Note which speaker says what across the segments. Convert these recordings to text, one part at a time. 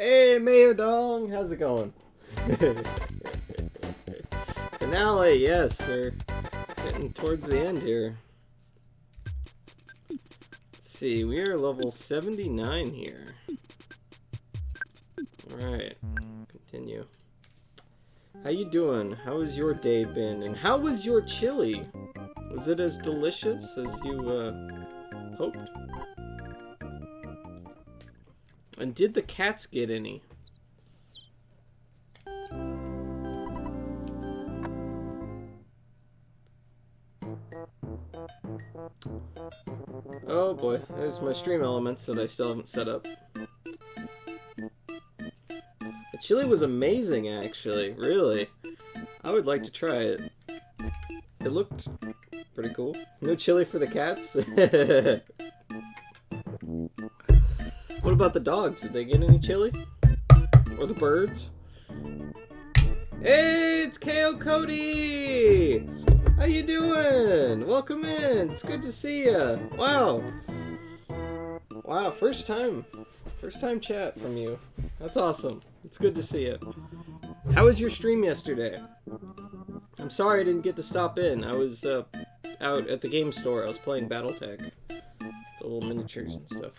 Speaker 1: Hey, Mayo Dong, how's it going? Finale, yes, we're getting towards the end here. Let's see, we are level 79 here. Alright, continue. How you doing? How has your day been? And how was your chili? Was it as delicious as you hoped? And did the cats get any? Oh boy, there's my stream elements that I still haven't set up. The chili was amazing, actually. Really. I would like to try it. It looked pretty cool. No chili for the cats? What about the dogs? Did they get any chili? Or the birds? Hey, it's KO Cody! How you doing? Welcome in. It's good to see ya. Wow. Wow, first time chat from you. That's awesome. It's good to see you. How was your stream yesterday? I'm sorry I didn't get to stop in. I was out at the game store. I was playing Battletech. The little miniatures and stuff.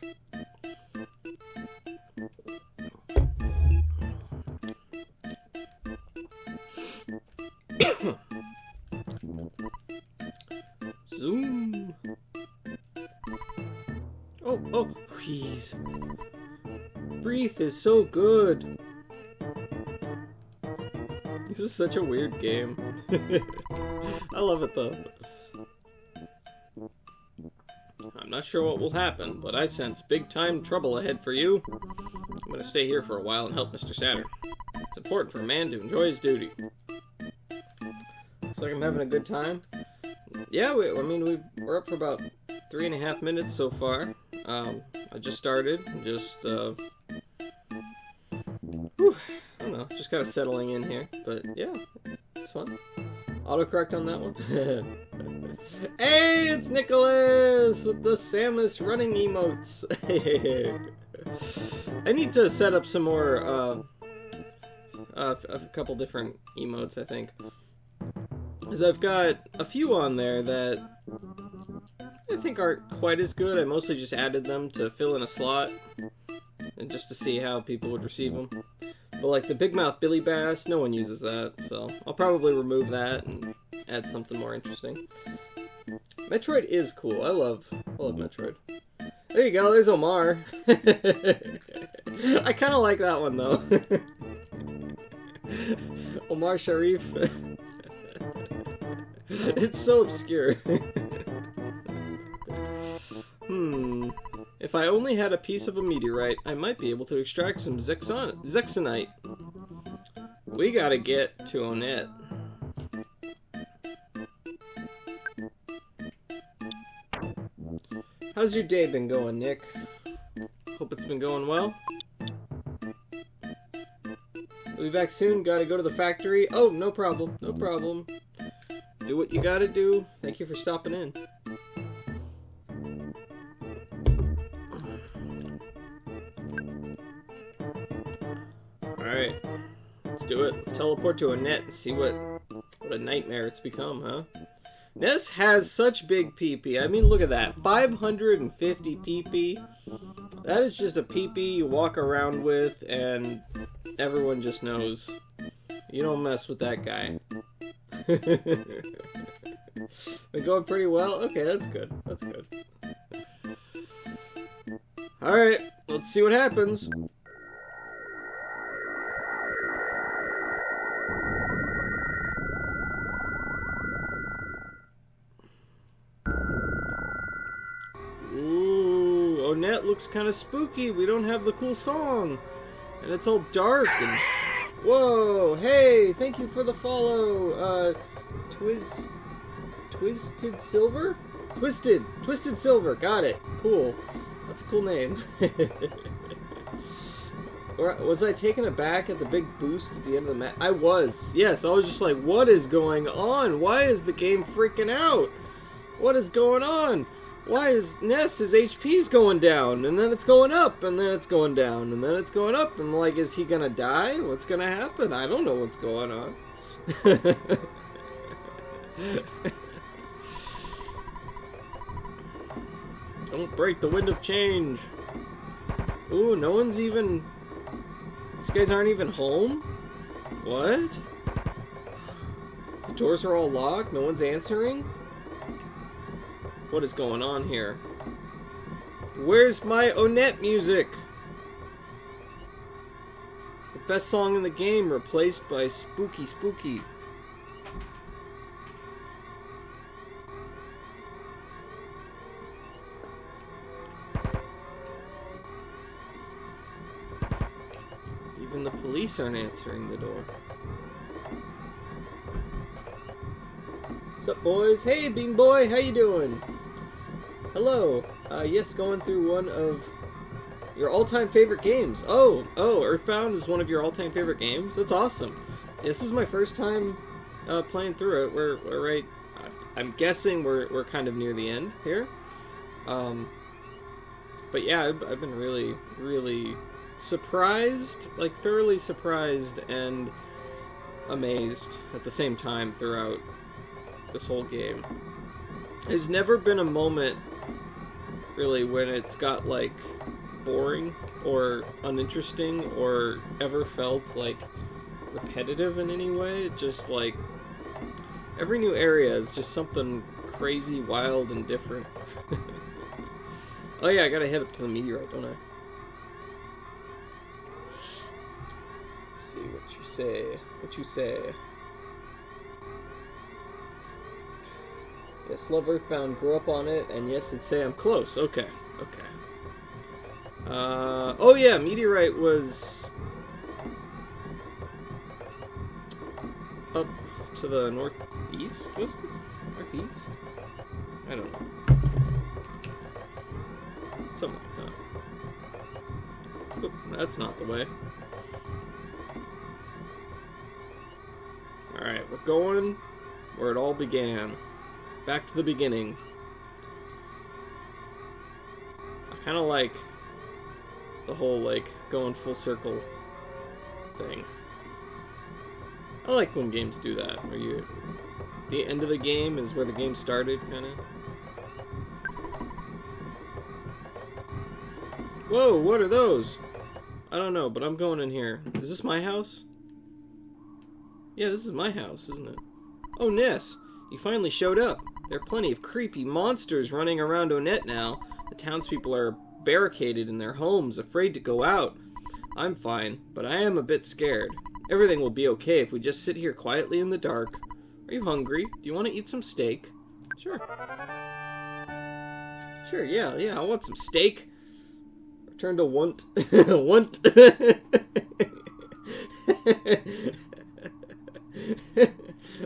Speaker 1: Zoom. Oh, please. Breathe is so good. This is such a weird game. I love it though. I'm not sure what will happen, but I sense big time trouble ahead for you. I'm gonna stay here for a while and help Mr. Saturn. It's important for a man to enjoy his duty. Looks like I'm having a good time. Yeah, we're up for about 3.5 minutes so far. I just started, I don't know, just kind of settling in here, but yeah, it's fun. Autocorrect on that one. Hey, it's Nicholas with the Samus running emotes. I need to set up some more, a couple different emotes, I think. Because I've got a few on there that I think aren't quite as good. I mostly just added them to fill in a slot and just to see how people would receive them. But like the Big Mouth Billy Bass, no one uses that, so I'll probably remove that and add something more interesting. Metroid is cool. I love Metroid. There you go, there's Omar. I kind of like that one though. Omar Sharif. It's so obscure. If I only had a piece of a meteorite, I might be able to extract some Zexonite. We gotta get to Onett. How's your day been going, Nick? Hope it's been going well. We'll be back soon. Gotta go to the factory. Oh, no problem. No problem. Do what you gotta do. Thank you for stopping in. Alright. Let's do it. Let's teleport to Onett and see what a nightmare it's become, huh? Ness has such big PP. I mean, look at that. 550 PP. That is just a PP you walk around with and everyone just knows. You don't mess with that guy. Been going pretty well? Okay, that's good. That's good. Alright, let's see what happens. Ooh, Onett looks kind of spooky. We don't have the cool song. And it's all dark and... Whoa, hey, thank you for the follow. Twisted Silver? Twisted Silver, got it. Cool. That's a cool name. Or was I taken aback at the big boost at the end of the match? I was. Yes, I was just like, what is going on? Why is the game freaking out? What is going on? Why is Ness, his HP's going down, and then it's going up, and then it's going down, and then it's going up, and like, is he gonna die? What's gonna happen? I don't know what's going on. Don't break the wind of change. Ooh, no one's even... These guys aren't even home? What? The doors are all locked? No one's answering? What is going on here? Where's my Onett music? The best song in the game replaced by Spooky Spooky. Even the police aren't answering the door. Sup, boys? Hey, Bean Boy, how you doing? Hello. Yes, going through one of your all-time favorite games. Oh, EarthBound is one of your all-time favorite games? That's awesome. This is my first time playing through it. We're right... I'm guessing we're kind of near the end here. But yeah, I've been really, really surprised, like thoroughly surprised and amazed at the same time throughout this whole game. There's never been a moment really when it's got like boring or uninteresting or ever felt like repetitive in any way. It just like every new area is just something crazy, wild, and different. Oh yeah, I gotta head up to the meteorite, don't I? Let's see what you say. What you say? Yes, love EarthBound, grew up on it, and yes, it'd say I'm close. Okay, okay. Oh yeah, meteorite was up to the northeast, was it? Northeast? I don't know. Something like that. Oop, that's not the way. Alright, we're going where it all began. Back to the beginning. I kind of like the whole, like, going full circle thing. I like when games do that, where you... the end of the game is where the game started, kind of. Whoa, what are those? I don't know, but I'm going in here. Is this my house? Yeah, this is my house, isn't it? Oh, Ness, you finally showed up. There are plenty of creepy monsters running around Onett now. The townspeople are barricaded in their homes, afraid to go out. I'm fine, but I am a bit scared. Everything will be okay if we just sit here quietly in the dark. Are you hungry? Do you want to eat some steak? Sure. Sure, yeah, I want some steak. Return to want. Want.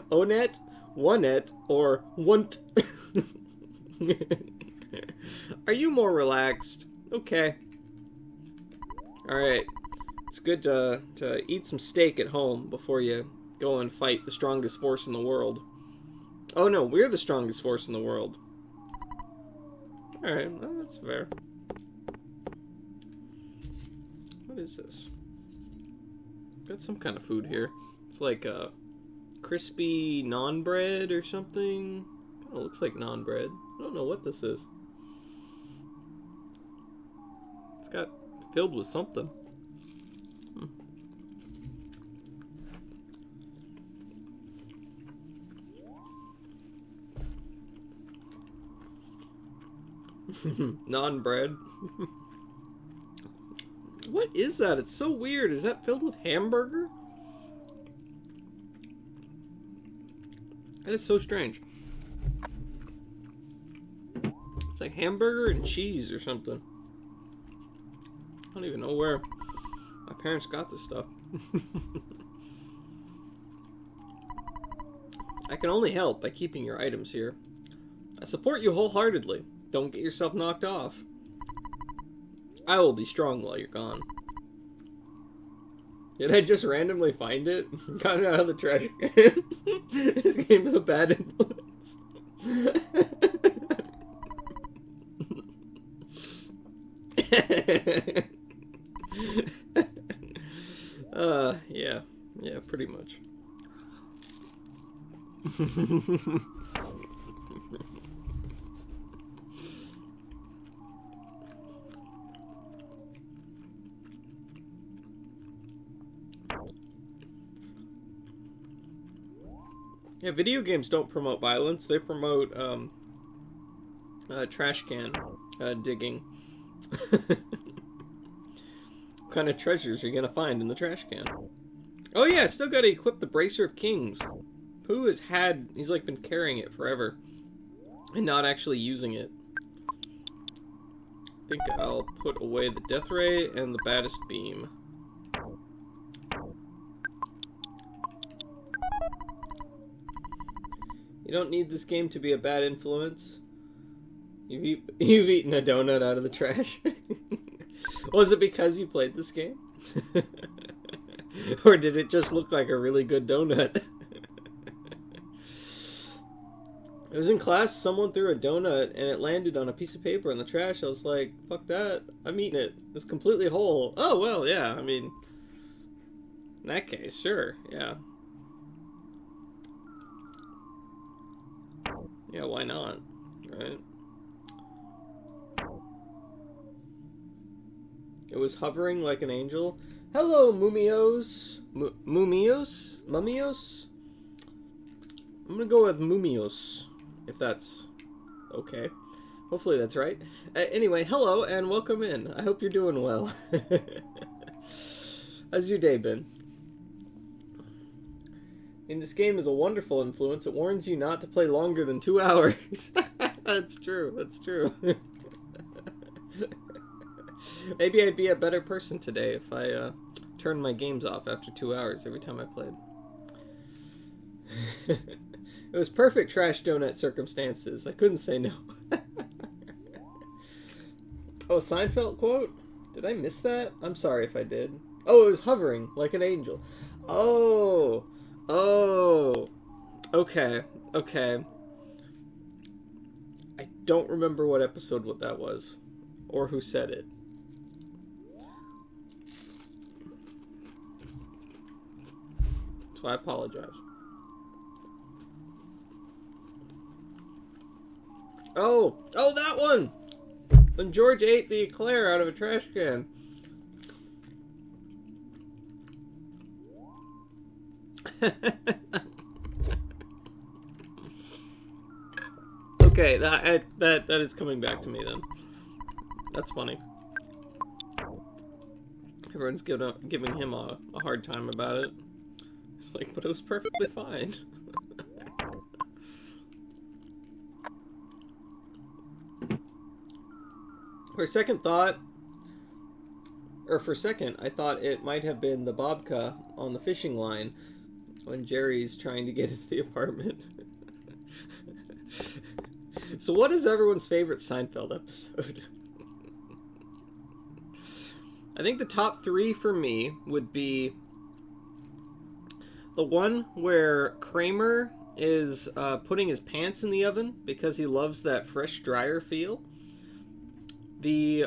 Speaker 1: Onett, Onett, or want. Are you more relaxed? Okay. Alright. It's good to eat some steak at home before you go and fight the strongest force in the world. Oh no, we're the strongest force in the world. Alright, well, that's fair. What is this? Got some kind of food here. It's like a crispy naan bread or something. Kind of looks like naan bread. I don't know what this is. It's got filled with something. Naan bread. What is that? It's so weird. Is that filled with hamburger? That is so strange. It's like hamburger and cheese or something. I don't even know where my parents got this stuff. I can only help by keeping your items here. I support you wholeheartedly. Don't get yourself knocked off. I will be strong while you're gone. Did I just randomly find it? Got it out of the trash can? This game's a bad influence. Yeah. Yeah, pretty much. Yeah, video games don't promote violence. They promote trash can digging. What kind of treasures are you gonna find in the trash can? Oh yeah, I still gotta equip the Bracer of Kings. Pooh he's like been carrying it forever and not actually using it. I think I'll put away the Death Ray and the Baddest Beam. You don't need this game to be a bad influence. You've eaten a donut out of the trash. Was it because you played this game? Or did it just look like a really good donut? I was in class, someone threw a donut and it landed on a piece of paper in the trash. I was like, fuck that, I'm eating it. It's completely whole. Oh, well, yeah, I mean, in that case, sure, yeah. Yeah, why not, right? It was hovering like an angel. Hello, Mumios. Mumios? Mumios? I'm gonna go with Mumios, if that's okay. Hopefully that's right. Anyway, hello and welcome in. I hope you're doing well. How's your day been? I mean, this game is a wonderful influence. It warns you not to play longer than 2 hours. That's true. That's true. Maybe I'd be a better person today if I turned my games off after 2 hours every time I played. It was perfect trash donut circumstances. I couldn't say no. Oh, Seinfeld quote? Did I miss that? I'm sorry if I did. Oh, it was hovering like an angel. Oh. Oh. Okay. Okay. I don't remember what episode that was. Or who said it. So I apologize. Oh! Oh, that one! When George ate the eclair out of a trash can. Okay, that is coming back to me then. That's funny. Everyone's giving him a hard time about it. It's like, but it was perfectly fine. For a second, I thought it might have been the babka on the fishing line when Jerry's trying to get into the apartment. So what is everyone's favorite Seinfeld episode? I think the top 3 for me would be the one where Kramer is putting his pants in the oven because he loves that fresh dryer feel. The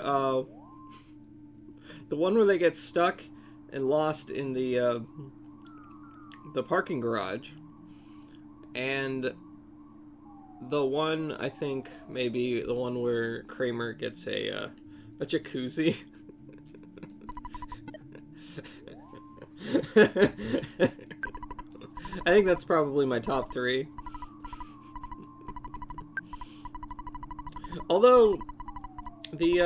Speaker 1: one where they get stuck and lost in the parking garage, and the one, I think maybe the one where Kramer gets a jacuzzi. I think that's probably my top 3. Although the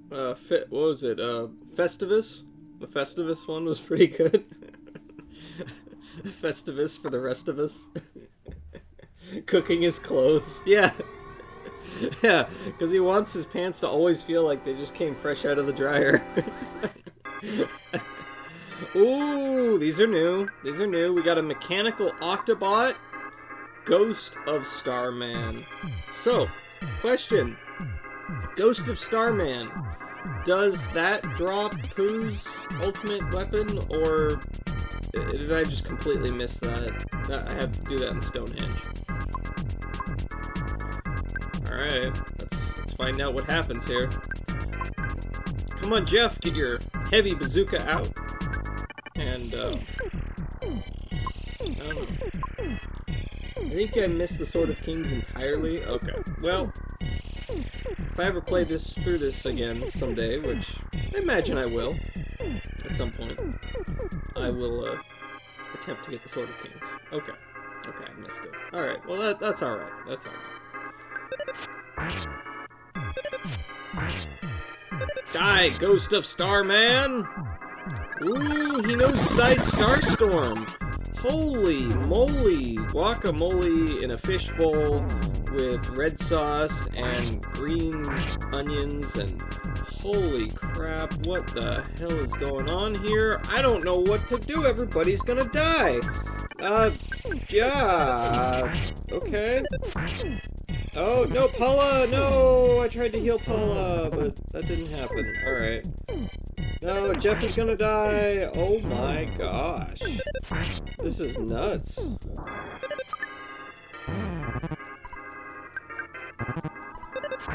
Speaker 1: what was it? Festivus? The Festivus one was pretty good. Festivus for the rest of us. Cooking his clothes. Yeah. Yeah, because he wants his pants to always feel like they just came fresh out of the dryer. Ooh, these are new. These are new. We got a mechanical Octobot, Ghost of Starman. So, question. Ghost of Starman. Does that drop Pooh's ultimate weapon, or did I just completely miss that? I have to do that in Stonehenge. Alright, let's find out what happens here. Come on, Jeff, get your heavy bazooka out. And, I don't know. I think I missed the Sword of Kings entirely. Okay, well, if I ever play through this again someday, which I imagine I will, at some point, I will, attempt to get the Sword of Kings. Okay. Okay, I missed it. Alright, well that's alright. That's alright. Die, Ghost of Starman! Ooh, he knows Size Starstorm! Holy moly! Guacamole in a fishbowl with red sauce and green onions and holy crap, what the hell is going on here? I don't know what to do, everybody's gonna die! Yeah, okay. Oh, no, Paula, no! I tried to heal Paula, but that didn't happen. Alright. No, Jeff is gonna die! Oh my gosh. This is nuts.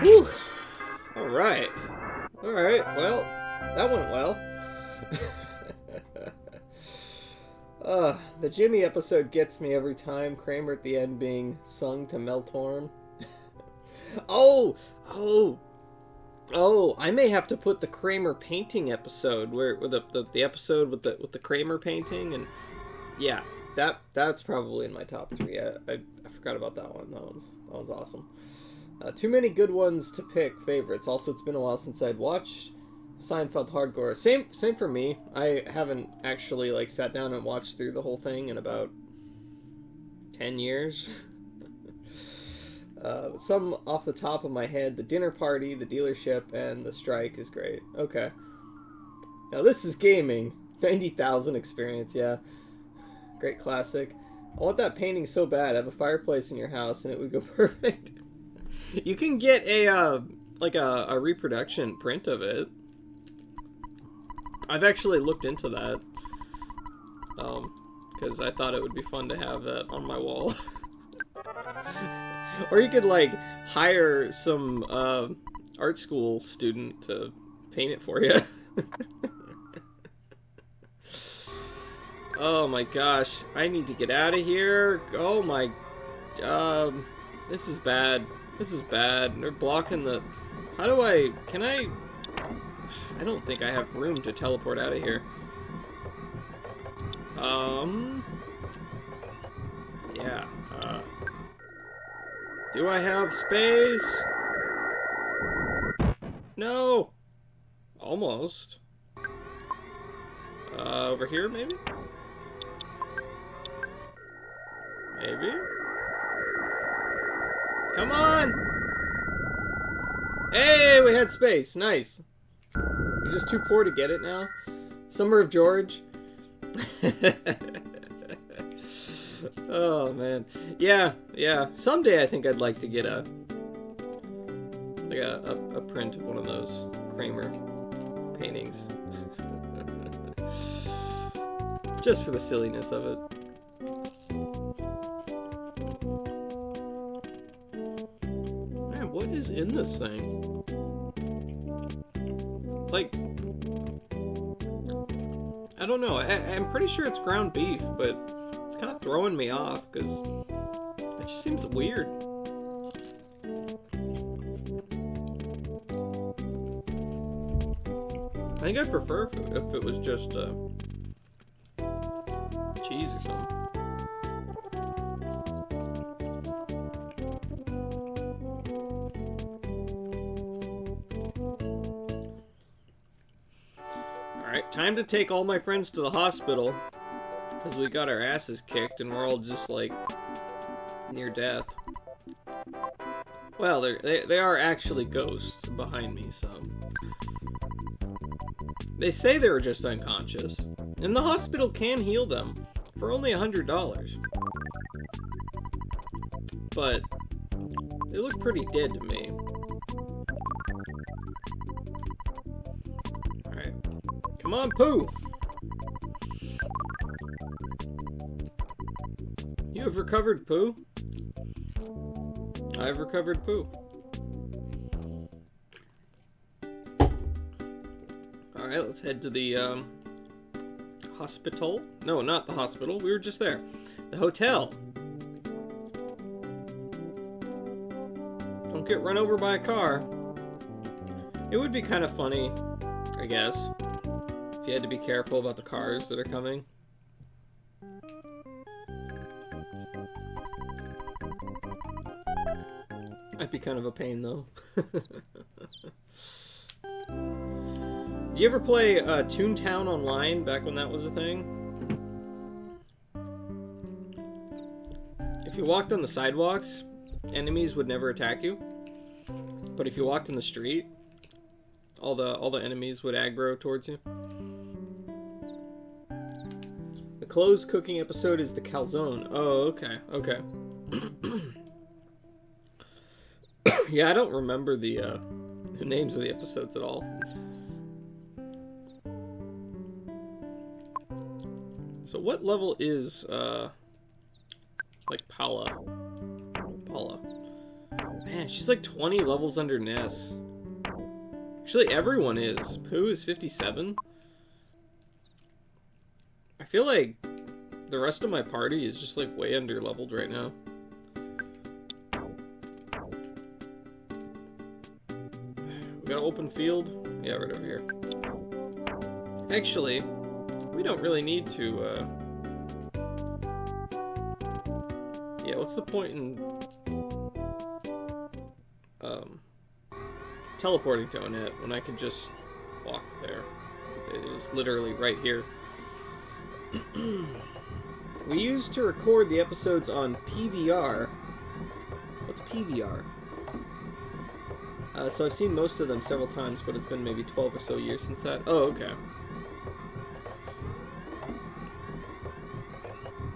Speaker 1: Whew. Alright. Alright, well, that went well. The Jimmy episode gets me every time. Kramer at the end being sung to Meltorm. Oh, I may have to put the Kramer painting episode where the episode with the Kramer painting, and yeah, that's probably in my top 3. I forgot about that one. That one's awesome. Too many good ones to pick favorites. Also, it's been a while since I'd watched Seinfeld Hardcore. Same for me. I haven't actually like sat down and watched through the whole thing in about 10 years. Some off the top of my head: The Dinner Party, The Dealership, and The Strike is great. Okay. Now this is gaming. 90,000 experience, yeah. Great classic. I want that painting so bad. Have a fireplace in your house and it would go perfect. You can get a reproduction print of it. I've actually looked into that. Because I thought it would be fun to have that on my wall. Or you could, like, hire some art school student to paint it for you. Oh my gosh. I need to get out of here. Oh my... this is bad. This is bad. They're blocking the... How do I... Can I... I don't think I have room to teleport out of here. Yeah. Do I have space? No! Almost. Over here, maybe? Maybe? Come on! Hey, we had space. Nice. You're just too poor to get it now? Summer of George? Oh, man. Yeah. Someday I think I'd like to get a print of one of those Kramer paintings. Just for the silliness of it. Man, what is in this thing? Like, I don't know. I'm pretty sure it's ground beef, but it's kind of throwing me off because it just seems weird. I think I'd prefer if it was just cheese or something. Alright, time to take all my friends to the hospital. Because we got our asses kicked and we're all just, like, near death. Well, they are actually ghosts behind me, so... They say they were just unconscious. And the hospital can heal them for only $100. But they look pretty dead to me. Alright. Come on, Pooh! You have recovered, Pooh. I've recovered Pooh. Alright, let's head to the, hospital. No, not the hospital. We were just there. The hotel. Don't get run over by a car. It would be kind of funny, I guess, if you had to be careful about the cars that are coming. That'd be kind of a pain, though. Did you ever play Toontown Online back when that was a thing? If you walked on the sidewalks, enemies would never attack you. But if you walked in the street, all the enemies would aggro towards you. The closed cooking episode is the calzone. Oh, okay, okay. Yeah, I don't remember the names of the episodes at all. So what level is, like, Paula? Man, she's like 20 levels under Ness. Actually, everyone is. Pooh is 57. I feel like the rest of my party is just, like, way under leveled right now. We got an open field? Yeah, right over here. Actually, we don't really need to, yeah, what's the point in, teleporting to Onett when I can just walk there? It is literally right here. We used to record the episodes on PVR. What's PVR? So I've seen most of them several times, but it's been maybe 12 or so years since that. Oh, okay.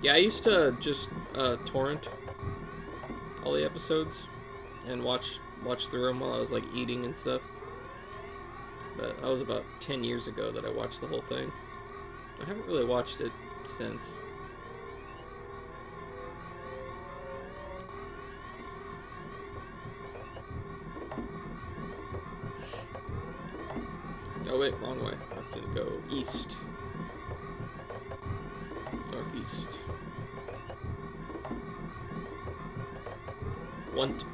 Speaker 1: Yeah, I used to just torrent all the episodes and watch through them while I was like eating and stuff. But that was about 10 years ago that I watched the whole thing. I haven't really watched it since. Oh wait, wrong way. I have to go east. Northeast. Want.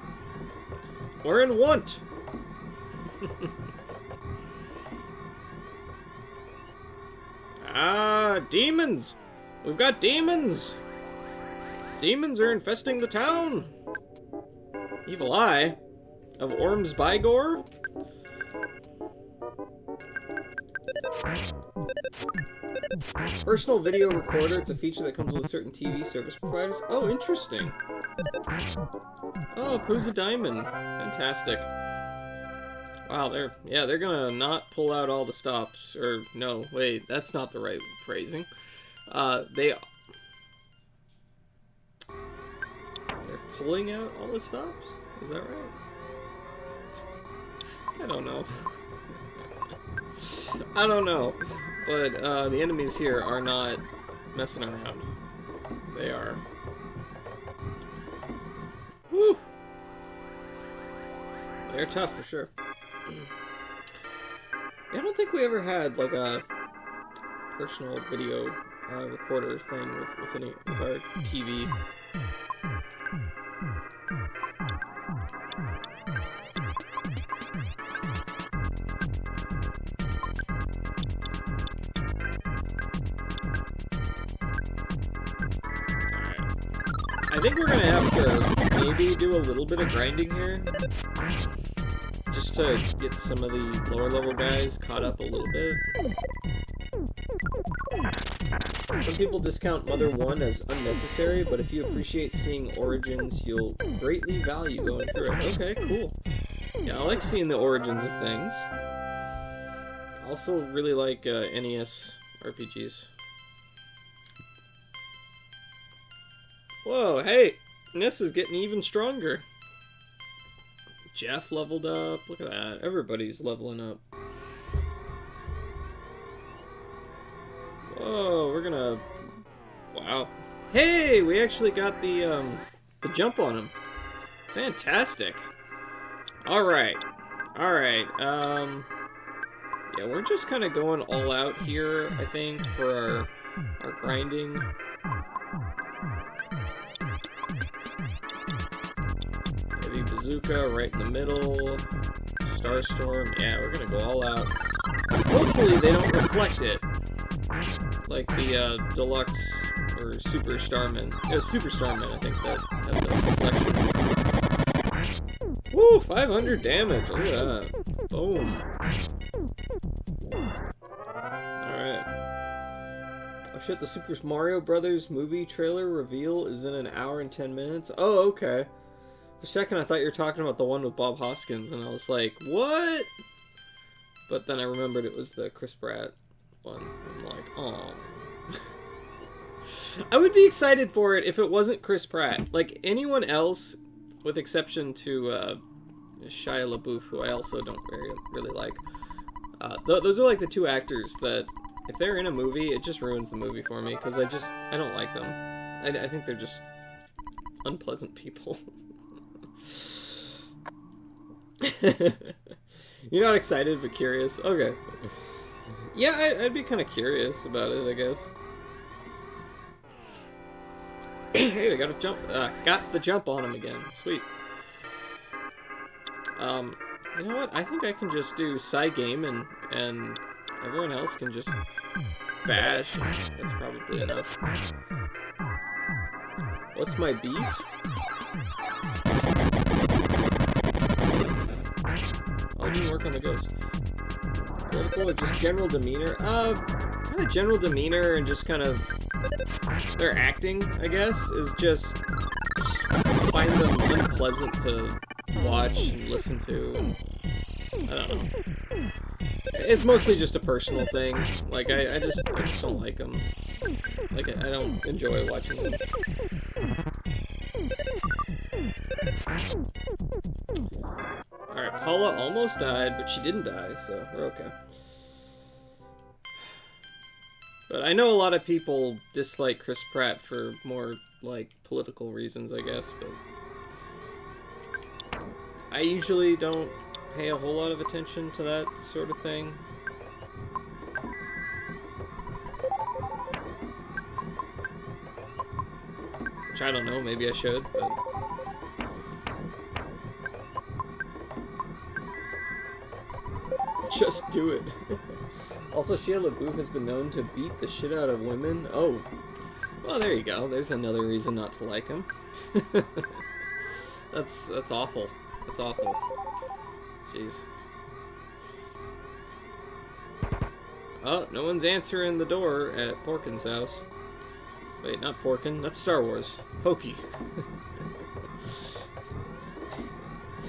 Speaker 1: We're in Want! Ah, demons! We've got demons! Demons are infesting the town! Evil Eye of Orms Bygore? Personal video recorder. It's a feature that comes with certain TV service providers. Oh, interesting. Oh, Pooh's a diamond. Fantastic. Wow, they're gonna not pull out all the stops. Or, no, wait, that's not the right phrasing. They're pulling out all the stops? Is that right? I don't know. I don't know. But, the enemies here are not messing around. They are. Whew. They're tough for sure. I don't think we ever had like a personal video recorder thing with our TV. I think we're gonna have to maybe do a little bit of grinding here, just to get some of the lower level guys caught up a little bit. Some people discount Mother 1 as unnecessary, but if you appreciate seeing origins, you'll greatly value going through it. Okay, cool. Yeah, I like seeing the origins of things. I also really like NES RPGs. Whoa, hey! Ness is getting even stronger. Jeff leveled up. Look at that. Everybody's leveling up. Whoa, we're gonna... Wow. Hey! We actually got the jump on him. Fantastic. Alright. Alright, Yeah, we're just kind of going all out here, I think, for our grinding. Heavy bazooka right in the middle. Starstorm. Yeah, we're gonna go all out. Hopefully they don't reflect it. Like the deluxe or Super Starman. Super Starman, I think, that has the reflection. Woo! 500 damage. Look at that. Boom. Alright. Oh shit, the Super Mario Brothers movie trailer reveal is in an hour and 10 minutes. Oh, okay. For a second, I thought you were talking about the one with Bob Hoskins, and I was like, what? But then I remembered it was the Chris Pratt one. I'm like, oh. I would be excited for it if it wasn't Chris Pratt. Like, anyone else, with exception to Shia LaBeouf, who I also don't really like. Those are like the two actors that, if they're in a movie, it just ruins the movie for me, because I don't like them. I think they're just unpleasant people. You're not excited, but curious. Okay. Yeah, I'd be kind of curious about it, I guess. Hey, I got a jump. Got the jump on him again. Sweet. You know what? I think I can just do side game and everyone else can just bash. That's probably enough. What's my beef? Oh, it didn't work on the ghost. Political or just general demeanor? Kind of general demeanor and just kind of their acting, I guess, is just find them unpleasant to watch and listen to. And I don't know. It's mostly just a personal thing. Like I just don't like them. Like I don't enjoy watching them. Alright, Paula almost died, but she didn't die, so we're okay. But I know a lot of people dislike Chris Pratt for more, like, political reasons, I guess, but I usually don't pay a whole lot of attention to that sort of thing. Which I don't know, maybe I should, but... Just do it. Also, Shia LaBeouf has been known to beat the shit out of women. Oh. Well, there you go. There's another reason not to like him. That's awful. That's awful. Jeez. Oh, no one's answering the door at Porkin's house. Wait, not Porkin. That's Star Wars. Pokey.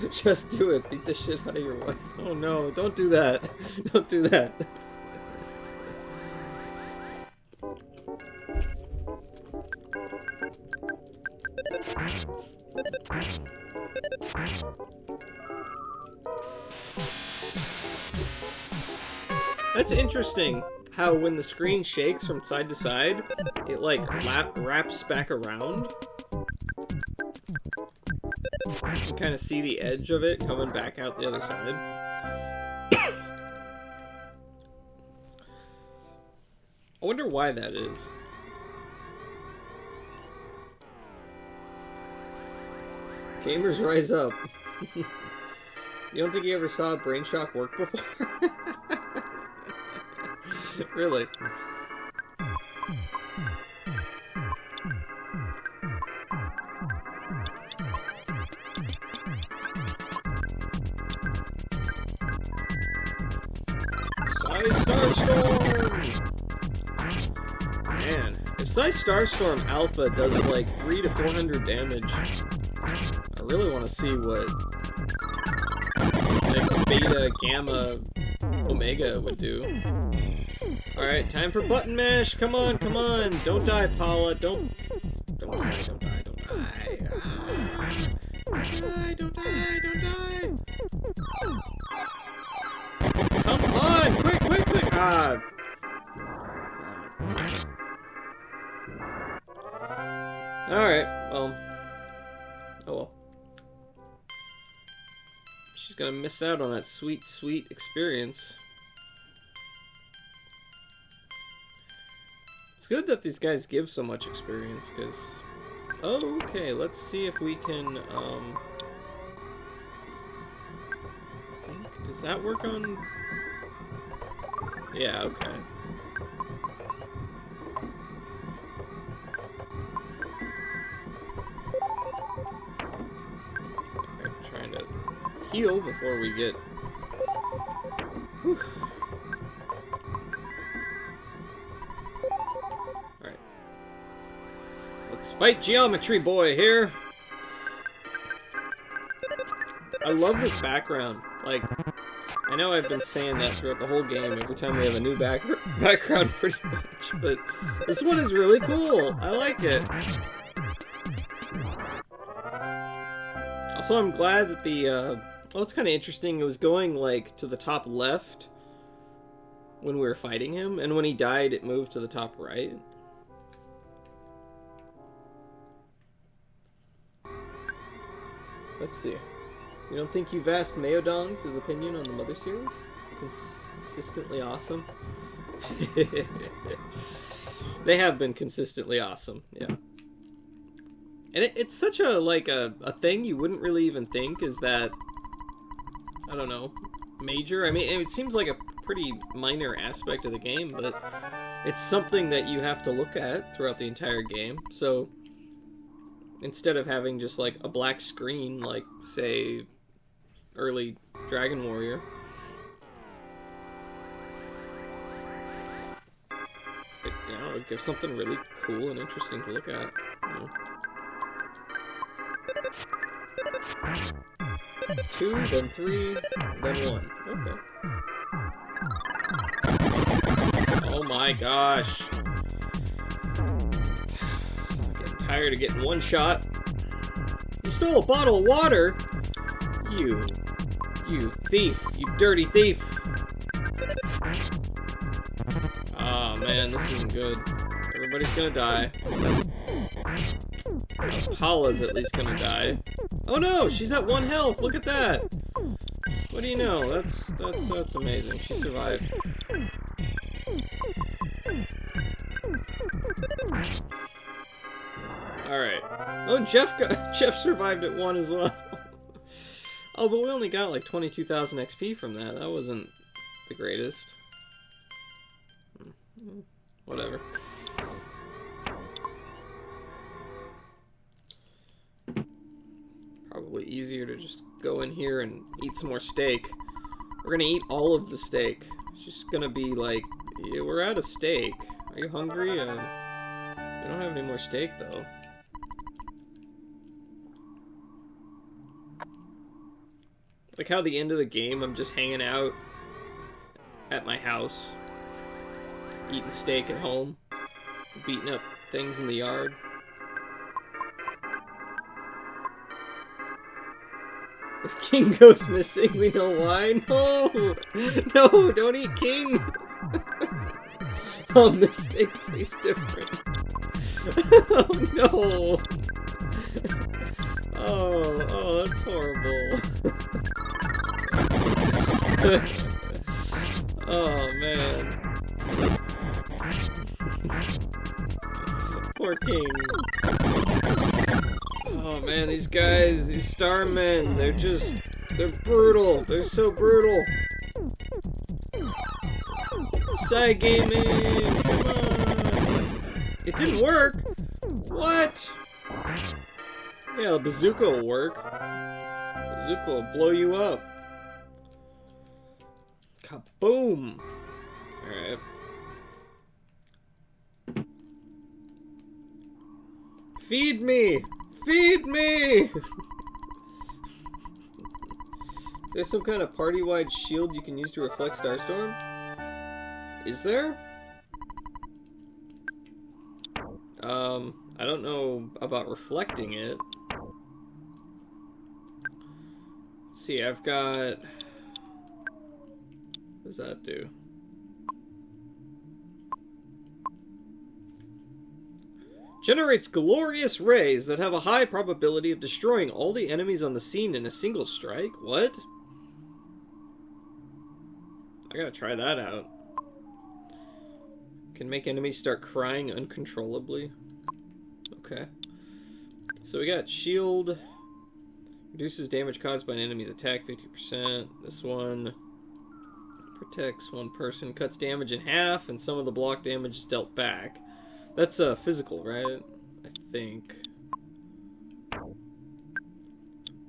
Speaker 1: Just do it. Beat the shit out of your wife. Oh no, don't do that. Don't do that. That's interesting how when the screen shakes from side to side, it like wraps back around. You can kind of see the edge of it coming back out the other side. I wonder why that is. Gamers rise up. You don't think you ever saw Brain Shock work before? Really? Starstorm! Man, if Starstorm Alpha does like 300 to 400 damage, I really want to see what like Beta, Gamma, Omega would do. Alright, time for button mash! Come on, come on! Don't die, Paula! Don't die, don't die, don't die! Don't die, don't die! Come on! Quick, quick, quick! Ah! Alright, well. Oh well. She's gonna miss out on that sweet, sweet experience. good that these guys give so much experience, because... Oh, okay, let's see if we can, Does that work on... Yeah, okay. I'm trying to heal before we get... Whew. Alright. Let's fight Geometry Boy here! I love this background. Like, I know I've been saying that throughout the whole game, every time we have a new background pretty much, but this one is really cool. I like it. Also, I'm glad that the, oh, it's kind of interesting, it was going, like, to the top left when we were fighting him, and when he died, it moved to the top right. Let's see. You don't think you've asked Maodong's his opinion on the Mother series? Consistently awesome. They have been consistently awesome, yeah. And it's such a, like, a thing you wouldn't really even think is that, I don't know, major. I mean, it seems like a pretty minor aspect of the game, but it's something that you have to look at throughout the entire game. So, instead of having just, like, a black screen, like, say... early Dragon Warrior. It gives something really cool and interesting to look at. You know. 2, then 3, then 1. Okay. Oh my gosh. I'm getting tired of getting one shot. You stole a bottle of water? You thief. You dirty thief. Oh man, this isn't good. Everybody's gonna die. Paula's at least gonna die. Oh no, she's at 1 health. Look at that. What do you know? That's amazing. She survived. Alright. Oh, Jeff survived at 1 as well. Oh, but we only got like 22,000 XP from that. That wasn't the greatest. Whatever. Probably easier to just go in here and eat some more steak. We're gonna eat all of the steak. It's just gonna be like, yeah, we're out of steak. Are you hungry? We don't have any more steak though. Like how the end of the game, I'm just hanging out at my house, eating steak at home, beating up things in the yard. If King goes missing, we know why. No! No, don't eat King! This steak tastes different. Oh no! Oh, that's horrible. Oh, man. Poor King. Oh, man, these guys, these starmen, they're brutal. They're so brutal. Side gaming, come on. It didn't work. What? Yeah, the bazooka will work. Bazooka will blow you up. Kaboom! Alright. Feed me! Feed me! Is there some kind of party-wide shield you can use to reflect Starstorm? Is there? I don't know about reflecting it. Let's see, I've got... What does that do? Generates glorious rays that have a high probability of destroying all the enemies on the scene in a single strike. What? I gotta try that out. Can make enemies start crying uncontrollably. Okay. So we got shield. Reduces damage caused by an enemy's attack 50%. This one protects one person. Cuts damage in half, and some of the block damage is dealt back. That's physical, right? I think.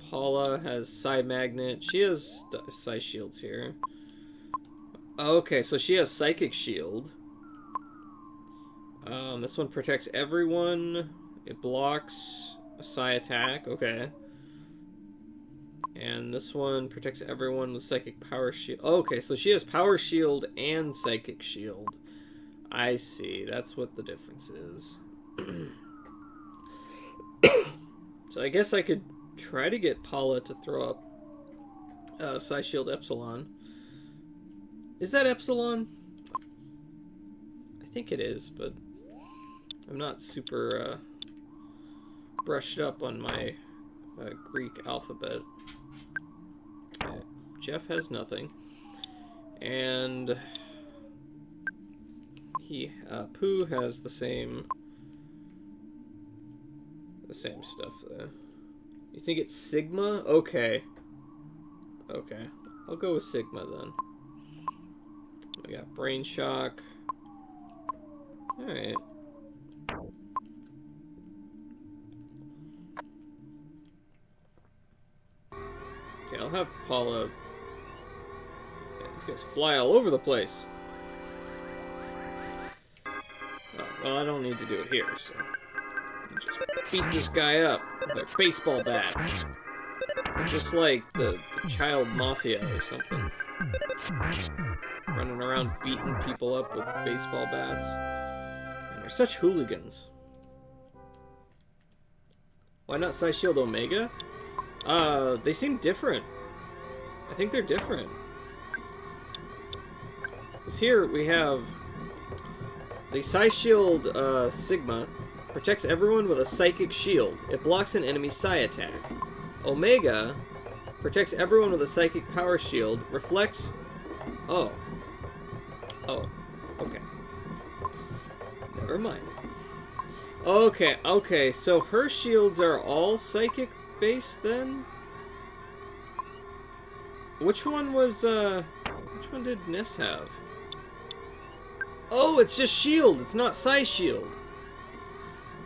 Speaker 1: Paula has Psi Magnet. She has Psi Shields here. Okay, so she has Psychic Shield. This one protects everyone. It blocks a Psi attack. Okay. And this one protects everyone with Psychic Power Shield. Okay, so she has Power Shield and Psychic Shield. I see. That's what the difference is. So I guess I could try to get Paula to throw up Psi Shield Epsilon. Is that Epsilon? I think it is, but I'm not super brushed up on my Greek alphabet. Jeff has nothing. And Pooh has the same stuff there. You think it's Sigma? Okay. Okay. I'll go with Sigma then. We got Brain Shock. Alright. Okay, I'll have Paula... Yeah, these guys fly all over the place. Oh, well, I don't need to do it here, so... Just beat this guy up with their baseball bats. Just like the child mafia or something. Running around beating people up with baseball bats. And they're such hooligans. Why not Psi Shield Omega? They seem different. I think they're different. Because here we have the Psi Shield Sigma. Protects everyone with a Psychic Shield. It blocks an enemy's Psi attack. Omega protects everyone with a Psychic Power Shield. Reflects... Oh. Oh. Okay. Never mind. Okay, okay. So her shields are all Psychic-based then? Which one was, Which one did Ness have? Oh, it's just Shield. It's not Psi Shield.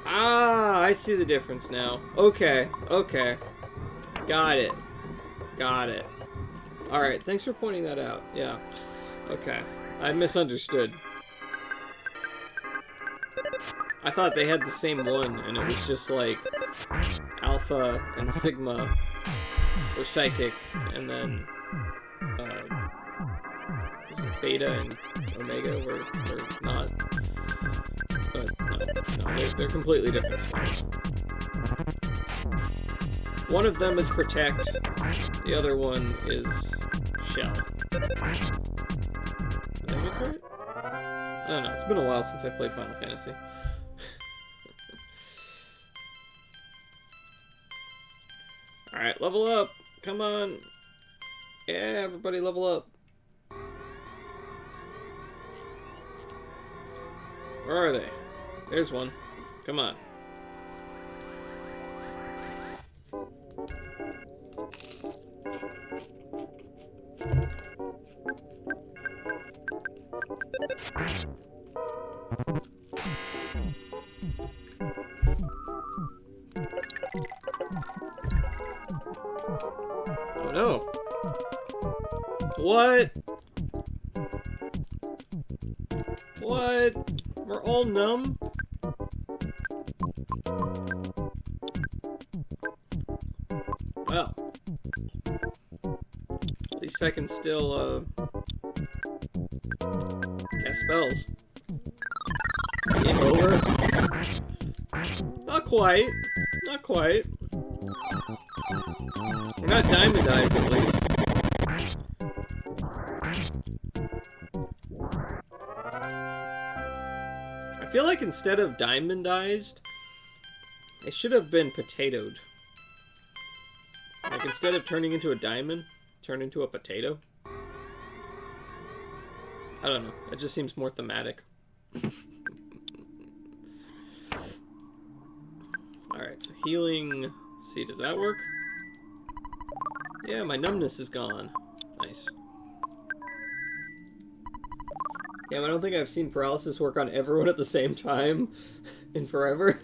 Speaker 1: Ah, I see the difference now. Okay, okay. Got it. Got it. Alright, thanks for pointing that out. Yeah. Okay. I misunderstood. I thought they had the same one, and it was just like Alpha and Sigma were psychic, and then was it Beta and Omega were not. But no, they're completely different spells. One of them is Protect, the other one is Shell. Did I get through it? I don't know, it's been a while since I played Final Fantasy. Alright, level up! Come on! Yeah, everybody level up! Where are they? There's one. Come on. Oh no. What? What? We're all numb? Well. At least I can still, cast spells. Game over? Not quite. Not quite. We're not diamondized, at least. I feel like instead of diamondized, it should have been potatoed. Like, instead of turning into a diamond, turn into a potato. I don't know. It just seems more thematic. Alright, so healing... Let's see, does that work? Yeah, my numbness is gone. Nice. Yeah, I don't think I've seen paralysis work on everyone at the same time in forever.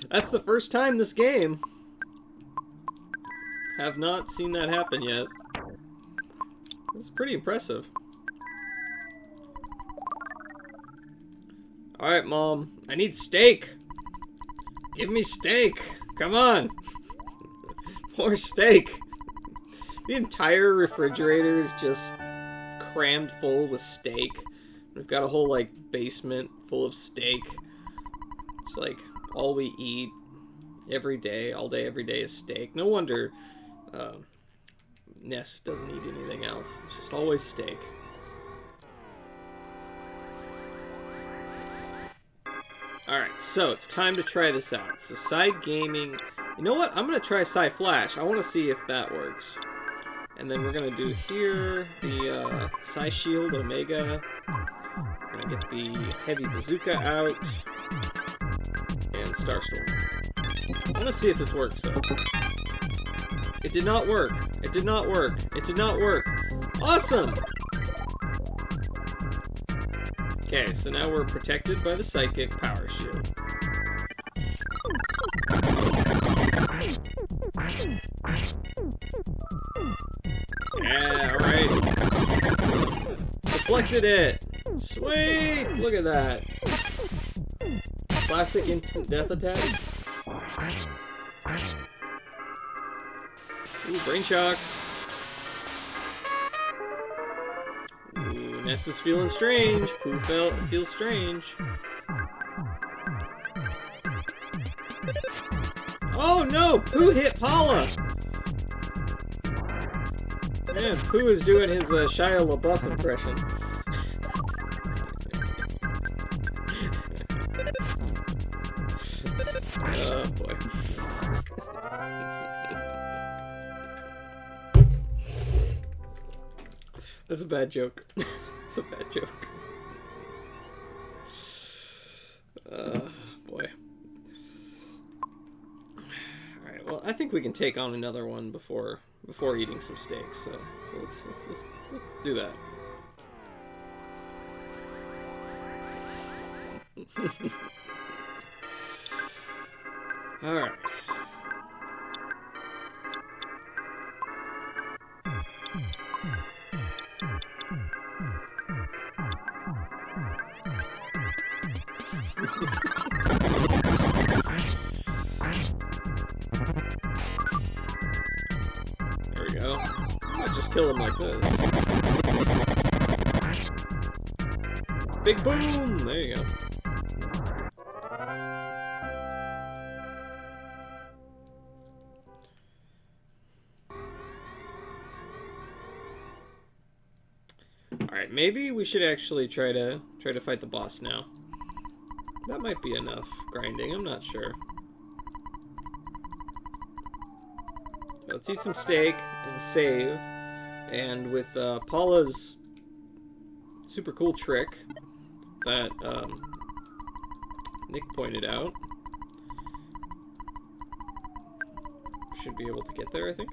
Speaker 1: That's the first time this game. Have not seen that happen yet. It's pretty impressive. Alright, Mom. I need steak. Give me steak. Come on. More steak. The entire refrigerator is just crammed full with steak. We've got a whole, like, basement full of steak. It's like all we eat every day, all day, every day is steak. No wonder Ness doesn't eat anything else. It's just always steak. Alright, so it's time to try this out. So side gaming... You know what? I'm going to try Sci Flash. I want to see if that works. And then we're going to do here the Sci Shield Omega. We're going to get the Heavy Bazooka out. And Starstorm. I want to see if this works, though. It did not work. It did not work. It did not work. Awesome! Okay, so now we're protected by the Psychic Power Shield. Yeah, alright. Deflected it! Sweet! Look at that. Classic instant death attack. Ooh, brain shock. Ooh, Ness is feeling strange. Pooh feels strange. Oh no! Pooh hit Paula! Man, Pooh is doing his Shia LaBeouf impression. Oh boy. That's a bad joke. That's a bad joke. Boy. Alright, well, I think we can take on another one before eating some steak, so let's do that. Alright. There we go. I'll just kill him like this. Big boom! There you go. Alright, maybe we should actually try to fight the boss now. That might be enough grinding, I'm not sure. Let's eat some steak and save. And with Paula's super cool trick that Nick pointed out, should be able to get there, I think.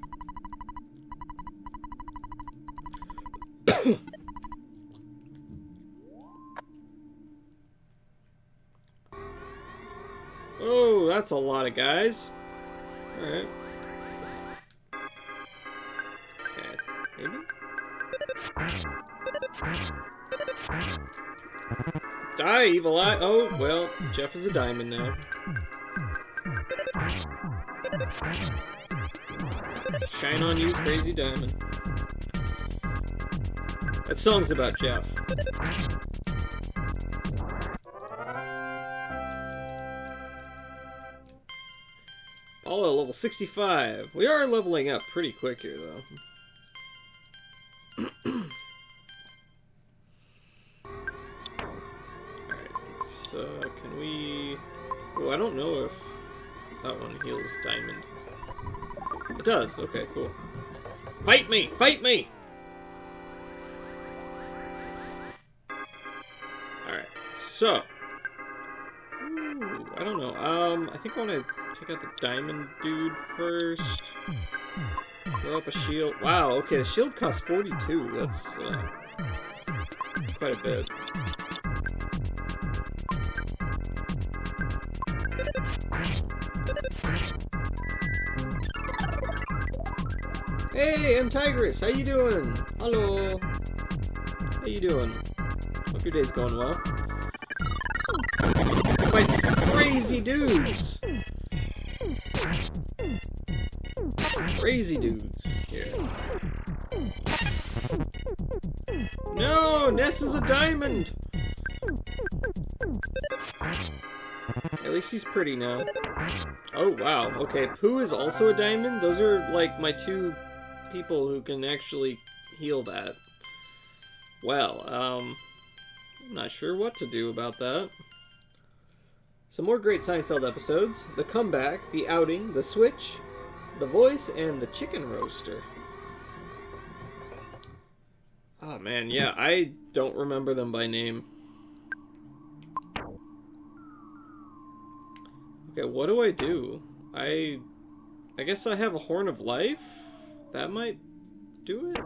Speaker 1: Oh, that's a lot of guys. Alright. Okay, maybe? Die, evil eye! Oh, well, Jeff is a diamond now. Shine on you, crazy diamond. That song's about Jeff. Paula, level 65. We are leveling up pretty quick here, though. Alright, so can we... Oh, I don't know if that one heals diamond. It does, okay, cool. Fight me! Fight me! Alright. So. Ooh, I don't know. I think I want to take out the diamond dude first. Throw up a shield. Wow, okay, the shield costs 42. That's quite a bit. Hey, I'm Tigress. How you doing? Hello. How you doing? Hope your day's going well. Fight these crazy dudes. Crazy dudes. Here. No, Ness is a diamond. At least he's pretty now. Oh wow. Okay, Pooh is also a diamond. Those are like my two people who can actually heal that. Well, I'm not sure what to do about that. Some more great Seinfeld episodes. The Comeback, The Outing, The Switch, The Voice, and The Chicken Roaster. Oh man, yeah, I don't remember them by name. Okay, what do I do? I guess I have a Horn of Life? That might do it?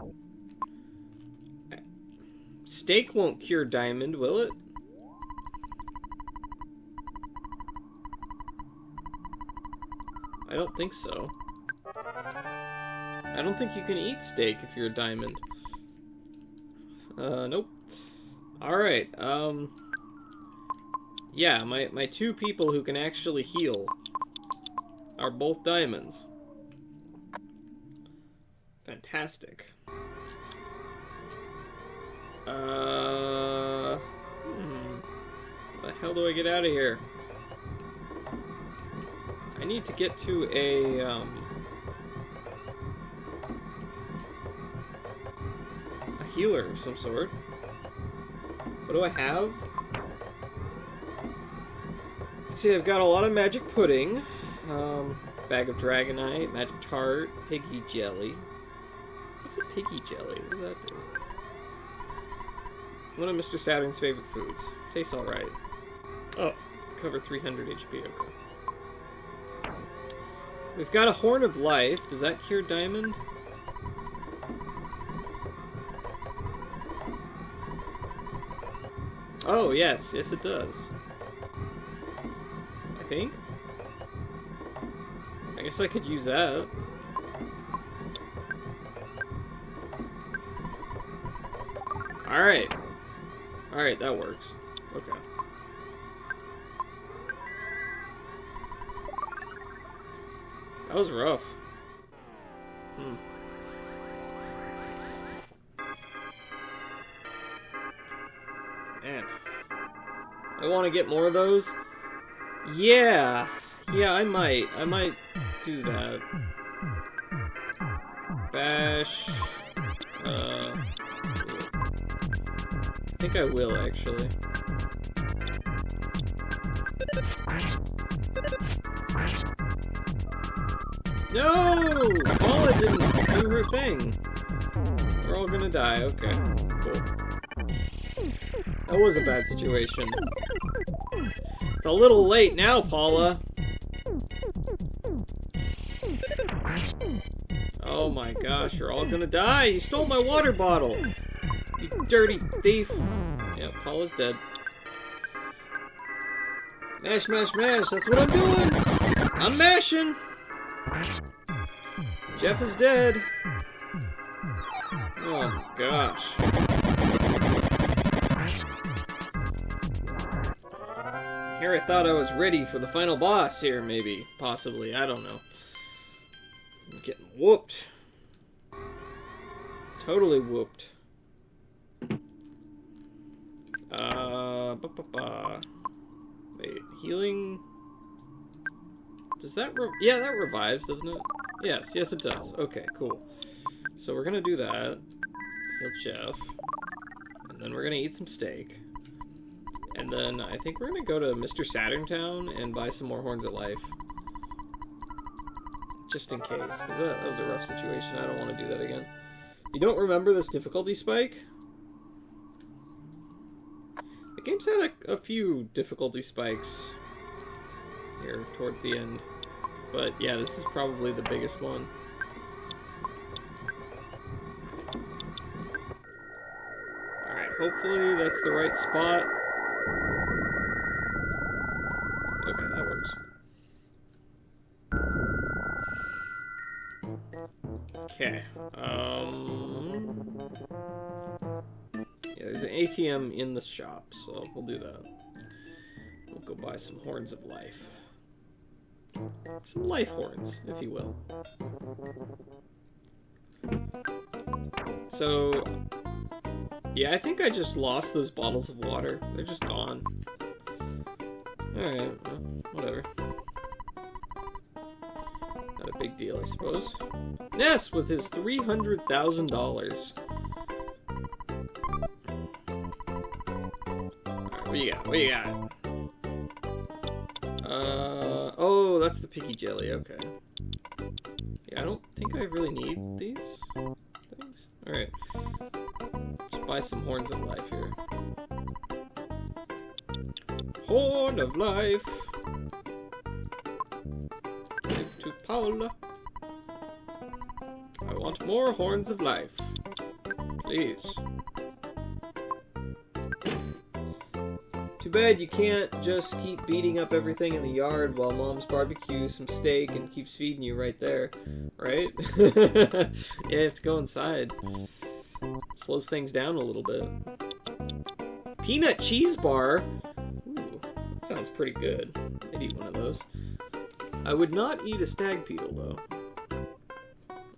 Speaker 1: Steak won't cure diamond, will it? I don't think so. I don't think you can eat steak if you're a diamond. Nope. Alright, yeah, my two people who can actually heal are both diamonds. Fantastic. How the hell do I get out of here? I need to get to a healer of some sort. What do I have? Let's see, I've got a lot of magic pudding. Bag of dragonite, magic tart, piggy jelly. What's a piggy jelly? What does that do? One of Mr. Saturn's favorite foods. Tastes alright. Oh, cover 300 HP, okay. We've got a Horn of Life. Does that cure diamond? Oh, yes. Yes, it does. I think. I guess I could use that. Alright. Alright, that works. Okay. That was rough. Man. I want to get more of those. Yeah. Yeah, I might. I might do that. Bash. I think I will, actually. No! Paula didn't do her thing. We're all gonna die. Okay, cool. That was a bad situation. It's a little late now, Paula. Oh my gosh, you're all gonna die! You stole my water bottle! You dirty thief! Yeah, Paula's dead. Mash, mash, mash! That's what I'm doing! I'm mashing! Jeff is dead! Oh gosh. Here I thought I was ready for the final boss here, maybe. Possibly, I don't know. I'm getting whooped. Totally whooped. Wait, healing... Does that yeah, that revives, doesn't it? Yes, yes it does. Okay, cool. So we're gonna do that. Heal Jeff. And then we're gonna eat some steak. And then I think we're gonna go to Mr. Saturn Town and buy some more Horns of Life. Just in case, because that was a rough situation. I don't want to do that again. You don't remember this difficulty spike? The game's had a few difficulty spikes here towards the end. But yeah, this is probably the biggest one. Alright, hopefully that's the right spot. Okay, that works. Okay, yeah, there's an ATM in the shop, so we'll do that. We'll go buy some horns of life. Some life horns, if you will. So, yeah, I think I just lost those bottles of water. They're just gone. Alright, well, whatever. Not a big deal, I suppose. Ness with his $300,000. Alright, what you got? What you got? Oh, that's the picky jelly, okay. Yeah, I don't think I really need these things. Alright. Just buy some horns of life here. Horn of life. Give to Paula. I want more horns of life. Please. Too bad you can't just keep beating up everything in the yard while Mom's barbecues some steak and keeps feeding you right there, right? Yeah, you have to go inside. Slows things down a little bit. Peanut cheese bar? Ooh, that sounds pretty good. I'd eat one of those. I would not eat a stag beetle, though.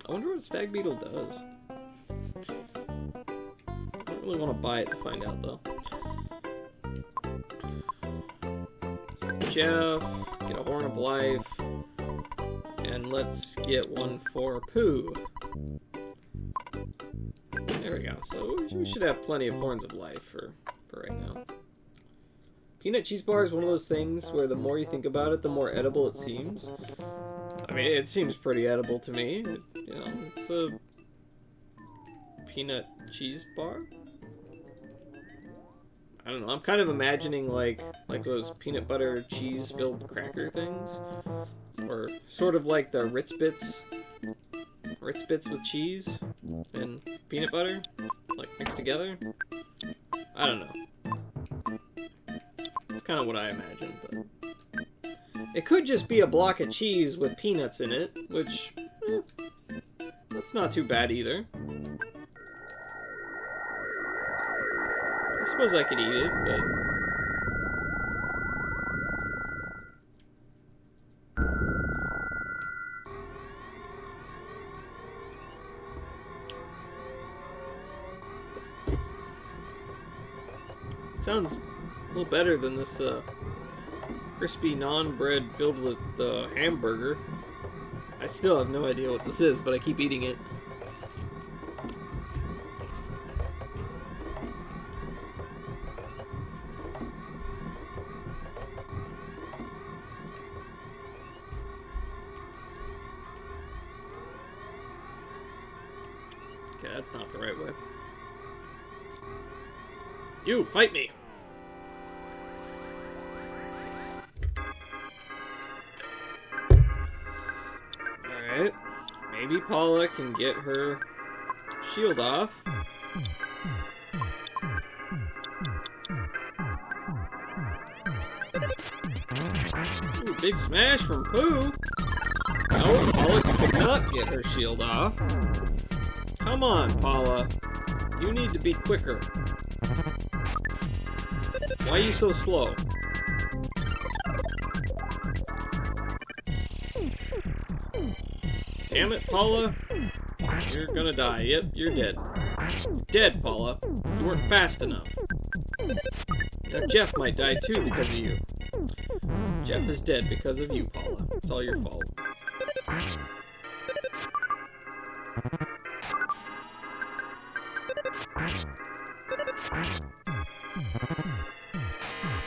Speaker 1: I wonder what a stag beetle does. I don't really want to buy it to find out, though. Jeff, get a horn of life, and let's get one for Pooh. There we go. So we should have plenty of horns of life for right now. Peanut cheese bar is one of those things where the more you think about it, the more edible it seems. I mean, it seems pretty edible to me. You know, it's a peanut cheese bar. I don't know, I'm kind of imagining like those peanut butter cheese filled cracker things. Or sort of like the Ritz Bits with cheese and peanut butter, like mixed together. I don't know. That's kind of what I imagine, but it could just be a block of cheese with peanuts in it, which, that's not too bad either. I suppose I could eat it, but... sounds a little better than this, crispy naan bread filled with, hamburger. I still have no idea what this is, but I keep eating it. Okay, that's not the right way. You, fight me! Alright. Maybe Paula can get her shield off. Ooh, big smash from Pooh! No, Paula could not get her shield off. Come on, Paula. You need to be quicker. Why are you so slow? Damn it, Paula. You're gonna die. Yep, you're dead. Dead, Paula. You weren't fast enough. Now Jeff might die too because of you. Jeff is dead because of you, Paula. It's all your fault.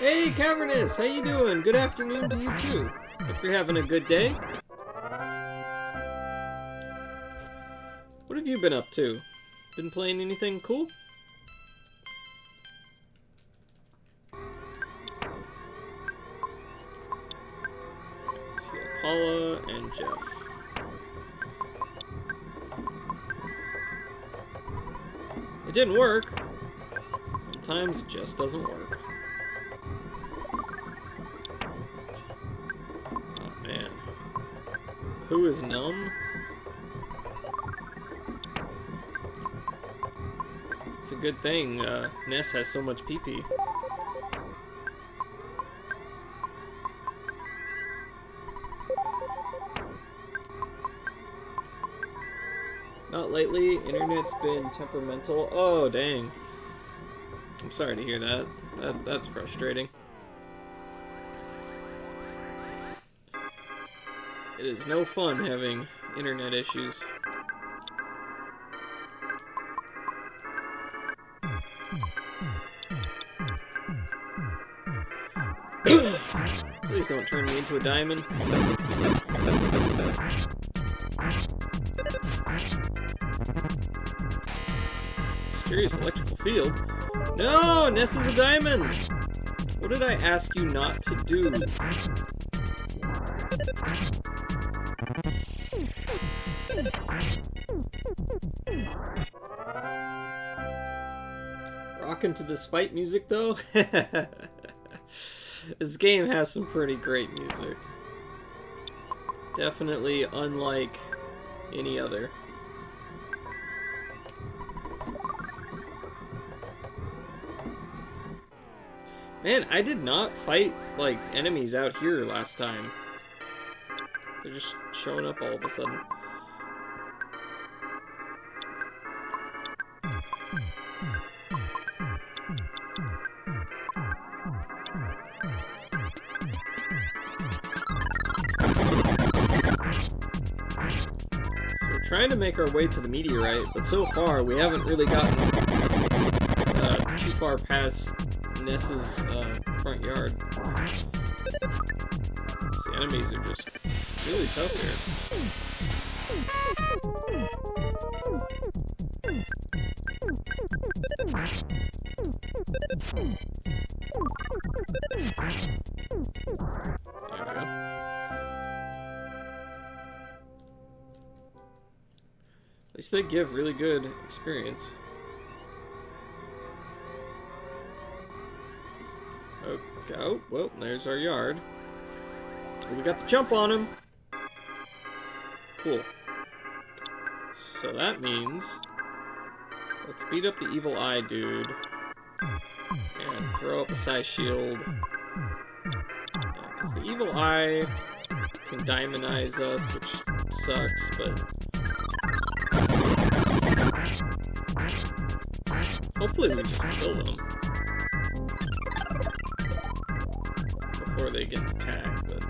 Speaker 1: Hey, Cavernous! How you doing? Good afternoon to you, too. Hope you're having a good day. What have you been up to? Been playing anything cool? Paula and Jeff. It didn't work. Sometimes it just doesn't work. Oh man. Who is numb? It's a good thing Ness has so much pee-pee. Not lately. Internet's been temperamental. Oh, dang. I'm sorry to hear that. That's frustrating. It is no fun having internet issues. Please don't turn me into a diamond. Mysterious electrical field. No! Ness is a diamond! What did I ask you not to do? Rockin' to this fight music, though? This game has some pretty great music. Definitely unlike any other. Man, I did not fight, like, enemies out here last time. They're just showing up all of a sudden. Trying to make our way to the meteorite, but so far we haven't really gotten too far past Ness's front yard. The enemies are just really tough here. There we go. At least they give really good experience. Okay, oh, well, there's our yard. We got the jump on him. Cool. So that means let's beat up the evil eye dude and throw up a size shield. Because the evil eye can diamondize us, which sucks, but hopefully we just kill them before they get attacked, but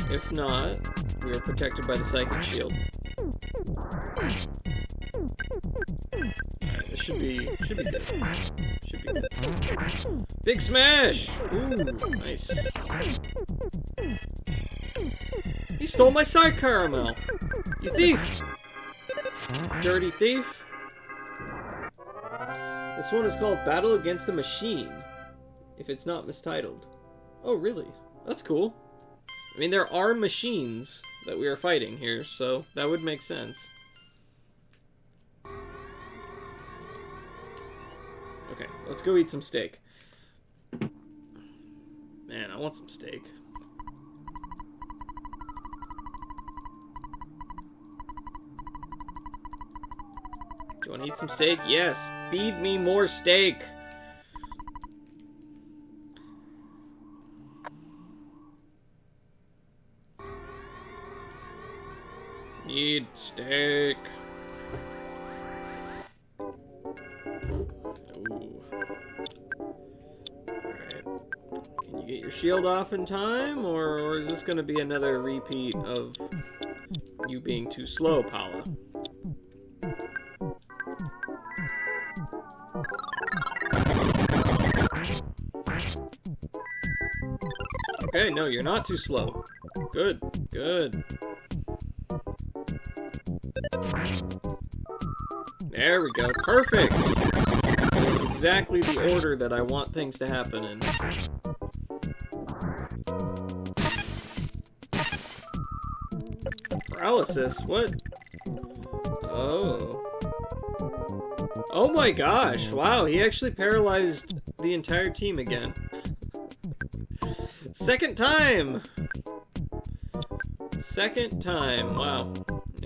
Speaker 1: if not, we are protected by the psychic shield. Alright, this should be good. Should be good. Big smash! Ooh, nice. He stole my side caramel! You thief! Dirty thief! This one is called Battle Against the Machine, if it's not mistitled. Oh, really? That's cool. I mean, there are machines that we are fighting here, so that would make sense. Okay, let's go eat some steak. Man, I want some steak. Do you want to eat some steak? Yes. Feed me more steak. Need steak. Ooh. Alright. Can you get your shield off in time, or is this going to be another repeat of you being too slow, Paula? Okay, no, you're not too slow. Good, good. There we go, perfect! That is exactly the order that I want things to happen in. Paralysis? What? Oh. Oh my gosh, wow, he actually paralyzed the entire team again. Second time! Second time, wow.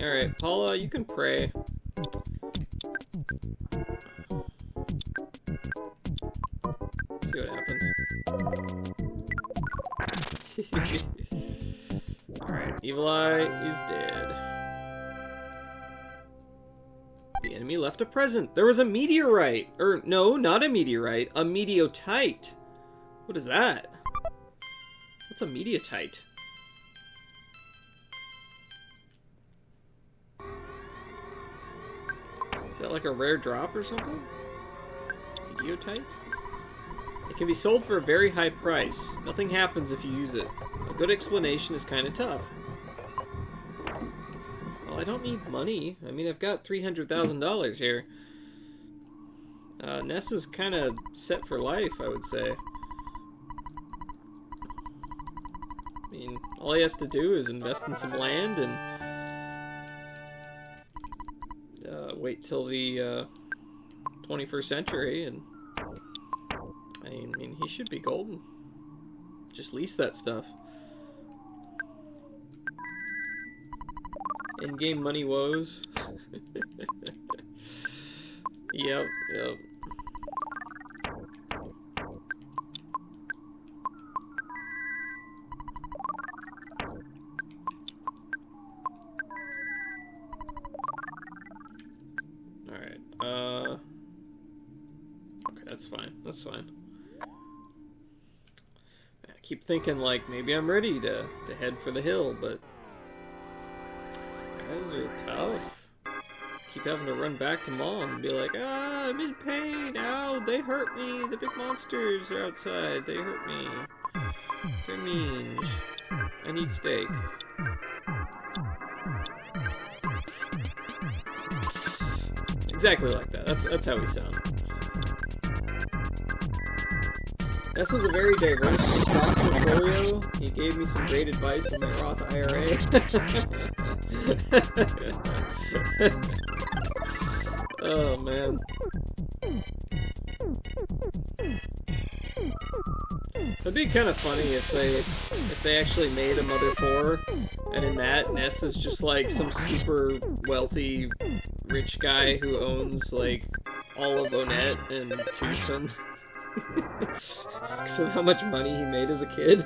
Speaker 1: Alright, Paula, you can pray. See what happens. Alright, Evil Eye is dead. The enemy left a present. There was a meteorite. Or, no, not a meteorite. A mediotite. What is that? What's a mediotite? Is that like a rare drop or something? Mediotite? It can be sold for a very high price. Nothing happens if you use it. A good explanation is kind of tough. Well, I don't need money. I mean, I've got $300,000 here. Ness is kind of set for life, I would say. I mean, all he has to do is invest in some land and wait till the 21st century, and I mean, he should be golden. Just lease that stuff. In-game money woes. Yep. Alright, okay, that's fine. That's fine. I keep thinking, like, maybe I'm ready to head for the hill, but these guys are tough. Keep having to run back to Mom and be like, ah, I'm in pain, ow, they hurt me, the big monsters are outside, they hurt me. They're mean. I need steak. Exactly like that. That's how we sound. This is a very diverse stock portfolio. He gave me some great advice on my Roth IRA. Oh man. It'd be kind of funny if they actually made a Mother 4, and in that, Ness is just like some super wealthy rich guy who owns like all of Onett and Tucson. Because of how much money he made as a kid.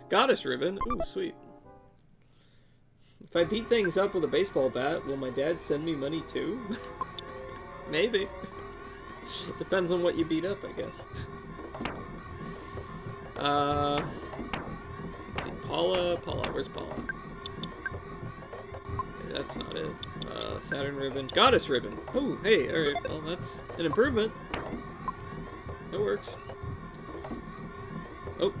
Speaker 1: Goddess ribbon. Ooh, sweet. If I beat things up with a baseball bat, will my dad send me money too? Maybe. Depends on what you beat up, I guess. Let's see. Paula, where's Paula? Okay, that's not it. Saturn ribbon. Goddess ribbon. Oh, hey, alright. Well, that's an improvement. That works. Oh.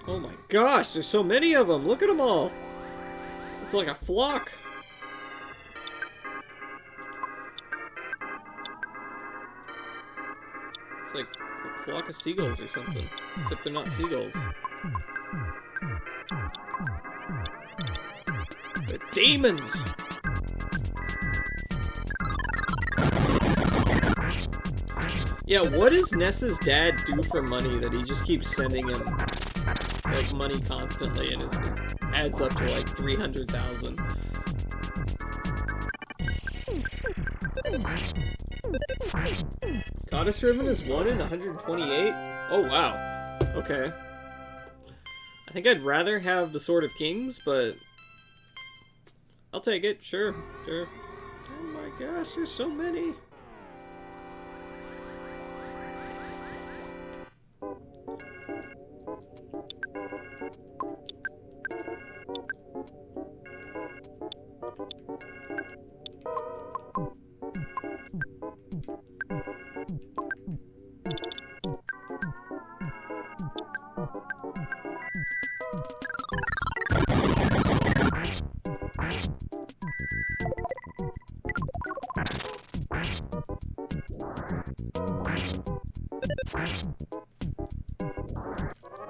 Speaker 1: Oh my gosh, there's so many of them. Look at them all. It's like a flock. It's like a flock of seagulls or something. Except they're not seagulls. They're demons! Yeah, what does Ness's dad do for money that he just keeps sending him, like, money constantly, and it adds up to, like, 300,000? Goddess ribbon is 1 in 128? Oh, wow. Okay. I think I'd rather have the Sword of Kings, but I'll take it. Sure. Oh my gosh, there's so many.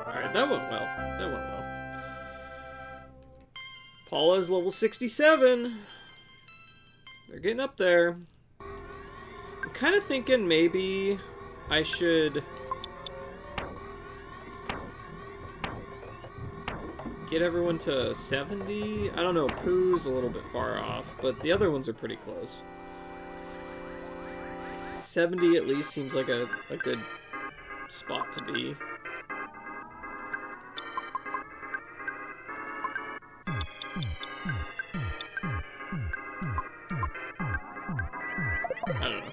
Speaker 1: Alright, that went well. That went well. Paula's level 67. They're getting up there. I'm kind of thinking maybe I should get everyone to 70. I don't know, Pooh's a little bit far off, but the other ones are pretty close. 70 at least seems like a good spot to be. I don't know.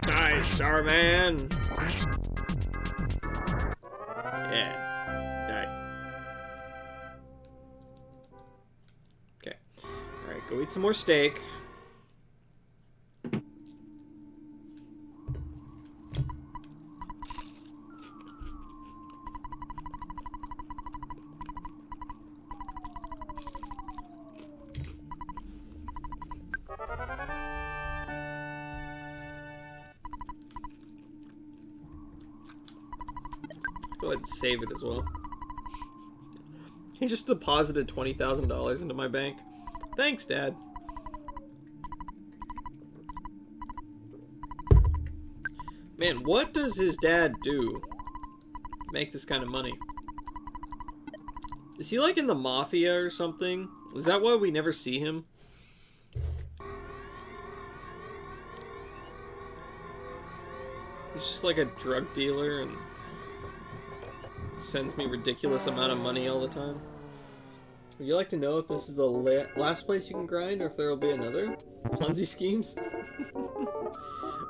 Speaker 1: Nice, Starman! Yeah. Die. Okay. Alright, go eat some more steak. Go ahead and save it as well. He just deposited $20,000 into my bank. Thanks, Dad. Man, what does his dad do to make this kind of money? Is he like in the mafia or something? Is that why we never see him? He's just like a drug dealer and sends me ridiculous amount of money all the time. Would you like to know if this is the last place you can grind, or if there will be another? Ponzi schemes?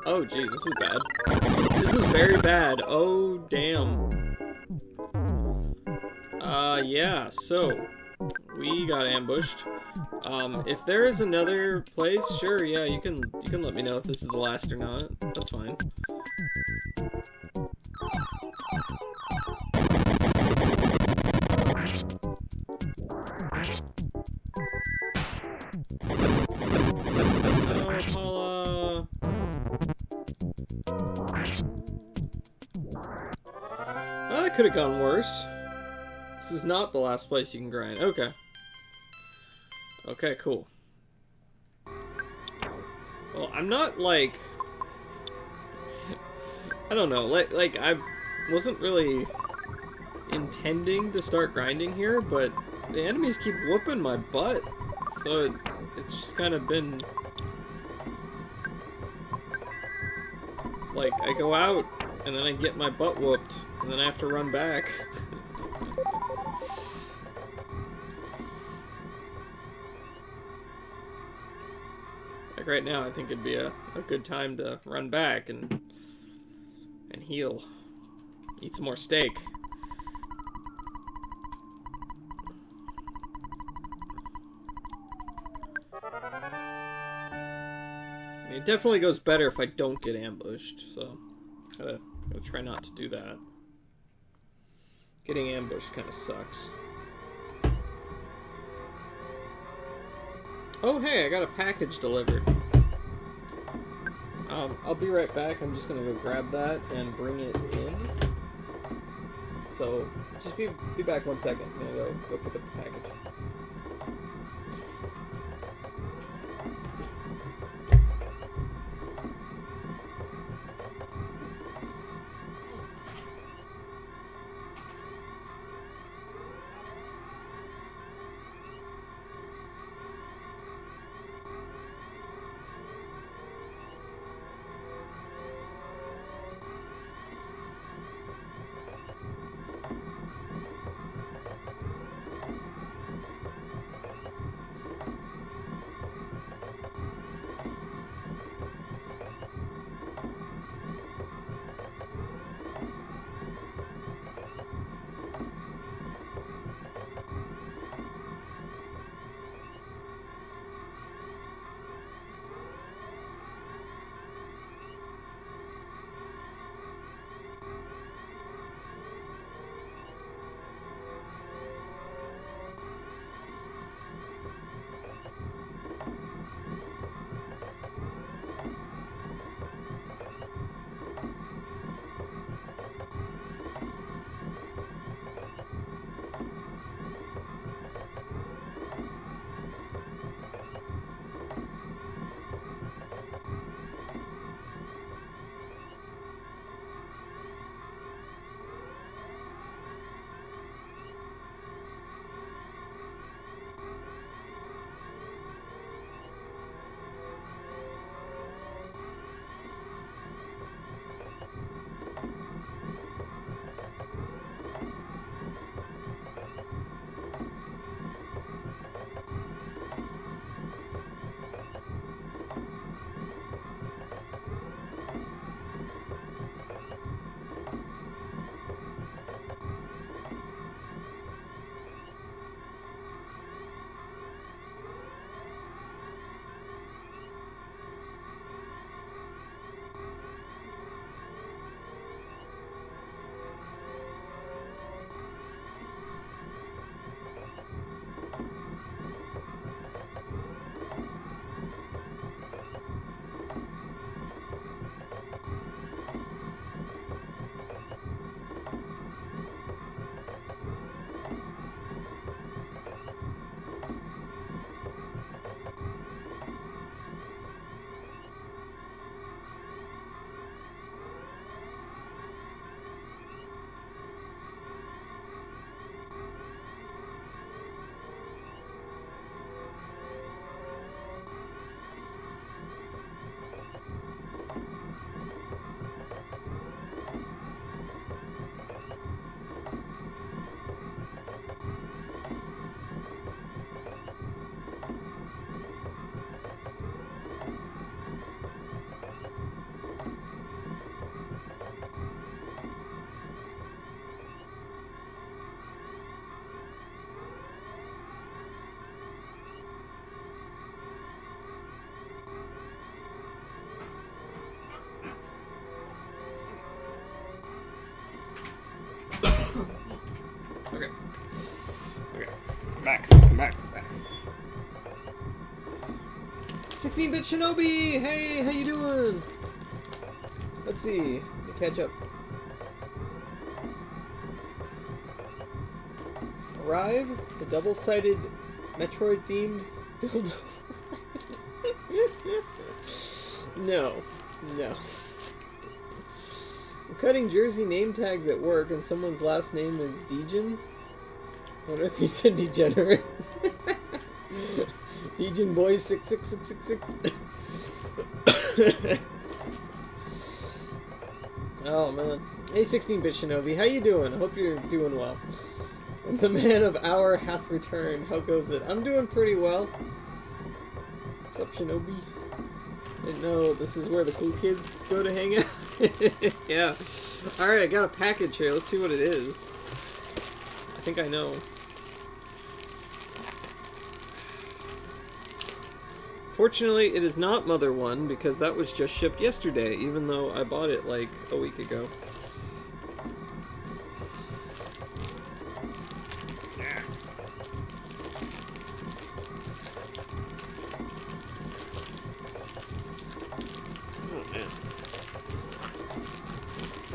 Speaker 1: Oh, geez, this is bad. This is very bad. Oh, damn. Yeah, so we got ambushed. If there is another place, sure, yeah, you can let me know if this is the last or not. That's fine. Oh, Paula. Well, that could have gone worse. This is not the last place you can grind. Okay. Okay, cool. Well, I'm not, like... I don't know, like I wasn't really intending to start grinding here, but the enemies keep whooping my butt, so it's just kind of been... Like, I go out, and then I get my butt whooped, and then I have to run back. Like right now, I think it'd be a good time to run back and heal. Eat some more steak. I mean, it definitely goes better if I don't get ambushed, so gotta try not to do that. Getting ambushed kind of sucks. Oh hey, I got a package delivered. I'll be right back. I'm just gonna go grab that and bring it in. So just be back 1 second. I'm gonna go pick up the package. back. I'm back. 16-bit Shinobi! Hey, how you doing? Let's see. Let me catch up. Arrive, the double-sided Metroid-themed dildo. No. I'm cutting jersey name tags at work and someone's last name is Degen. I wonder if he said degenerate. Degen boys 66666. Oh man. Hey 16-bit Shinobi, how you doing? I hope you're doing well. The man of our hath returned. How goes it? I'm doing pretty well. What's up, Shinobi? I didn't know this is where the cool kids go to hang out. Yeah. Alright, I got a package here. Let's see what it is. I think I know. Fortunately, it is not Mother 1 because that was just shipped yesterday, even though I bought it like a week ago.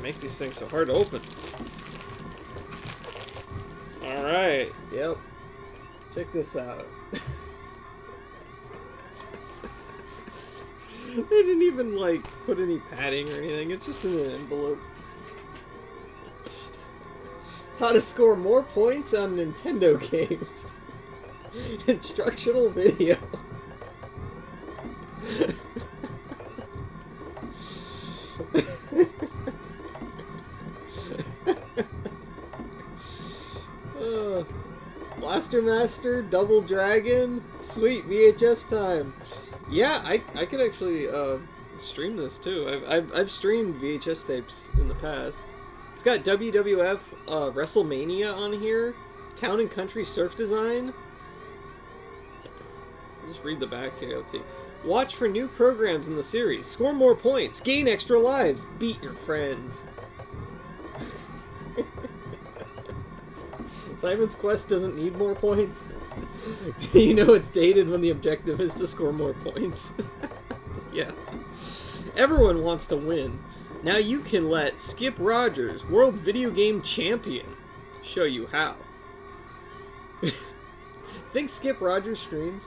Speaker 1: Make these things so hard to open. Alright, yep. Check this out. They didn't even, like, put any padding or anything. It's just in an envelope. How to score more points on Nintendo games. Instructional video. Blaster Master, Double Dragon, sweet VHS time. Yeah, I could actually stream this too. I've streamed VHS tapes in the past. It's got WWF WrestleMania on here, Town and Country Surf Design. Just read the back here. Let's see. Watch for new programs in the series. Score more points. Gain extra lives. Beat your friends. Simon's Quest doesn't need more points. You know it's dated when the objective is to score more points. Yeah. Everyone wants to win. Now you can let Skip Rogers, World Video Game Champion, show you how. Think Skip Rogers streams?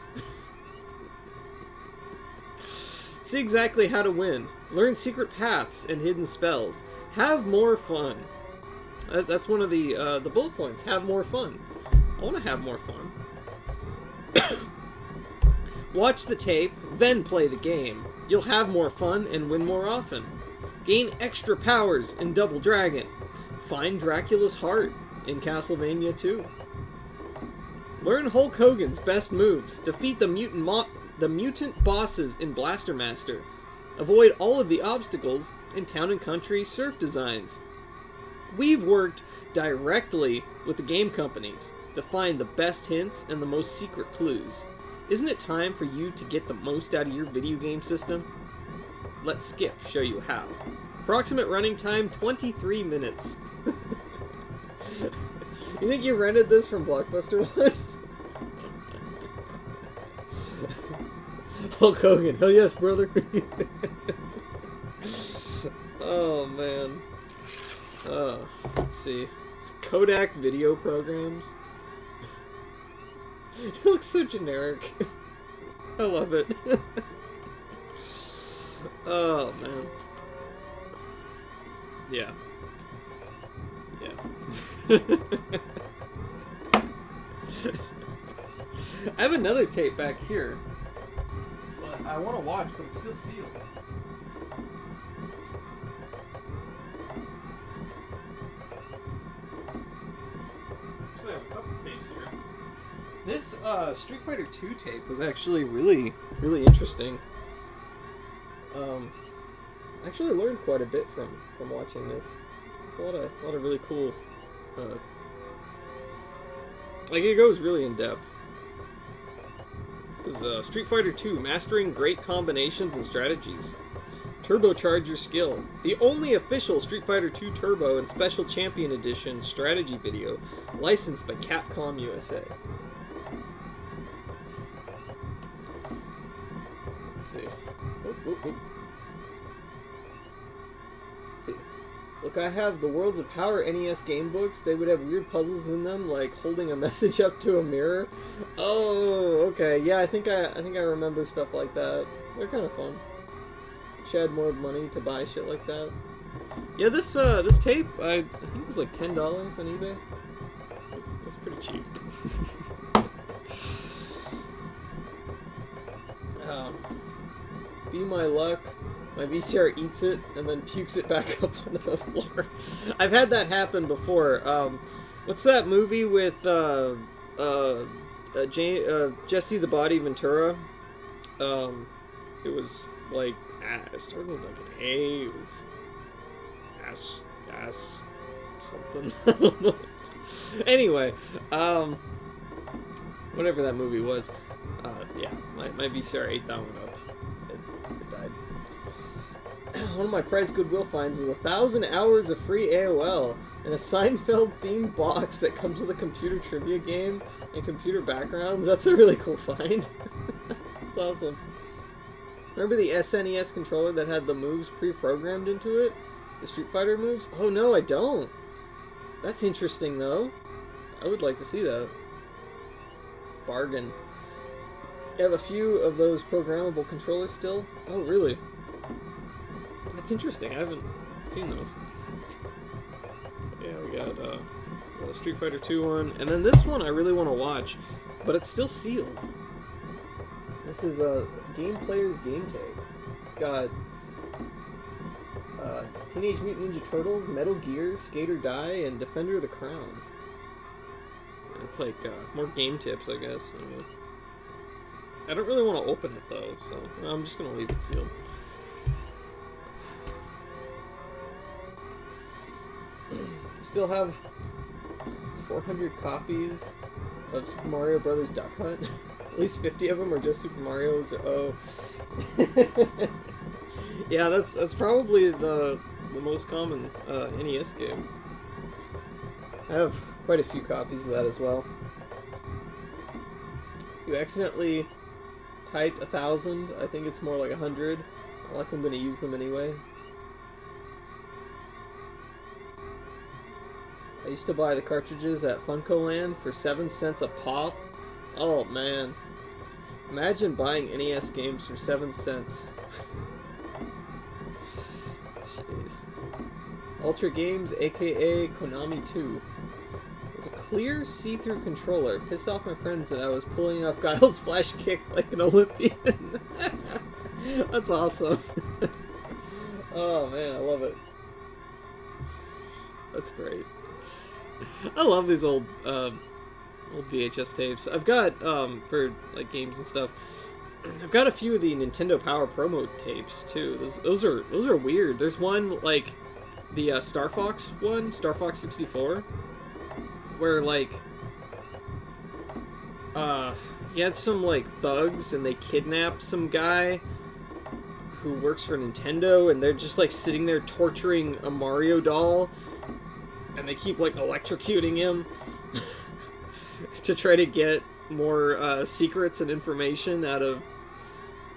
Speaker 1: See exactly how to win. Learn secret paths and hidden spells. Have more fun. That's one of the bullet points. Have more fun. I want to have more fun. Watch the tape, then play the game. You'll have more fun and win more often. Gain extra powers in Double Dragon. Find Dracula's heart in Castlevania 2. Learn Hulk Hogan's best moves. Defeat the mutant bosses in Blaster Master. Avoid all of the obstacles in Town and Country Surf Designs. We've worked directly with the game companies to find the best hints and the most secret clues. Isn't it time for you to get the most out of your video game system? Let Skip show you how. Approximate running time, 23 minutes. You think you rented this from Blockbuster once? Hulk Hogan, hell yes, brother. Oh, man. Let's see. Kodak video programs. It looks so generic. I love it. Oh, man. Yeah. Yeah. I have another tape back here. But I want to watch, but it's still sealed. Actually, I have a couple tapes here. This Street Fighter 2 tape was actually really interesting. I actually learned quite a bit from watching this. It's a lot of really cool. Like it goes really in depth. This is Street Fighter 2: Mastering Great Combinations and Strategies. Turbocharge your skill. The only official Street Fighter 2 Turbo and Special Champion Edition strategy video licensed by Capcom USA. Let's see. Let's see. Look, I have the Worlds of Power NES game books. They would have weird puzzles in them, like holding a message up to a mirror. Oh, okay. Yeah, I think I remember stuff like that. They're kind of fun. Wish I had more money to buy shit like that. Yeah, this tape, I think it was like $10 on eBay. It was pretty cheap. Be my luck. My VCR eats it and then pukes it back up onto the floor. I've had that happen before. What's that movie with Jesse the Body Ventura? It was like it started with like an A. It was ass something. I don't know. Anyway, whatever that movie was. Yeah, my VCR ate that one up. It died. One of my prized Goodwill finds was 1,000 hours of free AOL and a Seinfeld-themed box that comes with a computer trivia game and computer backgrounds. That's a really cool find. That's awesome. Remember the SNES controller that had the moves pre-programmed into it? The Street Fighter moves? Oh no, I don't. That's interesting though. I would like to see that. Bargain. I have a few of those programmable controllers still. Oh, really? That's interesting. I haven't seen those. But yeah, we got the Street Fighter 2 one. And then this one I really want to watch, but it's still sealed. This is a Game Player's Game Tag. It's got Teenage Mutant Ninja Turtles, Metal Gear, Skate or Die, and Defender of the Crown. It's like more game tips, I guess. I don't really want to open it though, so I'm just gonna leave it sealed. Still have 400 copies of Super Mario Brothers Duck Hunt. At least 50 of them are just Super Mario's. Oh, yeah, that's probably the most common NES game. I have quite a few copies of that as well. You accidentally typed 1,000. I think it's more like 100. Not like I'm going to use them anyway. I used to buy the cartridges at Funko Land for 7 cents a pop. Oh man. Imagine buying NES games for 7 cents. Jeez. Ultra Games, aka Konami 2. It was a clear see-through controller. Pissed off my friends that I was pulling off Guile's flash kick like an Olympian. That's awesome. Oh man, I love it. That's great. I love these old VHS tapes. I've got for like games and stuff. I've got a few of the Nintendo Power promo tapes too. Those are weird. There's one like the Star Fox one, Star Fox 64, where like you had some like thugs and they kidnapped some guy who works for Nintendo, and they're just like sitting there torturing a Mario doll. And they keep, like, electrocuting him to try to get more secrets and information out of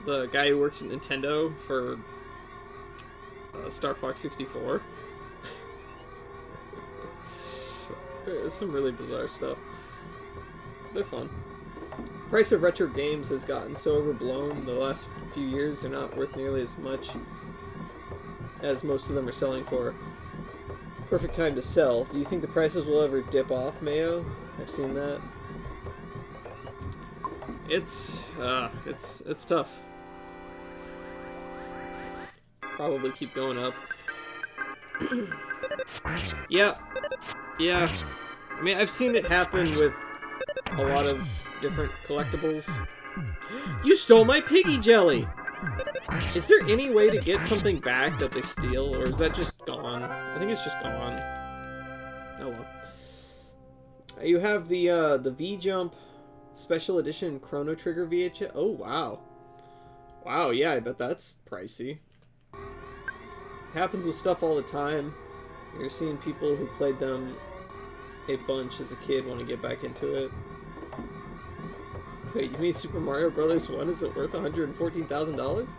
Speaker 1: the guy who works at Nintendo for Star Fox 64. There's some really bizarre stuff. They're fun. Price of retro games has gotten so overblown the last few years, they're not worth nearly as much as most of them are selling for. Perfect time to sell. Do you think the prices will ever dip off, Mayo? I've seen that. It's tough. Probably keep going up. Yeah. I mean, I've seen it happen with a lot of different collectibles. You stole my piggy jelly! Is there any way to get something back that they steal, or is that just gone? I think it's just gone. Oh well. You have the V-Jump Special Edition Chrono Trigger VHS. Oh wow. Wow, yeah, I bet that's pricey. Happens with stuff all the time. You're seeing people who played them a bunch as a kid want to get back into it. Wait, you mean Super Mario Brothers 1 isn't worth $114,000?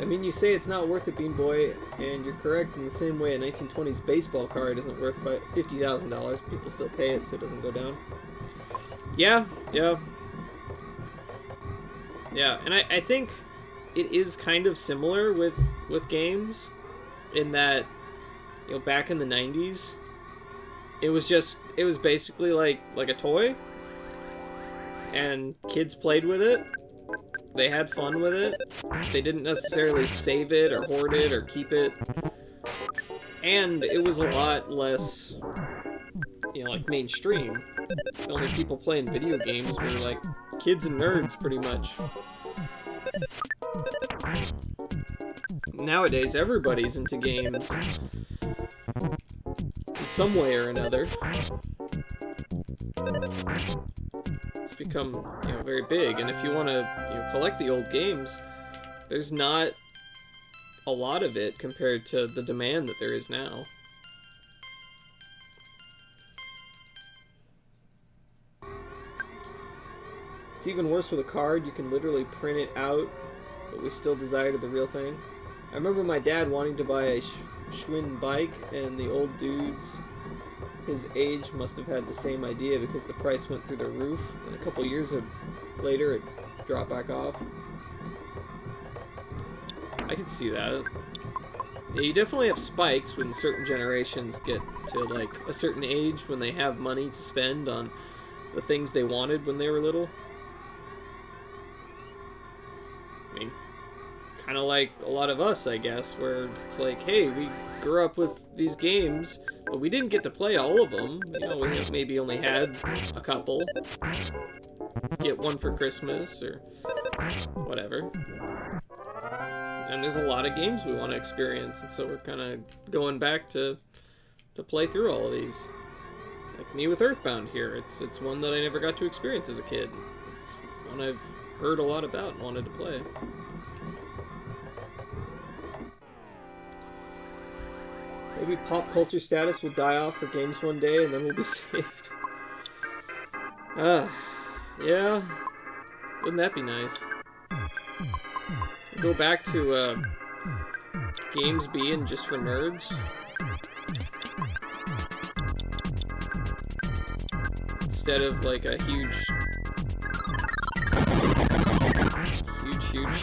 Speaker 1: I mean, you say it's not worth it, Bean Boy, and you're correct in the same way a 1920s baseball card isn't worth $50,000. People still pay it, so it doesn't go down. Yeah, yeah. Yeah, and I think it is kind of similar with games in that, you know, back in the 90s, it was basically like a toy, and kids played with it. They had fun with it. They didn't necessarily save it or hoard it or keep it. And it was a lot less, you know, like mainstream. The only people playing video games were like kids and nerds, pretty much. Nowadays, everybody's into games in some way or another. It's become, you know, very big, and if you want to, you know, collect the old games, there's not a lot of it compared to the demand that there is now. It's even worse with a card. You can literally print it out, but we still desire the real thing. I remember my dad wanting to buy a Schwinn bike, and the old dudes his age must have had the same idea because the price went through the roof, and a couple years later it dropped back off. I could see that. Yeah, you definitely have spikes when certain generations get to like a certain age when they have money to spend on the things they wanted when they were little. I mean, kind of like a lot of us, I guess, where it's like, hey, we grew up with these games, but we didn't get to play all of them. You know, we maybe only had a couple. Get one for Christmas or whatever. And there's a lot of games we want to experience, and so we're kind of going back to play through all of these. Like me with EarthBound here. It's one that I never got to experience as a kid. It's one I've heard a lot about and wanted to play. Maybe pop culture status will die off for games one day, and then we'll be saved. Yeah. Wouldn't that be nice? Go back to games being just for nerds. Instead of like a huge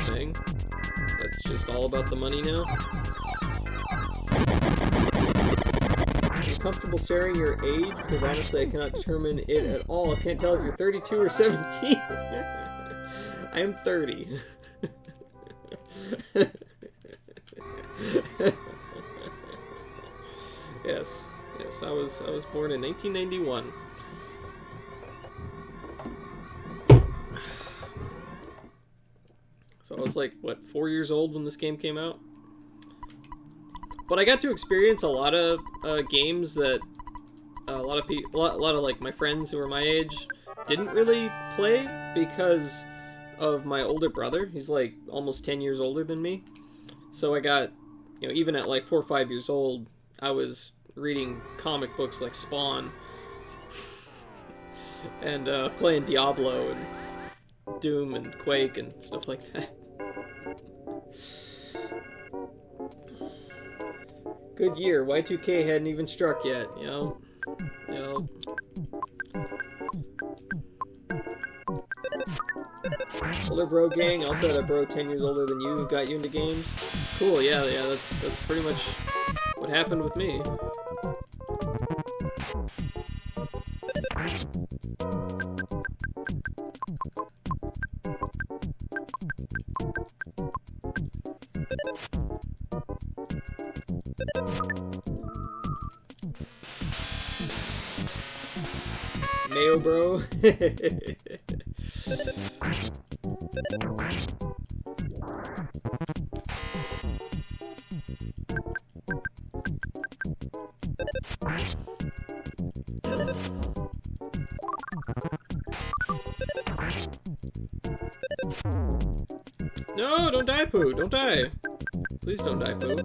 Speaker 1: thing that's just all about the money now. Are you comfortable sharing your age? Because honestly, I cannot determine it at all. I can't tell if you're 32 or 17. I am 30. Yes, I was born in 1991. So I was like, what, 4 years old when this game came out? But I got to experience a lot of games that a lot of like my friends who were my age didn't really play because of my older brother. He's like almost 10 years older than me. So I got, you know, even at like 4 or 5 years old, I was reading comic books like Spawn and playing Diablo and Doom and Quake and stuff like that. Good year. Y2K hadn't even struck yet, you know? Older bro gang, also had a bro 10 years older than you who got you into games. Cool, yeah, that's pretty much what happened with me. Mayo bro. No, don't die, Pooh. Don't die. Please don't die, Pooh.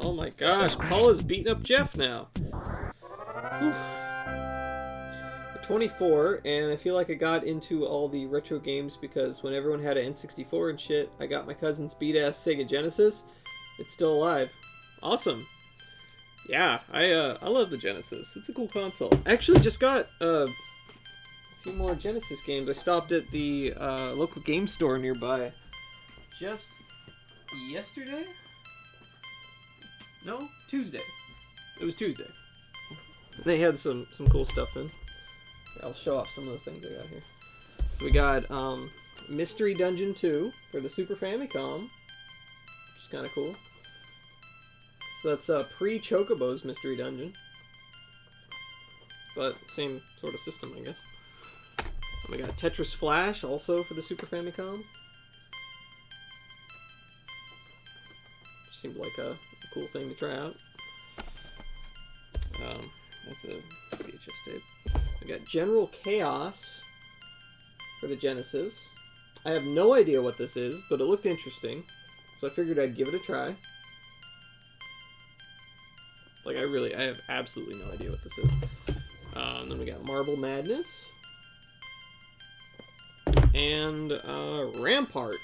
Speaker 1: Oh my gosh, Paula's beating up Jeff now. Whew. 24, and I feel like I got into all the retro games because when everyone had an N64 and shit, I got my cousin's beat-ass Sega Genesis. It's still alive. Awesome. Yeah, I love the Genesis. It's a cool console. I actually just got a few more Genesis games. I stopped at the local game store nearby just yesterday? No, Tuesday. It was Tuesday. They had some cool stuff in. I'll show off some of the things I got here. So we got Mystery Dungeon 2 for the Super Famicom, which is kind of cool. So that's pre-Chocobo's Mystery Dungeon, but same sort of system, I guess. And we got Tetris Flash, also for the Super Famicom. Seemed like a cool thing to try out. That's a VHS tape. We got General Chaos for the Genesis. I have no idea what this is, but it looked interesting, so I figured I'd give it a try. Like, I have absolutely no idea what this is. Then we got Marble Madness. And Rampart.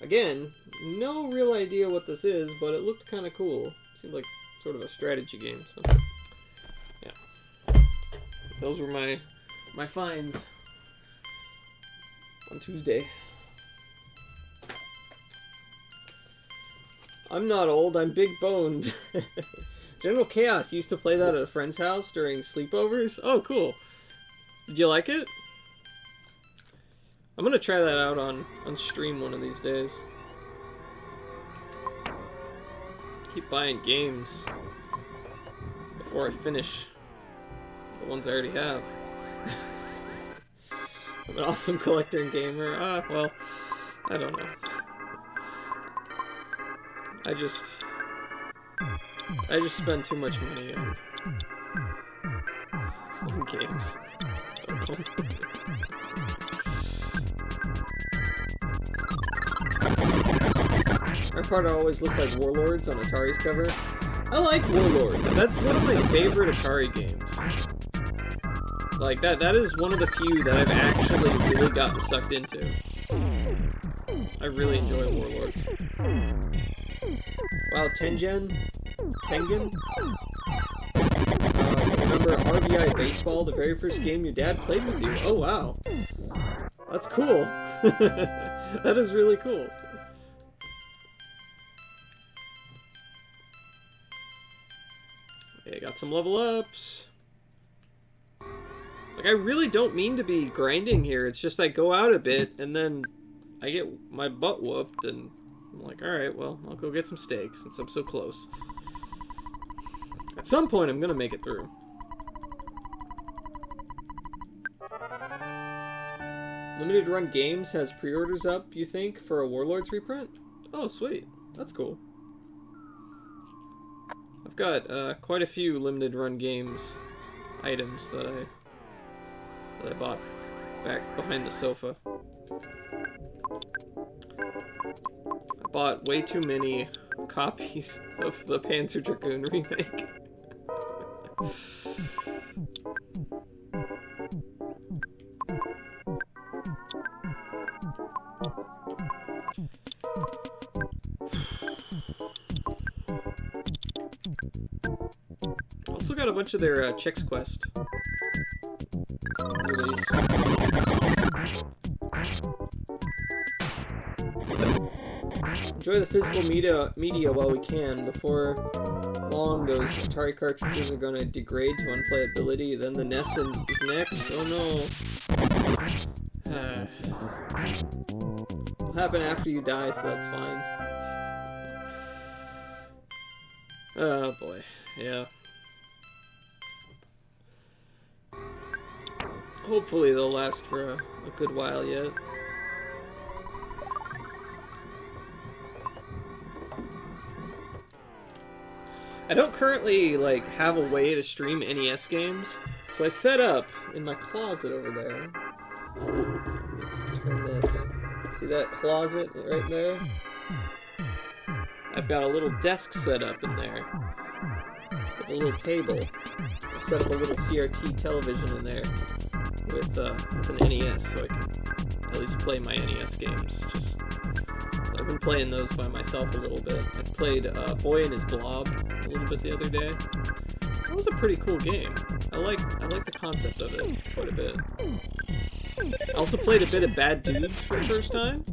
Speaker 1: Again, no real idea what this is, but it looked kind of cool. Seemed like sort of a strategy game, so yeah. Those were my finds on Tuesday. I'm not old, I'm big boned. General Chaos, used to play that at a friend's house during sleepovers. Oh, cool. Did you like it? I'm gonna try that out on stream one of these days. Keep buying games before I finish the ones I already have. I'm an awesome collector and gamer. Well, I don't know. I just spend too much money on games. Our part always looked like Warlords on Atari's cover. I like Warlords. That's one of my favorite Atari games. Like, that is one of the few that I've actually really gotten sucked into. I really enjoy Warlords. Wow, Tengen? Remember RBI Baseball, the very first game your dad played with you? Oh, wow. That's cool. That is really cool. Okay, got some level ups. Like, I really don't mean to be grinding here. It's just I go out a bit, and then I get my butt whooped, and I'm like, alright, well, I'll go get some steak since I'm so close. At some point, I'm gonna make it through. Limited Run Games has pre-orders up, you think, for a Warlords reprint? Oh, sweet. That's cool. I've got quite a few Limited Run Games items that I bought back behind the sofa. I bought way too many copies of the Panzer Dragoon remake. Also got a bunch of their Chex Quest release. Enjoy the physical media while we can. Before long, those Atari cartridges are going to degrade to unplayability. Then the NES is next. Oh no. It'll happen after you die, so that's fine. Oh boy, yeah. Hopefully they'll last for a good while yet. I don't currently, like, have a way to stream NES games, so I set up in my closet over there. Turn this. See that closet right there? I've got a little desk set up in there. With a little table. I set up a little CRT television in there. with an NES, so I can at least play my NES games. Just I've been playing those by myself a little bit. I played Boy and His Blob a little bit the other day. That was a pretty cool game. I like the concept of it quite a bit. I also played a bit of Bad Dudes for the first time.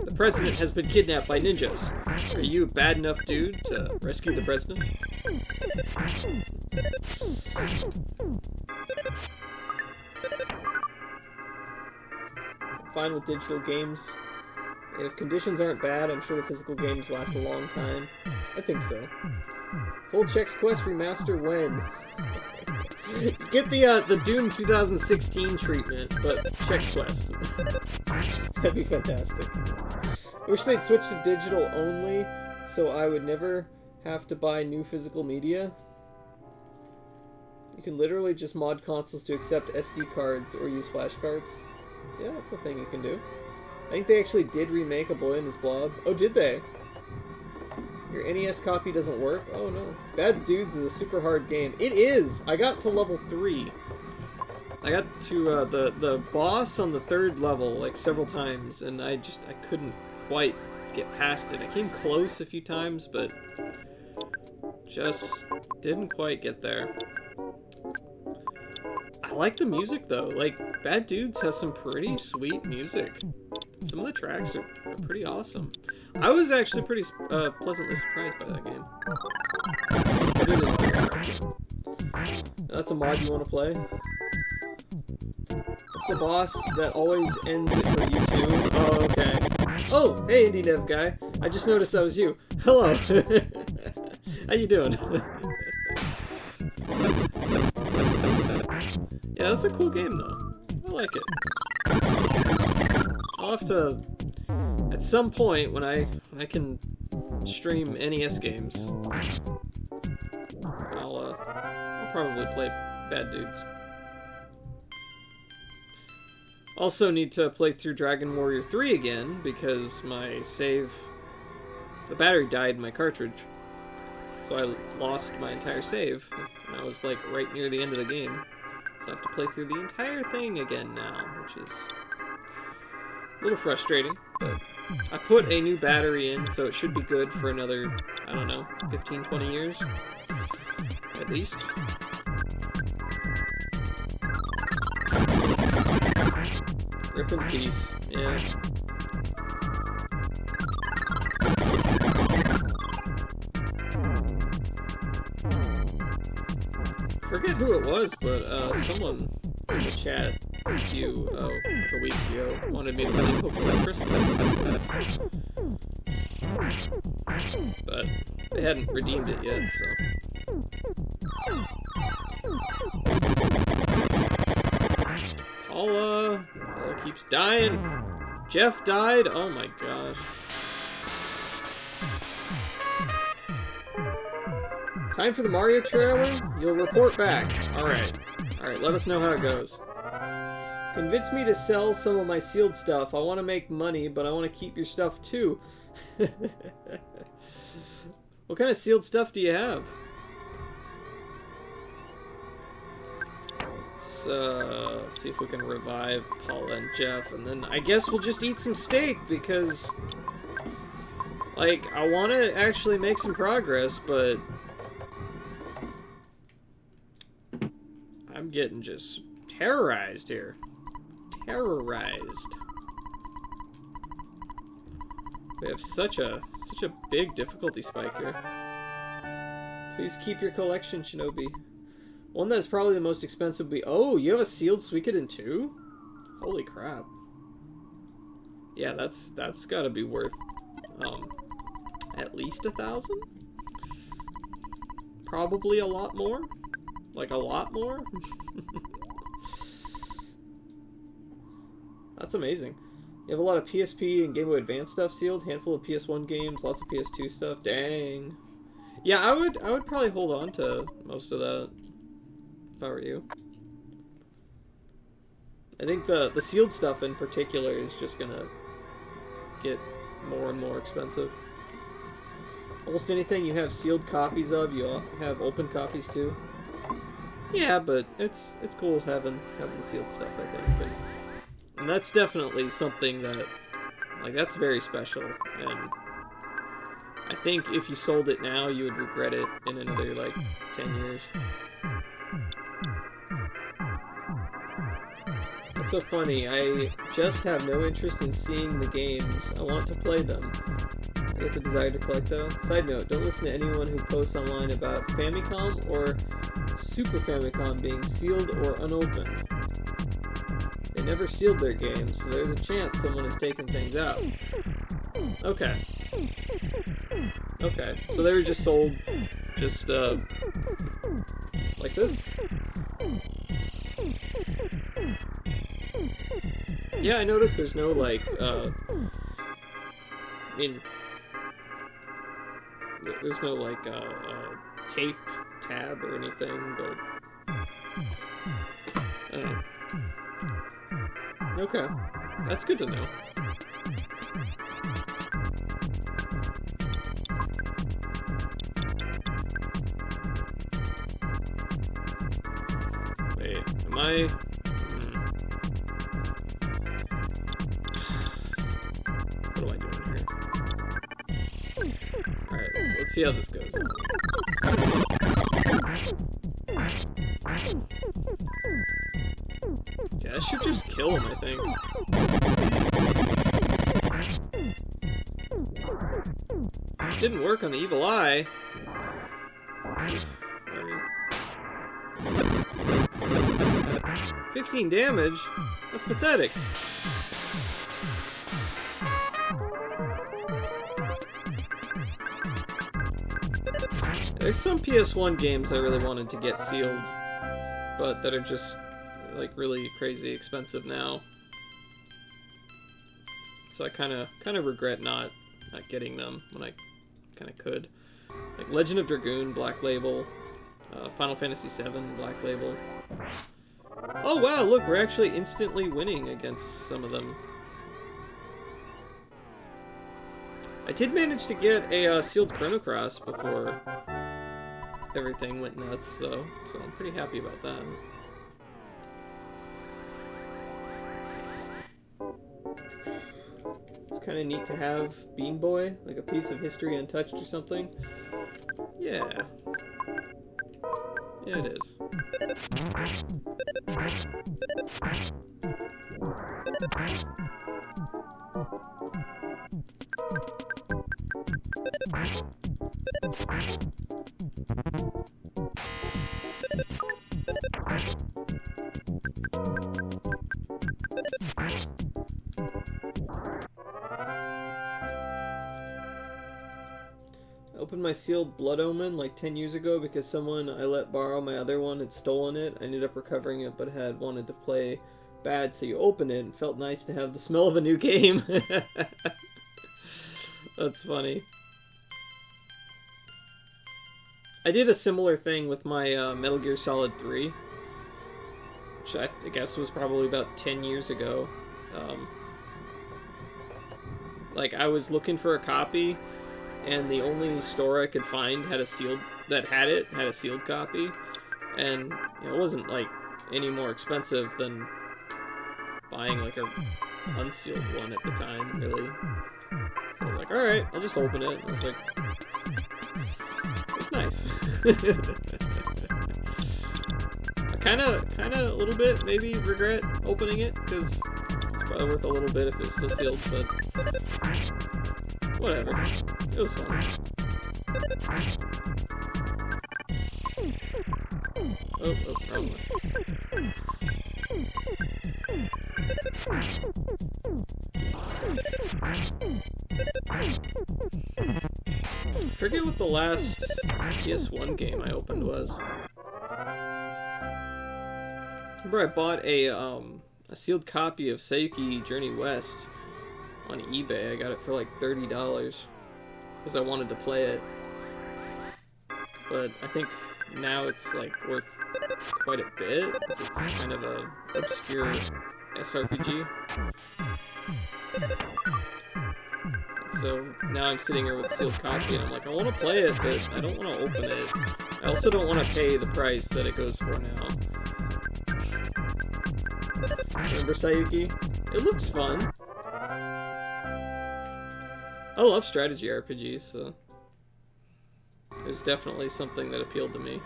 Speaker 1: The president has been kidnapped by ninjas. Are you a bad enough dude to rescue the president? I'm fine with digital games. If conditions aren't bad, I'm sure the physical games last a long time. I think so. Full Chex Quest remaster when? Get the Doom 2016 treatment, but Chex Quest. That'd be fantastic. I wish they'd switch to digital only, so I would never have to buy new physical media. You can literally just mod consoles to accept SD cards or use flash cards. Yeah, that's a thing you can do. I think they actually did remake A Boy and His Blob. Oh, did they? Your NES copy doesn't work? Oh no. Bad Dudes is a super hard game. It is! I got to level 3. I got to the boss on the 3rd level like several times, and I couldn't quite get past it. I came close a few times, but just didn't quite get there. I like the music though. Like, Bad Dudes has some pretty sweet music. Some of the tracks are pretty awesome. I was actually pretty pleasantly surprised by that game. But it is very hard. That's a mod you want to play? It's the boss that always ends it for you too. Oh, okay. Oh, hey indie dev guy. I just noticed that was you. Hello. How you doing? Yeah, that's a cool game though. I like it. I'll have to, at some point when I can stream NES games, I'll probably play Bad Dudes. Also need to play through Dragon Warrior 3 again because my save, the battery died in my cartridge, so I lost my entire save, and I was like right near the end of the game. So I have to play through the entire thing again now, which is a little frustrating, but I put a new battery in, so it should be good for another, I don't know, 15, 20 years, at least. Rip in peace, yeah. Forget who it was, but someone in the chat like a week ago wanted me to play Pokemon Crystal. But they hadn't redeemed it yet, so. Paula keeps dying. Jeff died? Oh my gosh. Time for the Mario trailer? You'll report back. Alright, let us know how it goes. Convince me to sell some of my sealed stuff. I want to make money, but I want to keep your stuff too. What kind of sealed stuff do you have? Let's see if we can revive Paula and Jeff, and then I guess we'll just eat some steak, because, like, I want to actually make some progress, but I'm getting just terrorized here. Terrorized. We have such a big difficulty spike here. Please keep your collection, Shinobi. One that's probably the most expensive would be... Oh, you have a sealed Suikoden too? Holy crap. Yeah, that's gotta be worth at least 1,000? Probably a lot more? Like a lot more? That's amazing. You have a lot of PSP and Game Boy Advance stuff sealed, handful of PS1 games, lots of PS2 stuff. Dang. Yeah, I would probably hold on to most of that if I were you. I think the sealed stuff in particular is just gonna get more and more expensive. Almost anything you have sealed copies of, you'll have open copies too. Yeah, but it's cool having the sealed stuff, I think. And that's definitely something that, like, that's very special. And I think if you sold it now, you would regret it in another, like, 10 years. That's so funny. I just have no interest in seeing the games. I want to play them. I get the desire to collect, though. Side note, don't listen to anyone who posts online about Famicom or Super Famicom being sealed or unopened. They never sealed their games, so there's a chance someone has taken things out. Okay. Okay, so they were just sold just, like this? Yeah, I noticed there's no, like, I mean, there's no, like, tape tab or anything, but I don't know. Okay, that's good to know. Wait, am I... What am I doing here? Alright, let's see how this goes. Yeah, I should just kill him, I think. Didn't work on the evil eye. Right. 15 damage? That's pathetic. There's some PS1 games I really wanted to get sealed, but that are just, like, really crazy expensive now. So I kind of regret not getting them when I kind of could. Like Legend of Dragoon, Black Label, Final Fantasy VII, Black Label. Oh wow, look, we're actually instantly winning against some of them. I did manage to get a sealed Chrono Cross before everything went nuts, though, so I'm pretty happy about that. It's kind of neat to have Bean Boy, like a piece of history untouched or something. Yeah. Yeah, it is. I opened my sealed Blood Omen like 10 years ago because someone I let borrow my other one had stolen it. I ended up recovering it but had wanted to play bad, so you open it and felt nice to have the smell of a new game. That's funny. I did a similar thing with my Metal Gear Solid 3, which I guess was probably about 10 years ago. Like, I was looking for a copy, and the only store I could find had a sealed copy, and it wasn't like any more expensive than buying like a unsealed one at the time, really. So I was like, all right, I'll just open it. And I was like, it's nice. I kind of a little bit maybe regret opening it because it's probably worth a little bit if it was still sealed, but whatever. It was fun. Oh, wrong one. I forget what the last PS1 game I opened was. Remember I bought a sealed copy of Sayuki Journey West on eBay. I got it for like $30 because I wanted to play it. But I think now it's like worth quite a bit because it's kind of a obscure SRPG. So now I'm sitting here with a sealed copy and I'm like, I want to play it, but I don't want to open it. I also don't want to pay the price that it goes for now. Remember Sayuki? It looks fun. I love strategy RPGs, so it was definitely something that appealed to me.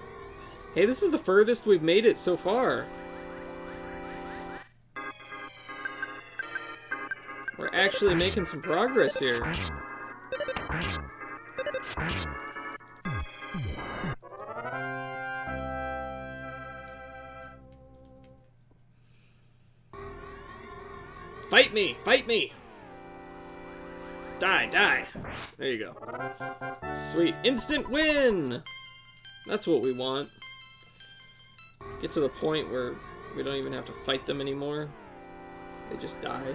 Speaker 1: Hey, this is the furthest we've made it so far. We're actually making some progress here. Fight me! Fight me! Die, die! There you go. Sweet. Instant win! That's what we want. Get to the point where we don't even have to fight them anymore. They just die.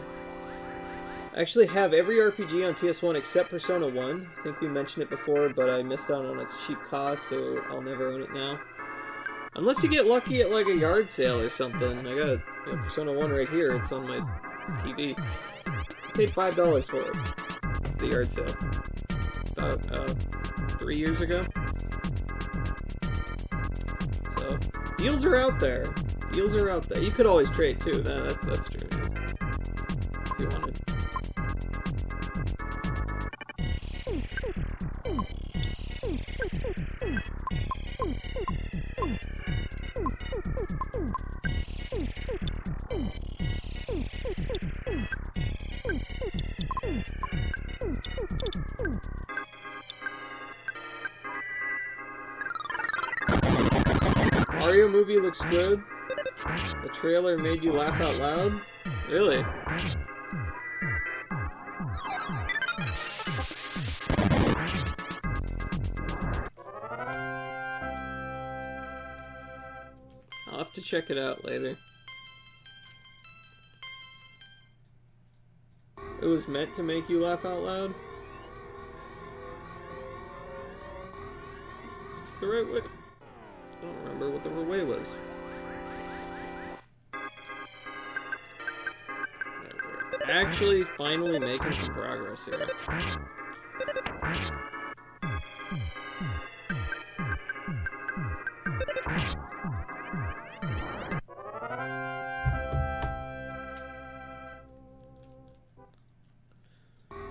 Speaker 1: I actually have every RPG on PS1 except Persona 1. I think we mentioned it before, but I missed out on a cheap cost, so I'll never own it now. Unless you get lucky at like a yard sale or something. I got Persona 1 right here. It's on my TV. I paid $5 for it. The yard sale. About 3 years ago. So deals are out there. Deals are out there. You could always trade too. That's true. If you wanted. Mario movie looks good. The trailer made you laugh out loud? Really? I'll have to check it out later. It was meant to make you laugh out loud? It's the right way. I don't remember what the way was. We're actually finally making some progress here.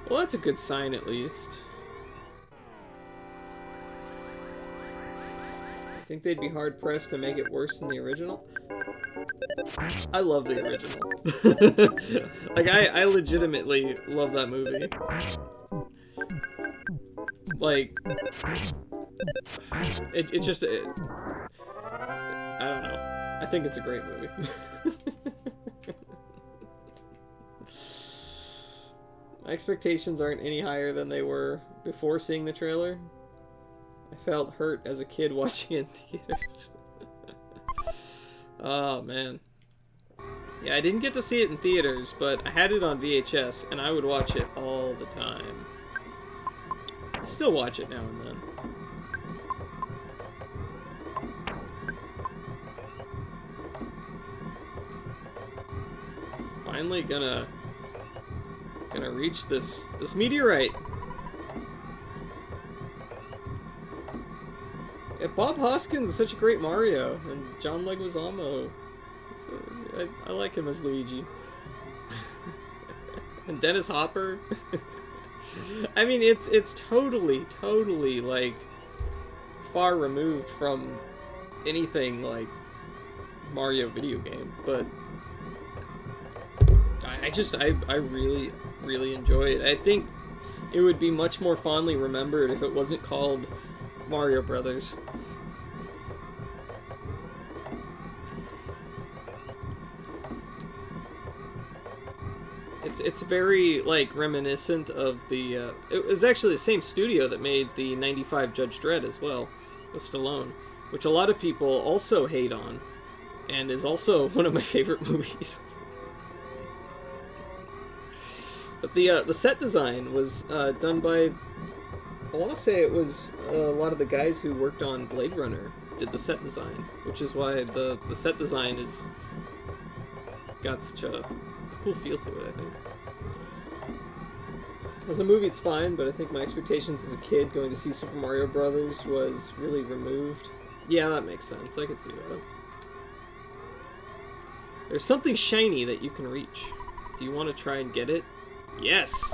Speaker 1: Well, that's a good sign at least. I think they'd be hard-pressed to make it worse than the original. I love the original. Like, I legitimately love that movie. Like, it just... I don't know. I think it's a great movie. My expectations aren't any higher than they were before seeing the trailer. I felt hurt as a kid watching it in theaters. Oh, man. Yeah, I didn't get to see it in theaters, but I had it on VHS, and I would watch it all the time. I still watch it now and then. Finally gonna reach this meteorite. Yeah, Bob Hoskins is such a great Mario, and John Leguizamo. So, I like him as Luigi. And Dennis Hopper. I mean, it's totally like far removed from anything like Mario video game, but I really enjoy it. I think it would be much more fondly remembered if it wasn't called Mario Brothers. It's very, like, reminiscent of the, it was actually the same studio that made the 95 Judge Dredd as well, with Stallone, which a lot of people also hate on, and is also one of my favorite movies. But the set design was done by, I want to say it was a lot of the guys who worked on Blade Runner did the set design, which is why the set design is got such a cool feel to it, I think. As a movie, it's fine, but I think my expectations as a kid going to see Super Mario Brothers was really removed Yeah, that makes sense. I can see that. There's something shiny that you can reach. Do you want to try and get it? Yes!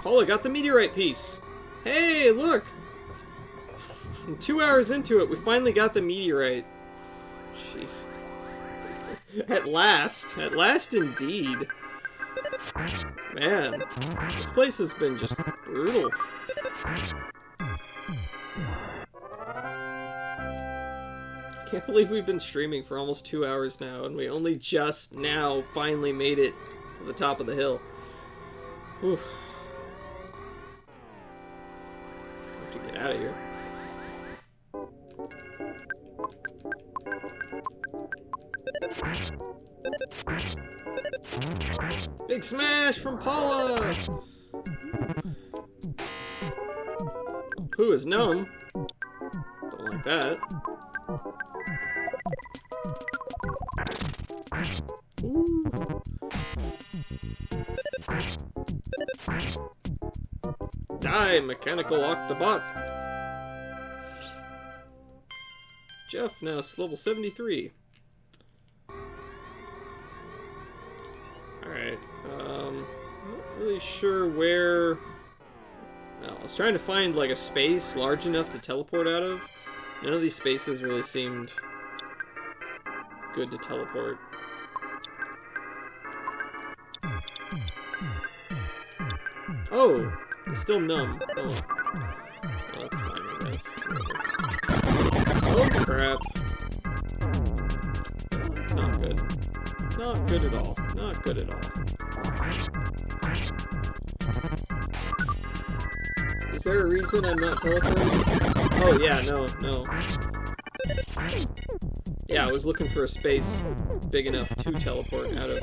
Speaker 1: Paula got the meteorite piece! Hey, look! 2 hours into it, we finally got the meteorite. Jeez. At last. At last indeed. Man, this place has been just brutal. Can't believe we've been streaming for almost 2 hours now, and we only just now finally made it to the top of the hill. Whew. I have to get out of here. Big smash from Paula! Pooh is gnome. Don't like that. Ooh. Die, mechanical octobot! Jeff, now level 73. Alright, not really sure where... No, I was trying to find, like, a space large enough to teleport out of. None of these spaces really seemed good to teleport. Oh! It's still numb. Oh. Well, that's fine, I guess. Oh, crap. Well, that's not good. Not good at all. Not good at all. Is there a reason I'm not teleporting? Oh, yeah, no. Yeah, I was looking for a space big enough to teleport out of.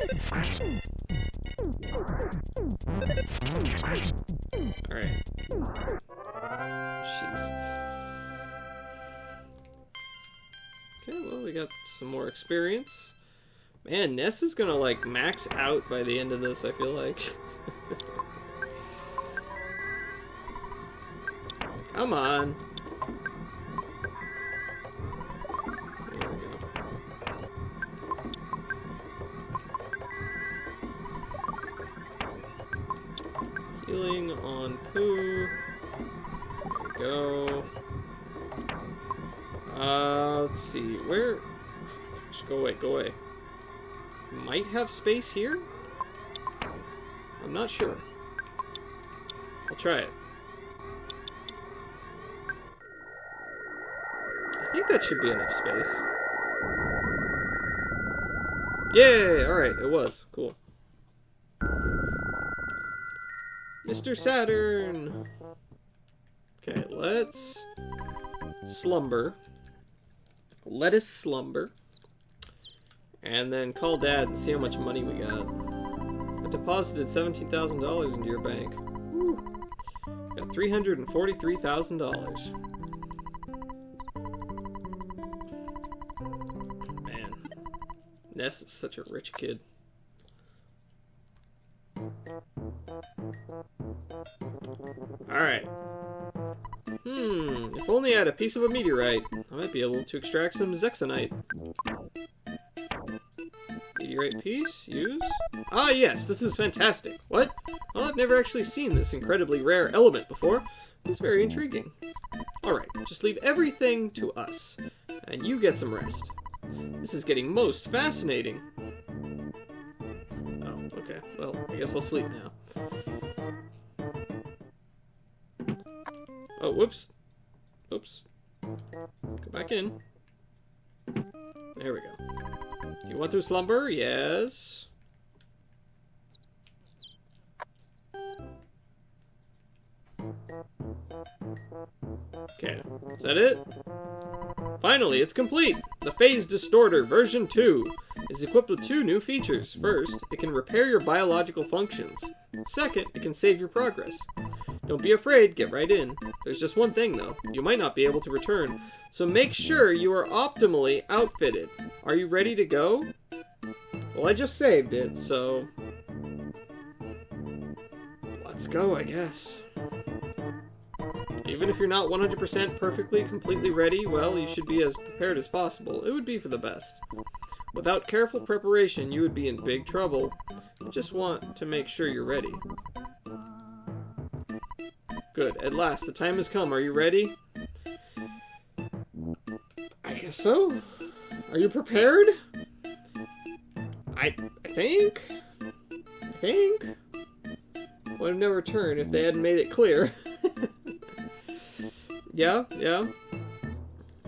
Speaker 1: Alright. Jeez. Okay, well, we got some more experience. Man, Ness is gonna, like, max out by the end of this, I feel like. Come on. There we go. Healing on Pooh. There we go. Let's see. Where? Oh my gosh, go away, go away. Might have space here? I'm not sure. I'll try it. I think that should be enough space. Yay! Alright, it was. Cool. Mr. Saturn! Okay, let's slumber. Let us slumber. And then call Dad and see how much money we got. I deposited $17,000 into your bank. Woo. Got $343,000. Man, Ness is such a rich kid. Alright. If only I had a piece of a meteorite, I might be able to extract some Zexonite. Meteorite piece, use? Ah yes, this is fantastic. What? Well, I've never actually seen this incredibly rare element before. It's very intriguing. Alright, just leave everything to us, and you get some rest. This is getting most fascinating. Oh, okay. Well, I guess I'll sleep now. Oh, whoops. Oops. Go back in. There we go. Do you want to slumber? Yes. Okay, is that it? Finally, it's complete! The Phase Distorter version 2 is equipped with 2 new features. First, it can repair your biological functions. Second, it can save your progress. Don't be afraid, get right in. There's just one thing though, you might not be able to return, so make sure you are optimally outfitted. Are you ready to go? Well, I just saved it, so... let's go, I guess. Even if you're not 100% perfectly, completely ready, well, you should be as prepared as possible. It would be for the best. Without careful preparation, you would be in big trouble. I just want to make sure you're ready. Good. At last, the time has come. Are you ready? I guess so. Are you prepared? I think? Would have never turned if they hadn't made it clear. Yeah.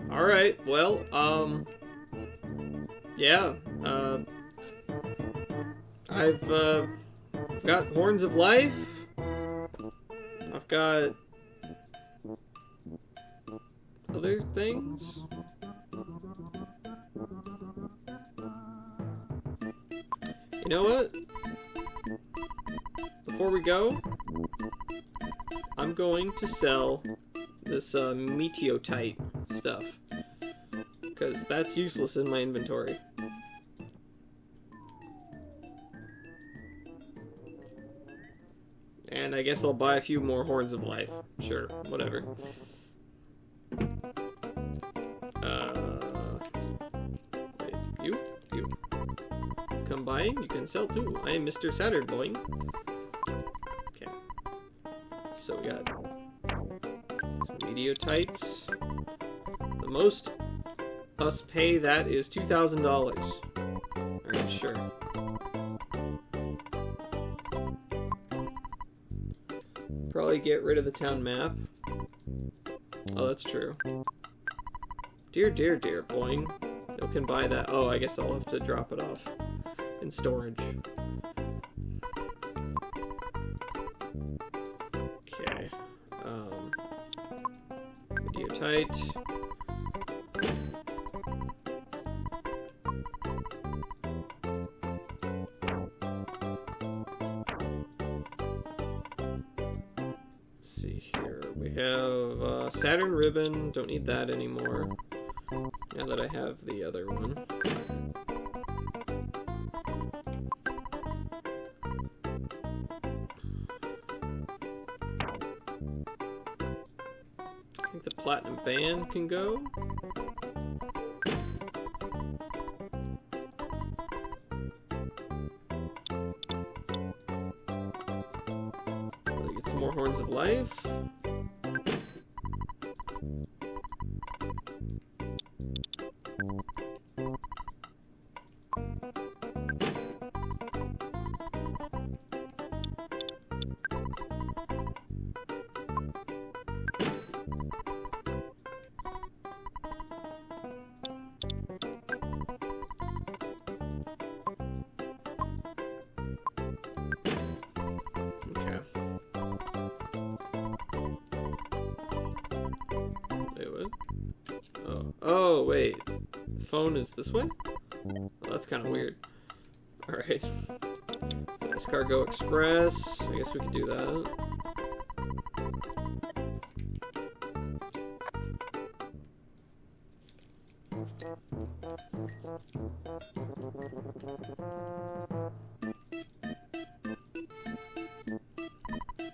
Speaker 1: Alright, well, yeah, I've got Horns of Life. I've got other things. You know what? Before we go, I'm going to sell this meteotite stuff, because that's useless in my inventory. And I guess I'll buy a few more Horns of Life. Sure, whatever. Wait, you? Come buying? You can sell too. I am Mr. Saturn Boy. Okay. So we got some meteotites. The most us pay that is $2,000. Alright, sure. Probably get rid of the town map. Oh, that's true. Dear, boing. You can buy that. Oh, I guess I'll have to drop it off in storage. Okay. Meteotite. Let's see here. We have Saturn ribbon. Don't need that anymore. Now that I have the other one. I think the platinum band can go. Get some more Horns of Life. Oh, wait. Phone is this way? Oh, that's kind of weird. Alright. So Escargot Express. I guess we could do that.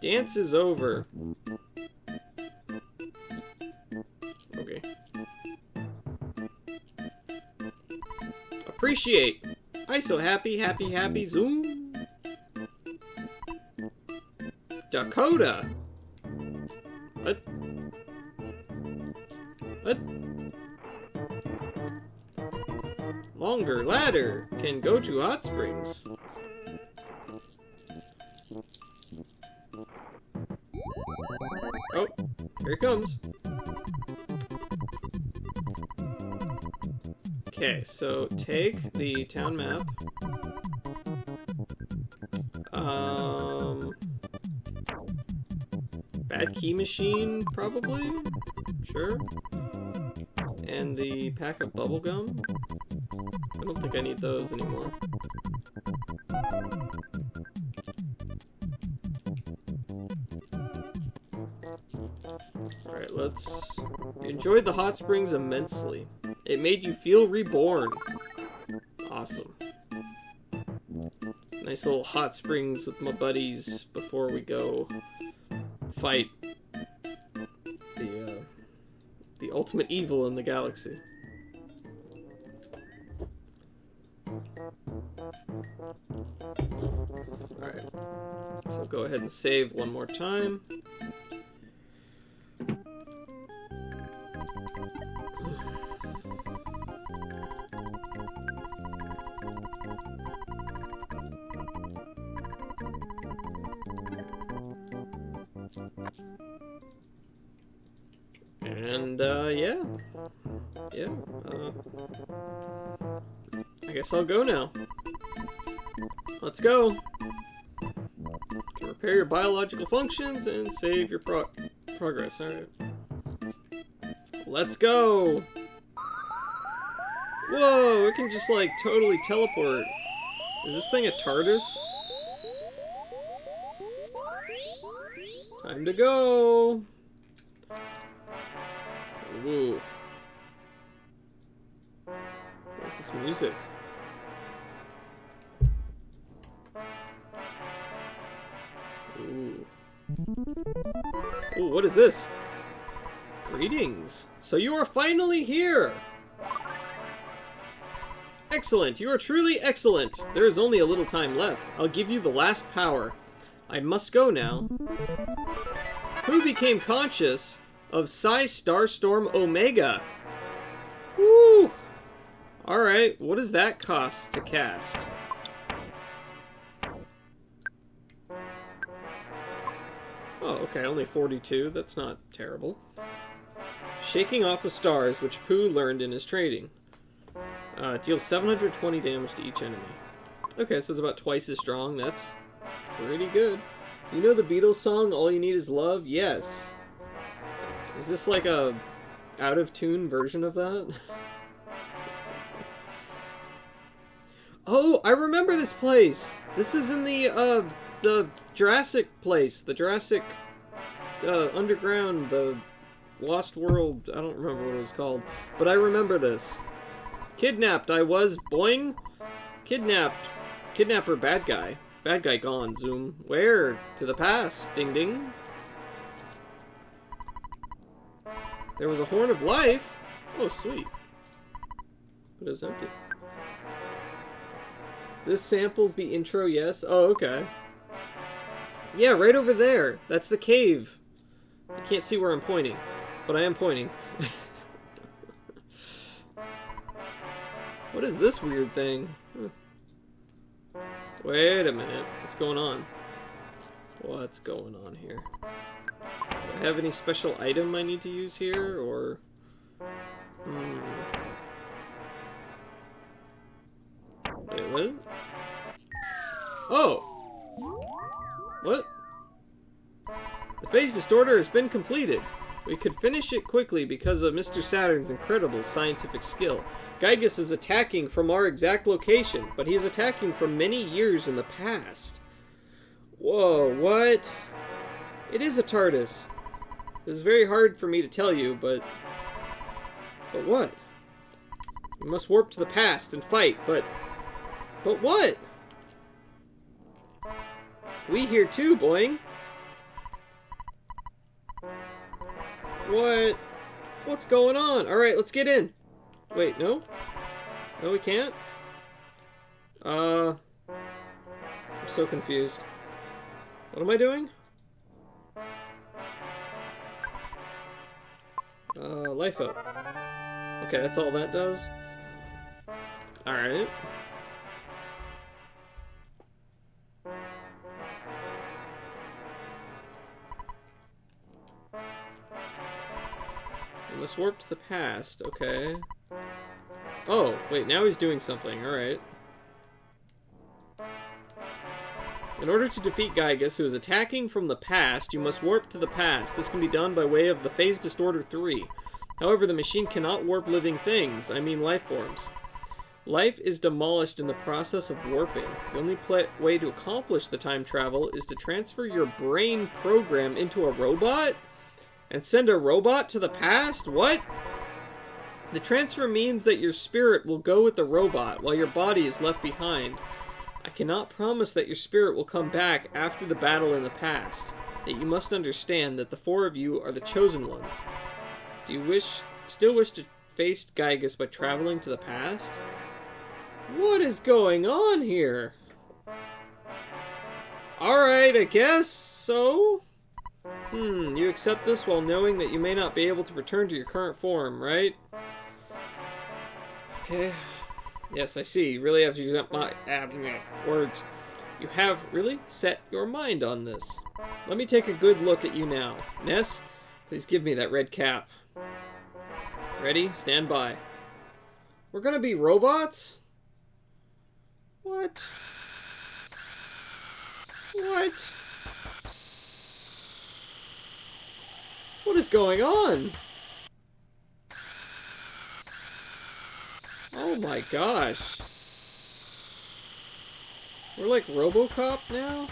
Speaker 1: Dance is over. Okay. Appreciate. I so happy, zoom. Dakota. What? Longer ladder can go to hot springs. Oh, here it comes. Okay, so take the town map. Bad key machine, probably? Sure. And the pack of bubblegum. I don't think I need those anymore. Alright, let's... You enjoyed the hot springs immensely. It made you feel reborn. Awesome. Nice little hot springs with my buddies before we go fight ultimate evil in the galaxy. Alright. So go ahead and save one more time. And, yeah. Yeah, I guess I'll go now. Let's go. You can repair your biological functions and save your progress. Alright. Let's go! Whoa, it can just, like, totally teleport. Is this thing a TARDIS? Time to go! Ooh. What's this music? Ooh. Ooh, what is this? Greetings. So you are finally here! Excellent! You are truly excellent! There is only a little time left. I'll give you the last power. I must go now. Who became conscious of Psi Starstorm Omega? Woo! Alright, what does that cost to cast? Oh, okay, only 42. That's not terrible. Shaking off the stars, which Pooh learned in his training. Deals 720 damage to each enemy. Okay, so it's about twice as strong. That's pretty good. You know the Beatles song, All You Need Is Love? Yes. Is this like a out-of-tune version of that? Oh, I remember this place! This is in the Jurassic place. The Jurassic, underground, the Lost World, I don't remember what it was called. But I remember this. Kidnapped, I was, boing! Kidnapped. Kidnapper, bad guy. Bad guy gone, zoom. Where? To the past, ding ding. There was a horn of life. Oh, sweet. But it was empty. This samples the intro, yes? Oh, okay. Yeah, right over there. That's the cave. I can't see where I'm pointing, but I am pointing. What is this weird thing? Huh. Wait a minute. What's going on? What's going on here? Do I have any special item I need to use here, or... Wait, what? Oh! What? The phase distorter has been completed. We could finish it quickly because of Mr. Saturn's incredible scientific skill. Gygus is attacking from our exact location, but he's attacking from many years in the past. Whoa, what? It is a TARDIS. This is very hard for me to tell you, but what? We must warp to the past and fight, but what? We here too, boing. What? What's going on? Alright, let's get in. Wait, no? No, we can't? I'm so confused. What am I doing? Life up. Okay, that's all that does? Alright. We must warp to the past, okay. Oh, wait, now he's doing something, alright. In order to defeat Gygus, who is attacking from the past, you must warp to the past. This can be done by way of the Phase Distorter 3. However, the machine cannot warp living things, I mean life forms. Life is demolished in the process of warping. The only way to accomplish the time travel is to transfer your brain program into a robot? And send a robot to the past? What? The transfer means that your spirit will go with the robot, while your body is left behind. I cannot promise that your spirit will come back after the battle in the past. Yet you must understand that the four of you are the chosen ones. Do you wish still wish to face Gygus by traveling to the past? What is going on here? Alright, I guess so. You accept this while knowing that you may not be able to return to your current form, right? Okay. Yes, I see. You really have used up my words. You have really set your mind on this. Let me take a good look at you now. Ness, please give me that red cap. Ready? Stand by. We're gonna be robots? What? What? What is going on? Oh my gosh. We're like RoboCop now?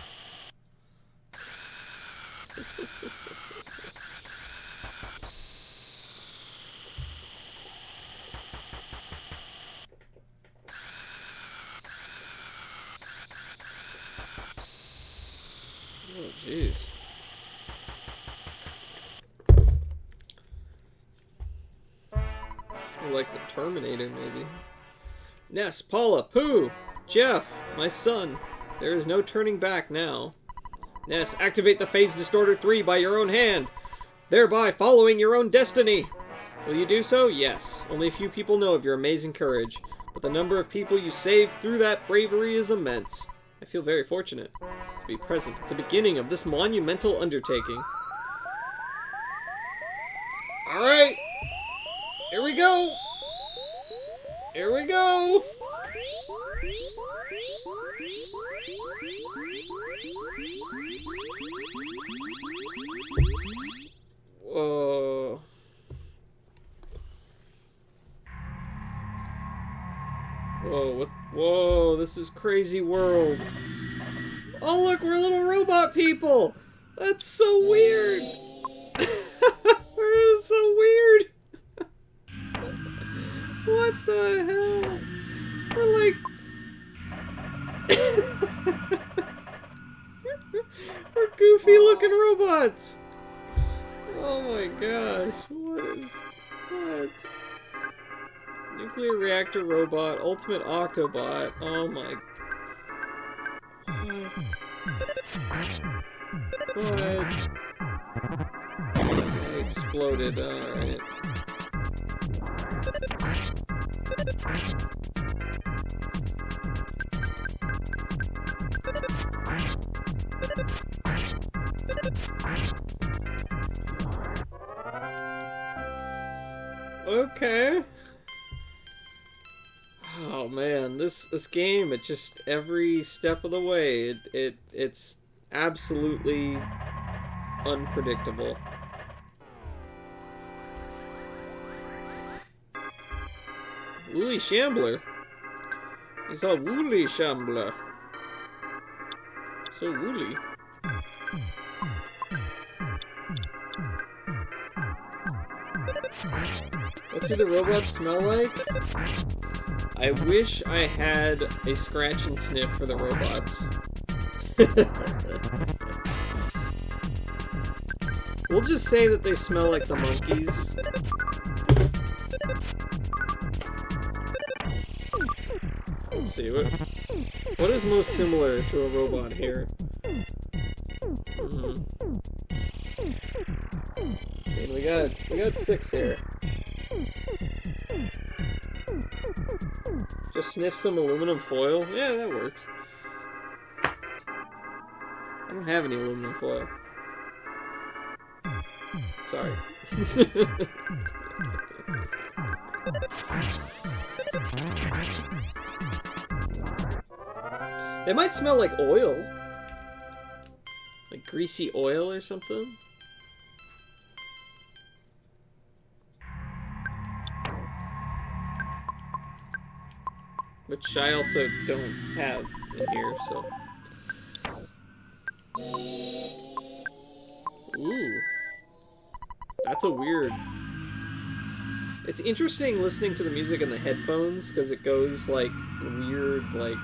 Speaker 1: Oh, jeez. Or like the Terminator, maybe. Ness, Paula, Pooh, Jeff, my son. There is no turning back now. Ness, activate the Phase Distorter 3 by your own hand, thereby following your own destiny. Will you do so? Yes. Only a few people know of your amazing courage, but the number of people you saved through that bravery is immense. I feel very fortunate to be present at the beginning of this monumental undertaking. Alright! Here we go! Here we go! Whoa. Whoa, what? Whoa, this is crazy world. Oh, look, we're little robot people! That's so weird! That is so weird! What the hell? We're like... We're goofy looking robots! Oh my gosh, what? Nuclear reactor robot, ultimate Octobot, oh my... What? I exploded, alright. Okay. Oh man, this game, it just every step of the way, it's absolutely unpredictable. Woolly Shambler. He's a woolly shambler. So woolly. What do the robots smell like? I wish I had a scratch and sniff for the robots. We'll just say that they smell like the monkeys. Let's see, what is most similar to a robot here? Okay, we got 6 here. Just sniff some aluminum foil? Yeah, that works. I don't have any aluminum foil. Sorry. They might smell like oil. Like greasy oil or something. Which I also don't have in here, so... Ooh. That's a weird... It's interesting listening to the music in the headphones, because it goes, like, weird, like...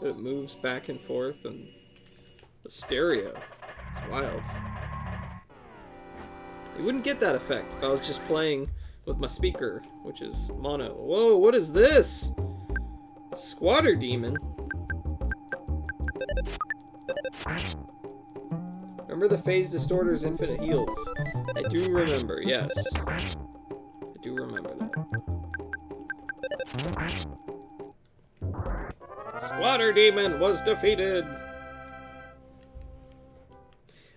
Speaker 1: It moves back and forth, and... The stereo. It's wild. You wouldn't get that effect if I was just playing with my speaker, which is mono. Whoa, what is this? Squatter demon? Remember the phase distorter's infinite heals? I do remember, yes. I do remember that. Squatter demon was defeated!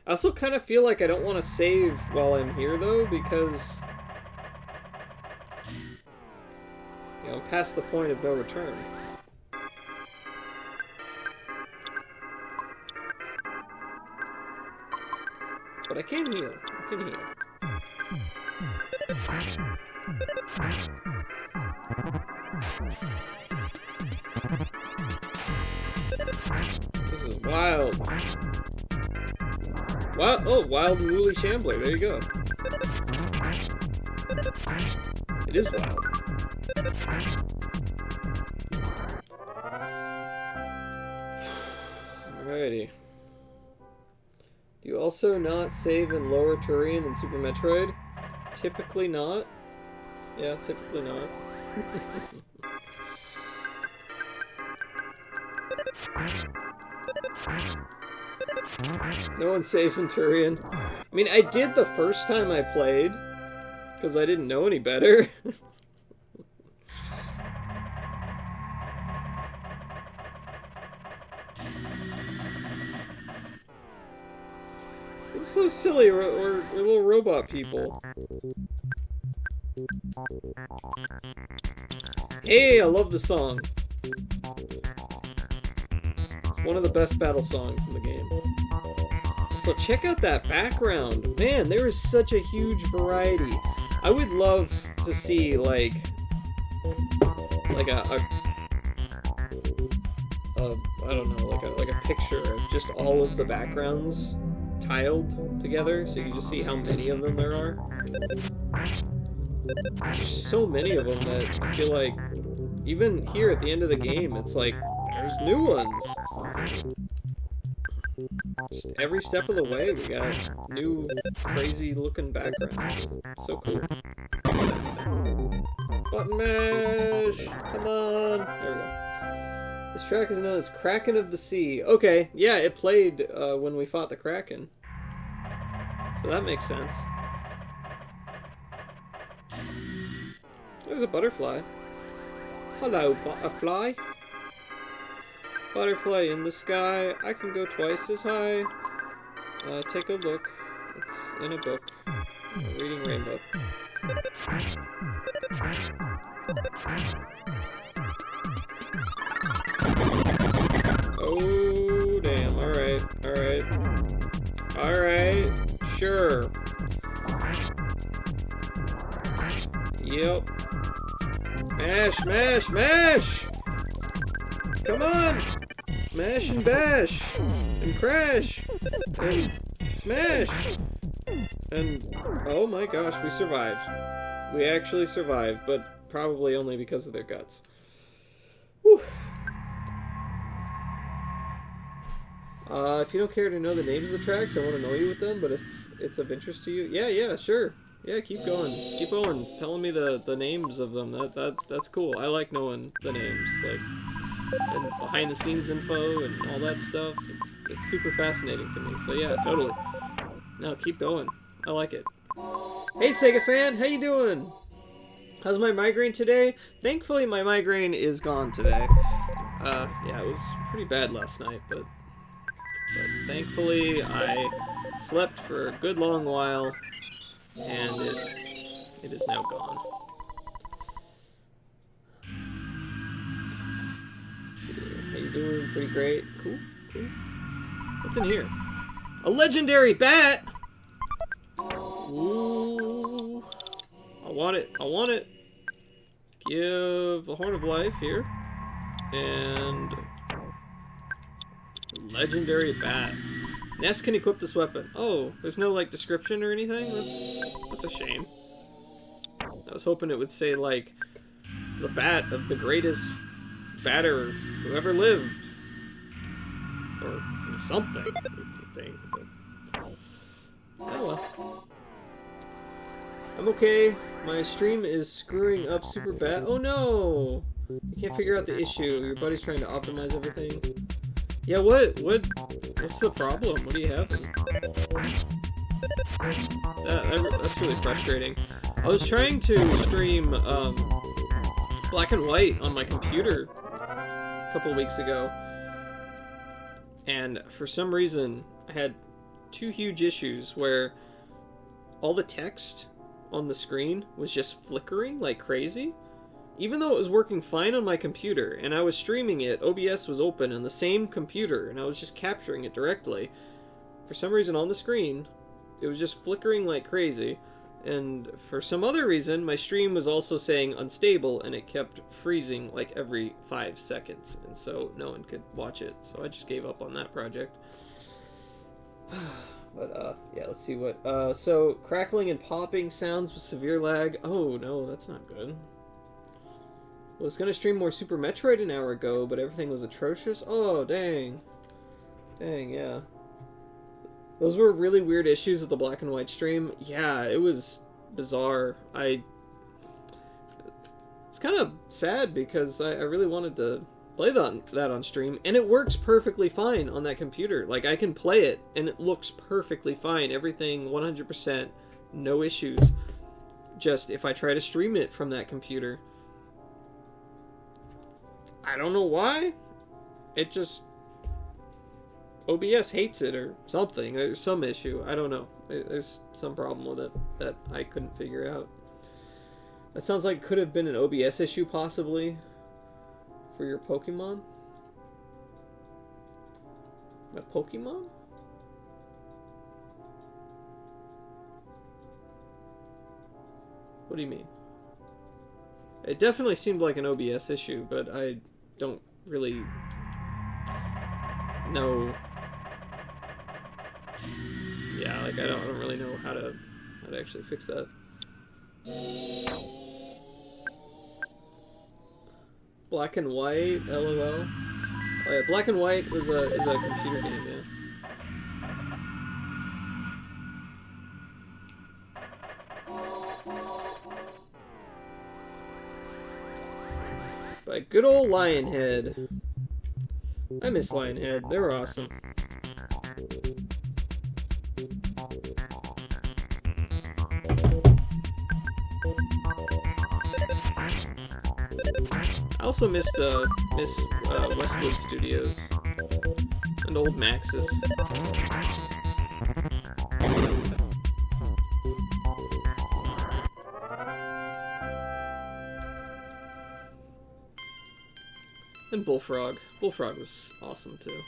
Speaker 1: I also kind of feel like I don't want to save while I'm here, though, because... you know, I'm past the point of no return. But I can heal. I can heal. This is wild. Wow! Oh, wild and woolly shambler. There you go. It is wild. Alrighty. Do you also not save in Lower Turian in Super Metroid? Typically not. Yeah, typically not. No one saves in Turian. I mean, I did the first time I played, because I didn't know any better. It's so silly, we're little robot people. Hey, I love the song. It's one of the best battle songs in the game. So check out that background. Man, there is such a huge variety. I would love to see like a I don't know, like a picture of just all of the backgrounds tiled together, so you can just see how many of them there are. There's so many of them that I feel like even here at the end of the game, it's like there's new ones. Just every step of the way, we got new, crazy-looking backgrounds. It's so cool. Button mash! Come on! There we go. This track is known as Kraken of the Sea. Okay, yeah, it played when we fought the Kraken. So that makes sense. There's a butterfly. Hello, butterfly. Butterfly in the sky, I can go twice as high. Take a look. It's in a book. Reading Rainbow. Oh, damn. Alright. Alright. Alright. Sure. Yep. Mash, mash, mash! Come on! Mash and bash! And crash! And smash! And oh my gosh, we survived. We actually survived, but probably only because of their guts. Whew. If you don't care to know the names of the tracks, I won't annoy you with them, but if it's of interest to you, yeah, sure. Yeah, keep going. Keep going. Telling me the names of them. That's cool. I like knowing the names, like, and behind the scenes info and all that stuff. It's super fascinating to me. So yeah, totally. No, keep going. I like it. Hey Sega fan, how you doing? How's my migraine today? Thankfully my migraine is gone today. Yeah, it was pretty bad last night, but thankfully I slept for a good long while and it is now gone. How you doing? Pretty great. Cool. What's in here? A legendary bat! Ooh. I want it. Give the Horn of Life here. And legendary bat. Ness can equip this weapon. Oh, there's no like description or anything? That's a shame. I was hoping it would say like the bat of the greatest batter who ever lived. Or something, I would think, but oh well. I'm okay. My stream is screwing up super bad. Oh no! You can't figure out the issue. Your buddy's trying to optimize everything. Yeah, what's the problem? What are you having? That's really frustrating. I was trying to stream Black and White on my computer a couple weeks ago, and for some reason I had two huge issues where all the text on the screen was just flickering like crazy. Even though it was working fine on my computer and I was streaming it, OBS was open on the same computer and I was just capturing it directly. For some reason on the screen, it was just flickering like crazy. And for some other reason, my stream was also saying unstable and it kept freezing like every 5 seconds. And so no one could watch it. So I just gave up on that project. But, yeah, let's see what... so, crackling and popping sounds with severe lag. Oh, no, that's not good. I was gonna stream more Super Metroid an hour ago, but everything was atrocious. Oh, dang. Dang, yeah. Those were really weird issues with the Black and White stream. Yeah, it was bizarre. It's kind of sad because I really wanted to play that on stream, and it works perfectly fine on that computer. Like, I can play it, and it looks perfectly fine. Everything 100%, no issues. Just, if I try to stream it from that computer, I don't know why. It just... OBS hates it or something. There's some issue. I don't know. There's some problem with it that I couldn't figure out. That sounds like it could have been an OBS issue, possibly, for your Pokemon. My Pokemon? What do you mean? It definitely seemed like an OBS issue, but I don't really know. Yeah, like I don't really know how to actually fix that. Black and White, LOL. Oh yeah, Black and White is a computer game, yeah. By good old Lionhead. I miss Lionhead. They were awesome. I also miss Westwood Studios and old Maxis. And Bullfrog. Bullfrog was awesome too.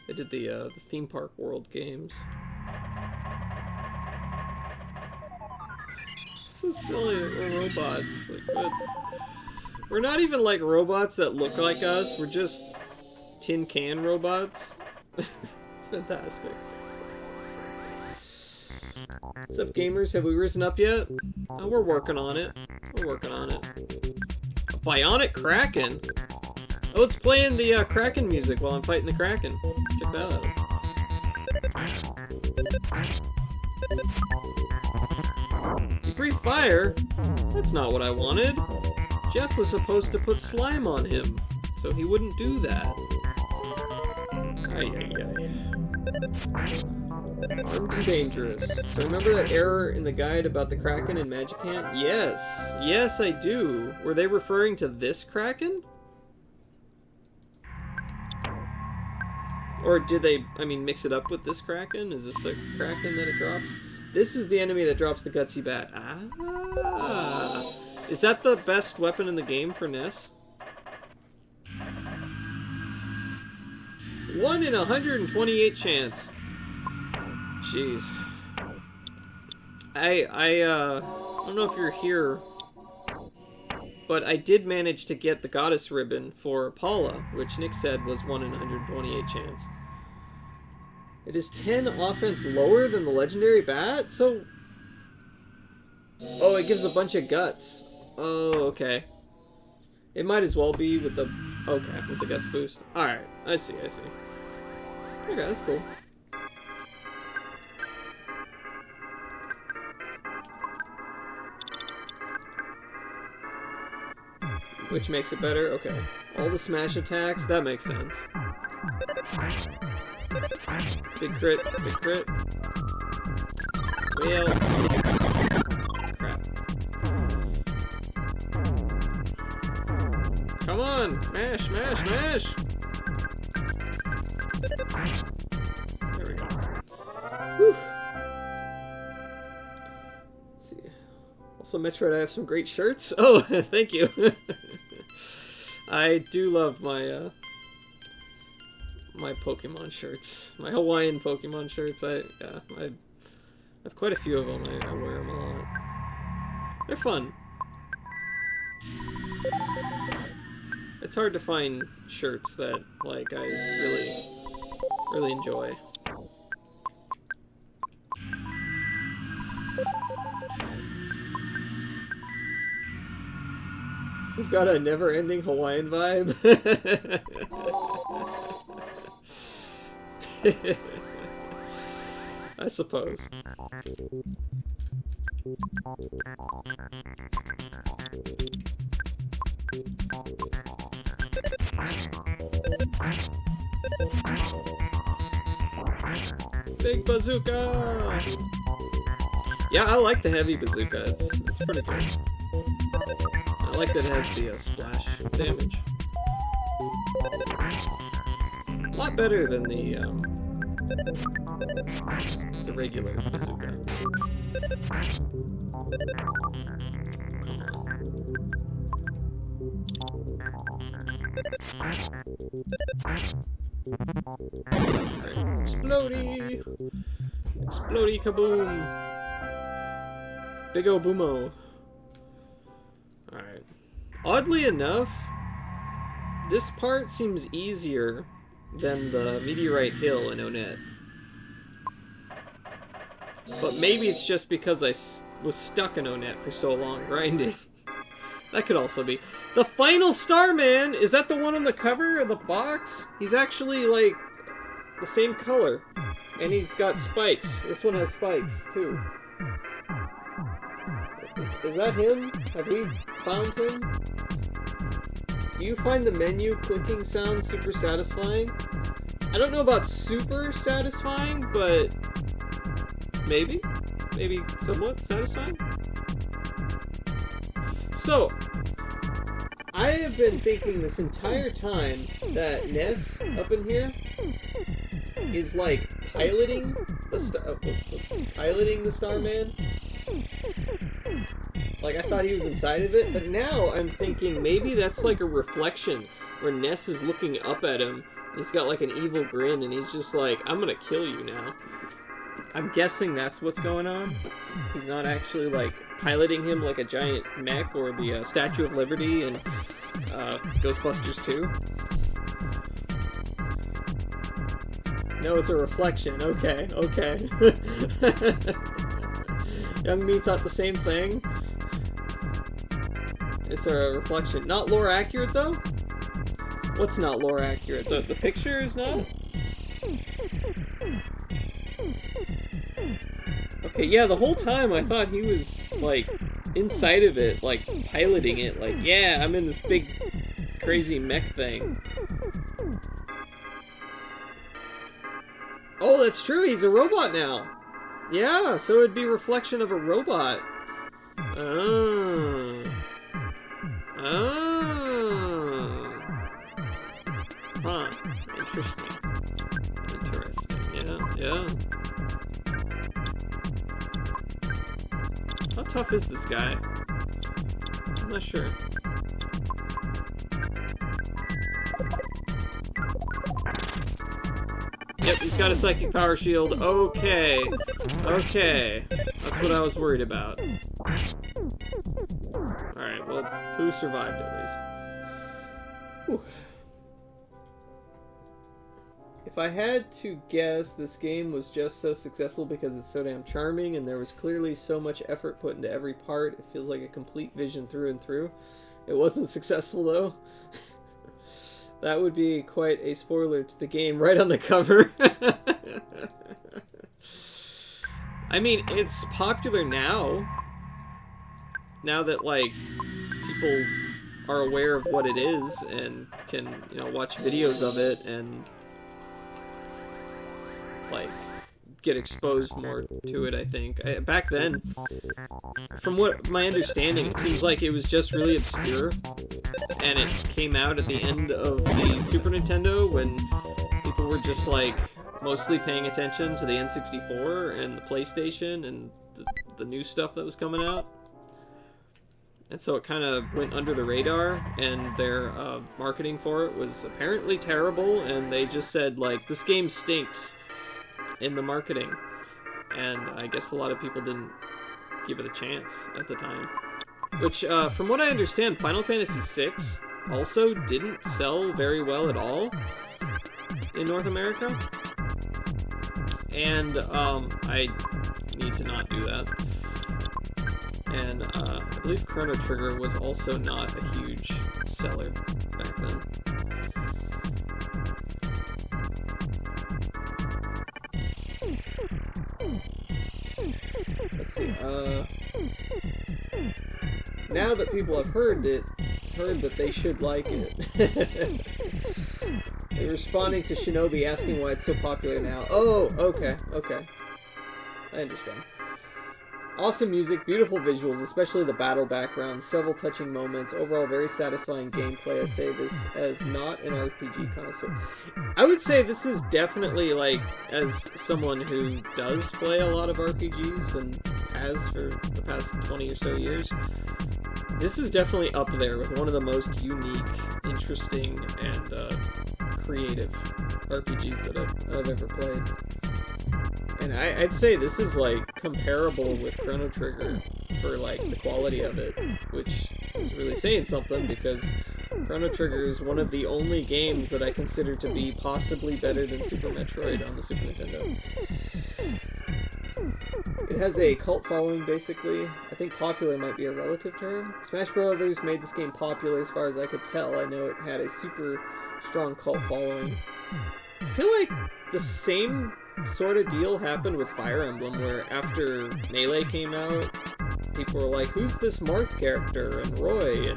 Speaker 1: They did the theme park world games. So silly that we're robots. Like, what? We're not even like robots that look like us. We're just tin can robots. It's fantastic. What's up, gamers? Have we risen up yet? Oh, we're working on it. We're working on it. A bionic Kraken? Oh, it's playing the Kraken music while I'm fighting the Kraken. Check that out. You breathe fire? That's not what I wanted. Jeff was supposed to put slime on him, so he wouldn't do that. Ay, ay, ay. Armed and dangerous. So remember that error in the guide about the Kraken in Magic Hand? Yes. Yes, I do. Were they referring to this Kraken? Or did they, I mean, mix it up with this Kraken? Is this the Kraken that it drops? This is the enemy that drops the Gutsy Bat. Ah. Is that the best weapon in the game for NES? 1 in 128 chance. Jeez. I don't know if you're here, but I did manage to get the Goddess Ribbon for Paula, which Nick said was 1 in 128 chance. It is 10 offense lower than the Legendary Bat? So... Oh, it gives a bunch of guts. Oh, okay. It might as well be with the... Okay, with the guts boost. Alright, I see, I see. Okay, that's cool. Which makes it better? Okay. All the smash attacks? That makes sense. Big crit, big crit. Well. Crap. Come on! Mash, mash, mash! There we go. Whew. Let's see. Also, Metroid, I have some great shirts. Oh, thank you. I do love my my Pokemon shirts, my Hawaiian Pokemon shirts. I have quite a few of them. I wear them a lot. They're fun. It's hard to find shirts that like I really enjoy. We've got a never-ending Hawaiian vibe. I suppose. Big bazooka! Yeah, I like the heavy bazooka. It's pretty good. I like that it has the splash damage. A lot better than the regular bazooka. Alright, explodey! Explodey kaboom! Big ol' boomo. Alright. Oddly enough, this part seems easier than the Meteorite Hill in Onett. But maybe it's just because I was stuck in Onett for so long grinding. That could also be. The final Starman! Is that the one on the cover of the box? He's actually, like, the same color. And he's got spikes. This one has spikes, too. Is that him? Have we found him? Do you find the menu clicking sound super satisfying? I don't know about super satisfying, but maybe? Maybe somewhat satisfying? So, I have been thinking this entire time that Ness up in here is like piloting the Starman. Like, I thought he was inside of it, but now I'm thinking maybe that's like a reflection where Ness is looking up at him. He's got like an evil grin, and he's just like, I'm gonna kill you now. I'm guessing that's what's going on. He's not actually like piloting him like a giant mech or the Statue of Liberty in Ghostbusters 2. No, it's a reflection. Okay, okay. Young me thought the same thing. It's a reflection. Not lore accurate, though? What's not lore accurate? The picture is not? Okay, yeah, the whole time I thought he was, like, inside of it, like, piloting it. Like, yeah, I'm in this big, crazy mech thing. Oh, that's true, he's a robot now. Yeah, so it'd be a reflection of a robot. Oh. Oh. Huh. Interesting. Interesting. Yeah, yeah. How tough is this guy? I'm not sure. Yep, he's got a psychic power shield. Okay. Okay. That's what I was worried about. Alright, well, Pooh survived at least. Whew. If I had to guess, this game was just so successful because it's so damn charming and there was clearly so much effort put into every part. It feels like a complete vision through and through. It wasn't successful, though. That would be quite a spoiler to the game right on the cover. I mean, it's popular now. Now that, like, people are aware of what it is and can, you know, watch videos of it and like get exposed more to it. I think back then, from what my understanding, it seems like it was just really obscure, and it came out at the end of the Super Nintendo when people were just like mostly paying attention to the N64 and the PlayStation and the new stuff that was coming out. And so it kind of went under the radar, and their marketing for it was apparently terrible, and they just said, like, this game stinks in the marketing. And I guess a lot of people didn't give it a chance at the time. Which, from what I understand, Final Fantasy VI also didn't sell very well at all in North America. And I need to not do that. And I believe Chrono Trigger was also not a huge seller back then. Let's see. Now that people have heard that they should like it. They're responding to Shinobi asking why it's so popular now. Oh, okay. I understand. Awesome music, beautiful visuals, especially the battle background, several touching moments, overall very satisfying gameplay. I say this as not an RPG connoisseur. I would say this is definitely, like, as someone who does play a lot of RPGs and has for the past 20 or so years, this is definitely up there with one of the most unique, interesting, and creative RPGs that I've ever played. And I'd say this is, like, comparable with Chrono Trigger for, like, the quality of it, which is really saying something, because Chrono Trigger is one of the only games that I consider to be possibly better than Super Metroid on the Super Nintendo. It has a cult following, basically. I think popular might be a relative term. Smash Brothers made this game popular as far as I could tell. I know it had a super strong cult following. I feel like the same sort of deal happened with Fire Emblem, where after Melee came out, people were like, who's this Marth character, and Roy,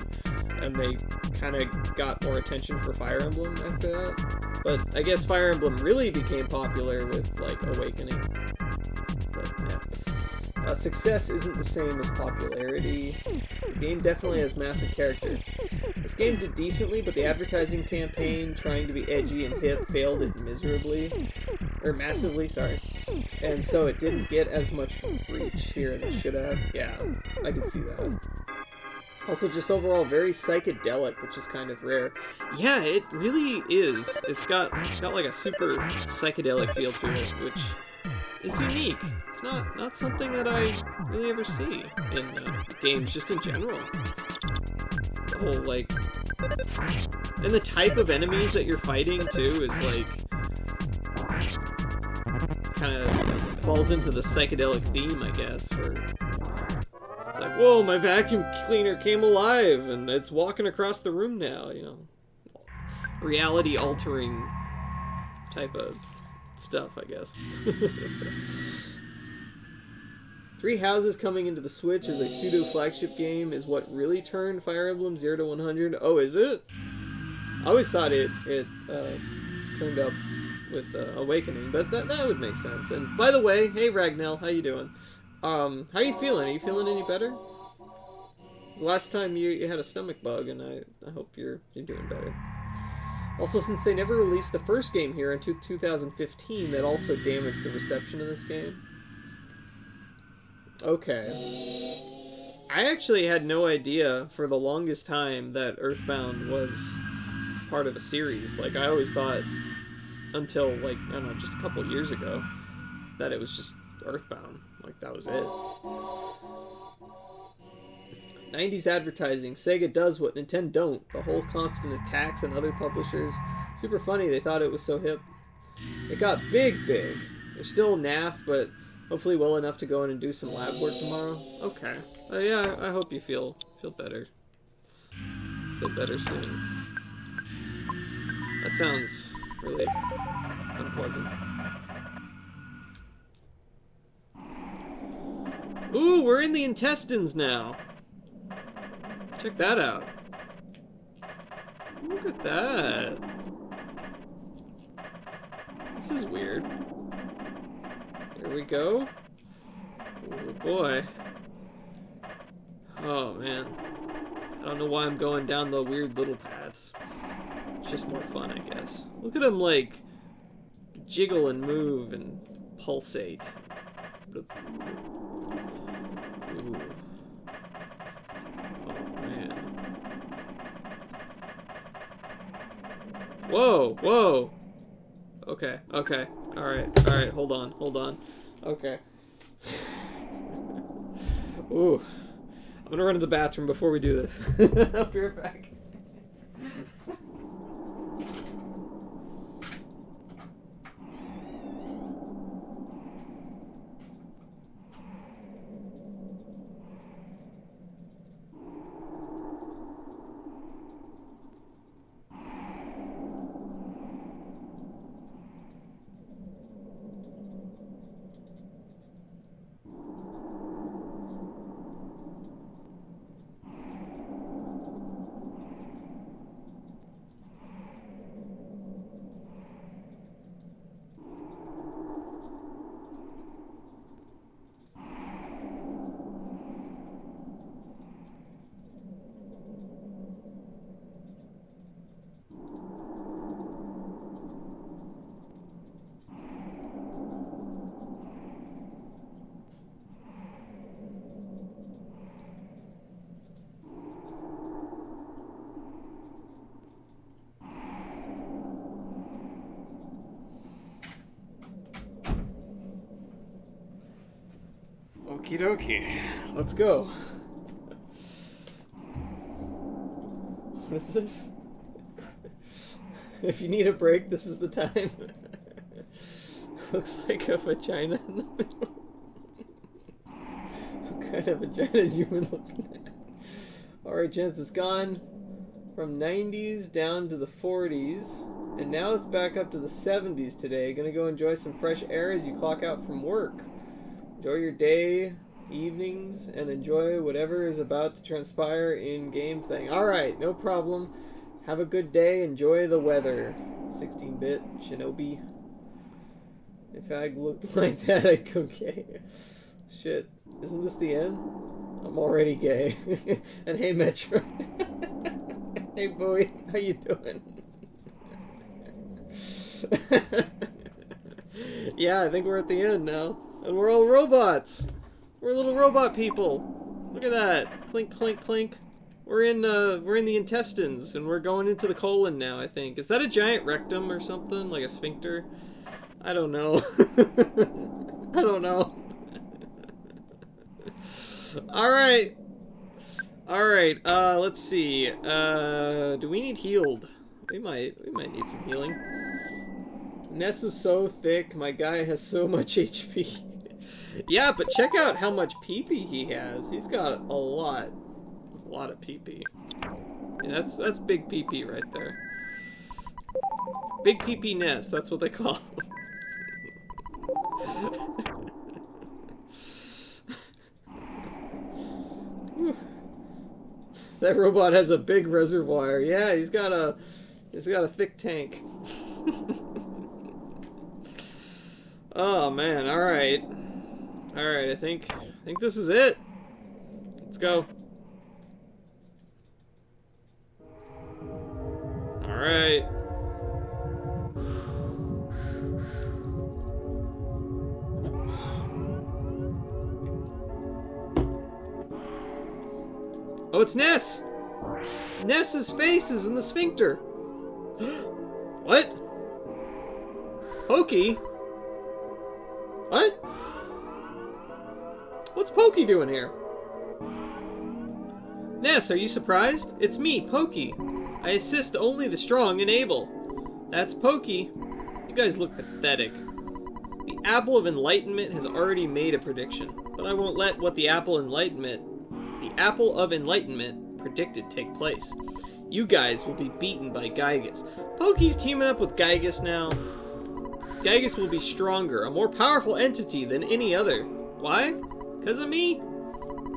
Speaker 1: and they kind of got more attention for Fire Emblem after that. But I guess Fire Emblem really became popular with, like, Awakening. But yeah. Success isn't the same as popularity. The game definitely has massive character. This game did decently, but the advertising campaign, trying to be edgy and hip, failed it miserably. Or massively, sorry. And so it didn't get as much reach here as it should have. Yeah, I could see that. Also, just overall very psychedelic, which is kind of rare. Yeah, it really is. It's got like a super psychedelic feel to it, which is unique. It's not something that I really ever see in games, just in general. The whole, like... And the type of enemies that you're fighting, too, is, like... kind of falls into the psychedelic theme, I guess, where... It's like, whoa, my vacuum cleaner came alive, and it's walking across the room now, you know. Reality-altering type of stuff, I guess. 3 Houses coming into the Switch as a pseudo-flagship game is what really turned Fire Emblem 0 to 100. Oh, is it? I always thought it turned up with Awakening, but that would make sense. And by the way, hey Ragnell, how you doing? How are you feeling? Are you feeling any better? Last time you had a stomach bug, and I hope you're doing better. Also, since they never released the first game here until 2015, that also damaged the reception of this game. Okay. I actually had no idea for the longest time that EarthBound was part of a series. Like, I always thought, until, like, I don't know, just a couple of years ago, that it was just EarthBound. Like, that was it. 90s advertising. Sega does what Nintendo don't. The whole constant attacks on other publishers. Super funny, they thought it was so hip. It got big. They're still naff, but hopefully well enough to go in and do some lab work tomorrow. Okay. Yeah, I hope you feel better. Feel better soon. That sounds really unpleasant. Ooh, we're in the intestines now. Check that out. Look at that. This is weird. Here we go. Oh boy. Oh man. I don't know why I'm going down the weird little paths. It's just more fun, I guess. Look at him, like, jiggle and move and pulsate. Ooh. Oh man. Whoa, whoa. Okay, okay. Alright, hold on. Okay. Ooh. I'm gonna run to the bathroom before we do this. I'll be right back. Okie dokie. Let's go. What is this? If you need a break, this is the time. Looks like a vagina in the middle. What kind of vagina is you been looking at? Alright, gents, it's gone from 90s down to the 40s. And now it's back up to the 70s today. Gonna go enjoy some fresh air as you clock out from work. Enjoy your day, evenings, and enjoy whatever is about to transpire in game thing. Alright, no problem. Have a good day. Enjoy the weather. 16-bit Shinobi. If I looked like that, I'd go gay. Shit. Isn't this the end? I'm already gay. And hey, Metro. Hey, boy. How you doing? Yeah, I think we're at the end now. And we're all robots. We're little robot people. Look at that. Clink, clink, clink. We're in the intestines, and we're going into the colon now, I think. Is that a giant rectum or something? Like a sphincter? I don't know. I don't know. Alright. Alright, let's see. Do we need healed? We might need some healing. Ness is so thick, my guy has so much HP. Yeah, but check out how much PP he has. He's got a lot of PP. Yeah, that's big PP right there. Big PP Ness, that's what they call him. That robot has a big reservoir. Yeah, he's got a thick tank. Oh man, alright. Alright, I think this is it. Let's go. Alright. Oh, it's Ness! Ness's face is in the sphincter! What? Pokey? What? What's Pokey doing here? Ness, are you surprised? It's me, Pokey. I assist only the strong and able. That's Pokey. You guys look pathetic. The Apple of Enlightenment has already made a prediction, but I won't let what the Apple of Enlightenment predicted take place. You guys will be beaten by Gygus. Pokey's teaming up with Gygus now. Gygus will be stronger, a more powerful entity than any other. Why? Because of me?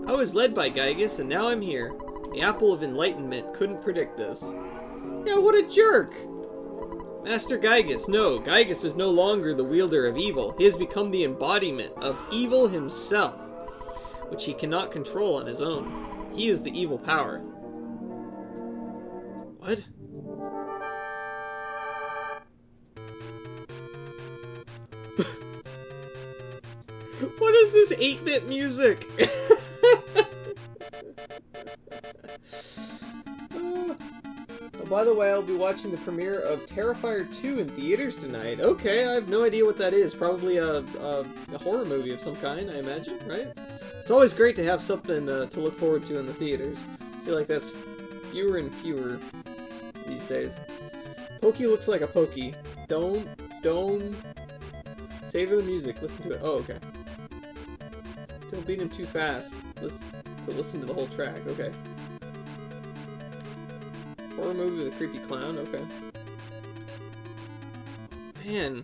Speaker 1: I was led by Gygus, and now I'm here. The Apple of Enlightenment couldn't predict this. Yeah, what a jerk! Master Gygus. No, Gygus is no longer the wielder of evil. He has become the embodiment of evil himself, which he cannot control on his own. He is the evil power. What? What is this 8-bit music? Oh, by the way, I'll be watching the premiere of Terrifier 2 in theaters tonight. Okay, I have no idea what that is. Probably a horror movie of some kind, I imagine, right? It's always great to have something to look forward to in the theaters. I feel like that's fewer and fewer these days. Pokey looks like a Pokey. Don't. Savor the music. Listen to it. Oh, okay. Don't beat him too fast. Listen to the whole track. Okay. Horror movie with a creepy clown. Okay. Man.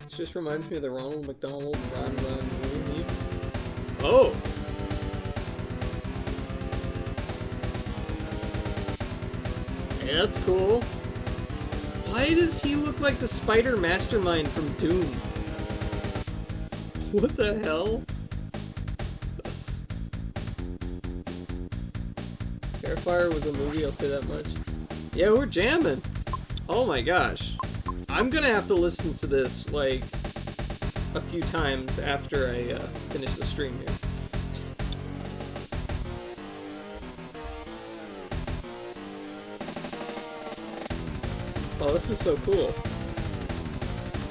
Speaker 1: This just reminds me of the Ronald McDonald Run movie. Oh. Yeah, that's cool. Why does he look like the spider mastermind from Doom? What the hell? Terrifier was a movie, I'll say that much. Yeah, we're jamming. Oh my gosh. I'm gonna have to listen to this, like, a few times after I finish the stream here. Oh, this is so cool.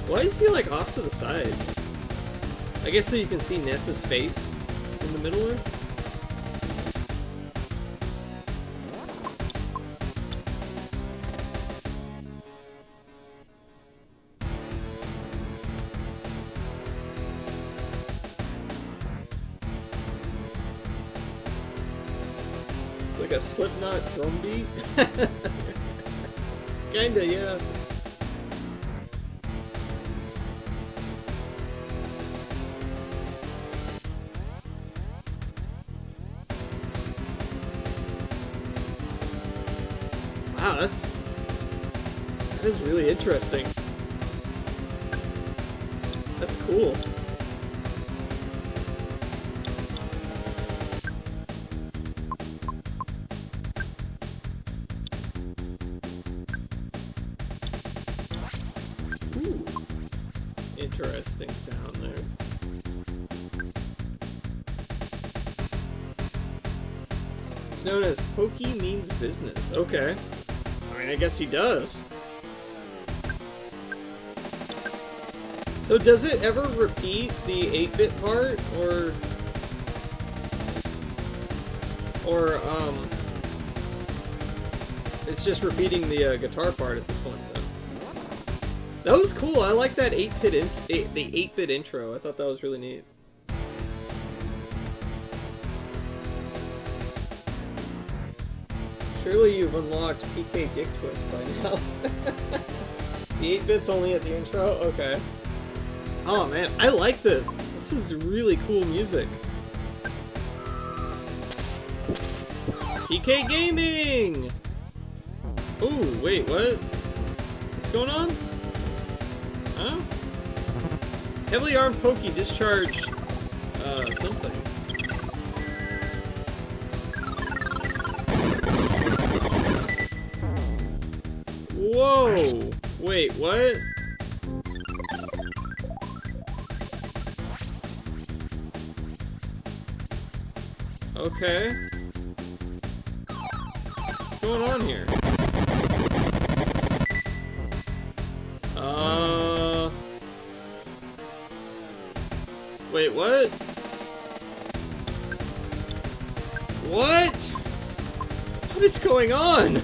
Speaker 1: Why is he, like, off to the side? I guess so you can see Ness's face in the middle there? It's like a Slipknot drum beat. Kinda, yeah. Wow, that is really interesting. That's cool. Ooh. Interesting sound there. It's known as Pokey Means Business. Okay. I mean, I guess he does. So does it ever repeat the 8-bit part, or it's just repeating the guitar part at this point then? That was cool. I like that 8-bit intro. I thought that was really neat. Surely you've unlocked PK Dick Twist by now. The 8-bit's only at the intro? Okay. Oh man, I like this. This is really cool music. PK Gaming! Ooh, wait, what? What's going on? Huh? Heavily armed Pokey discharged something. Whoa! Wait, what? Okay. What's going on here? Wait, what? What? What is going on?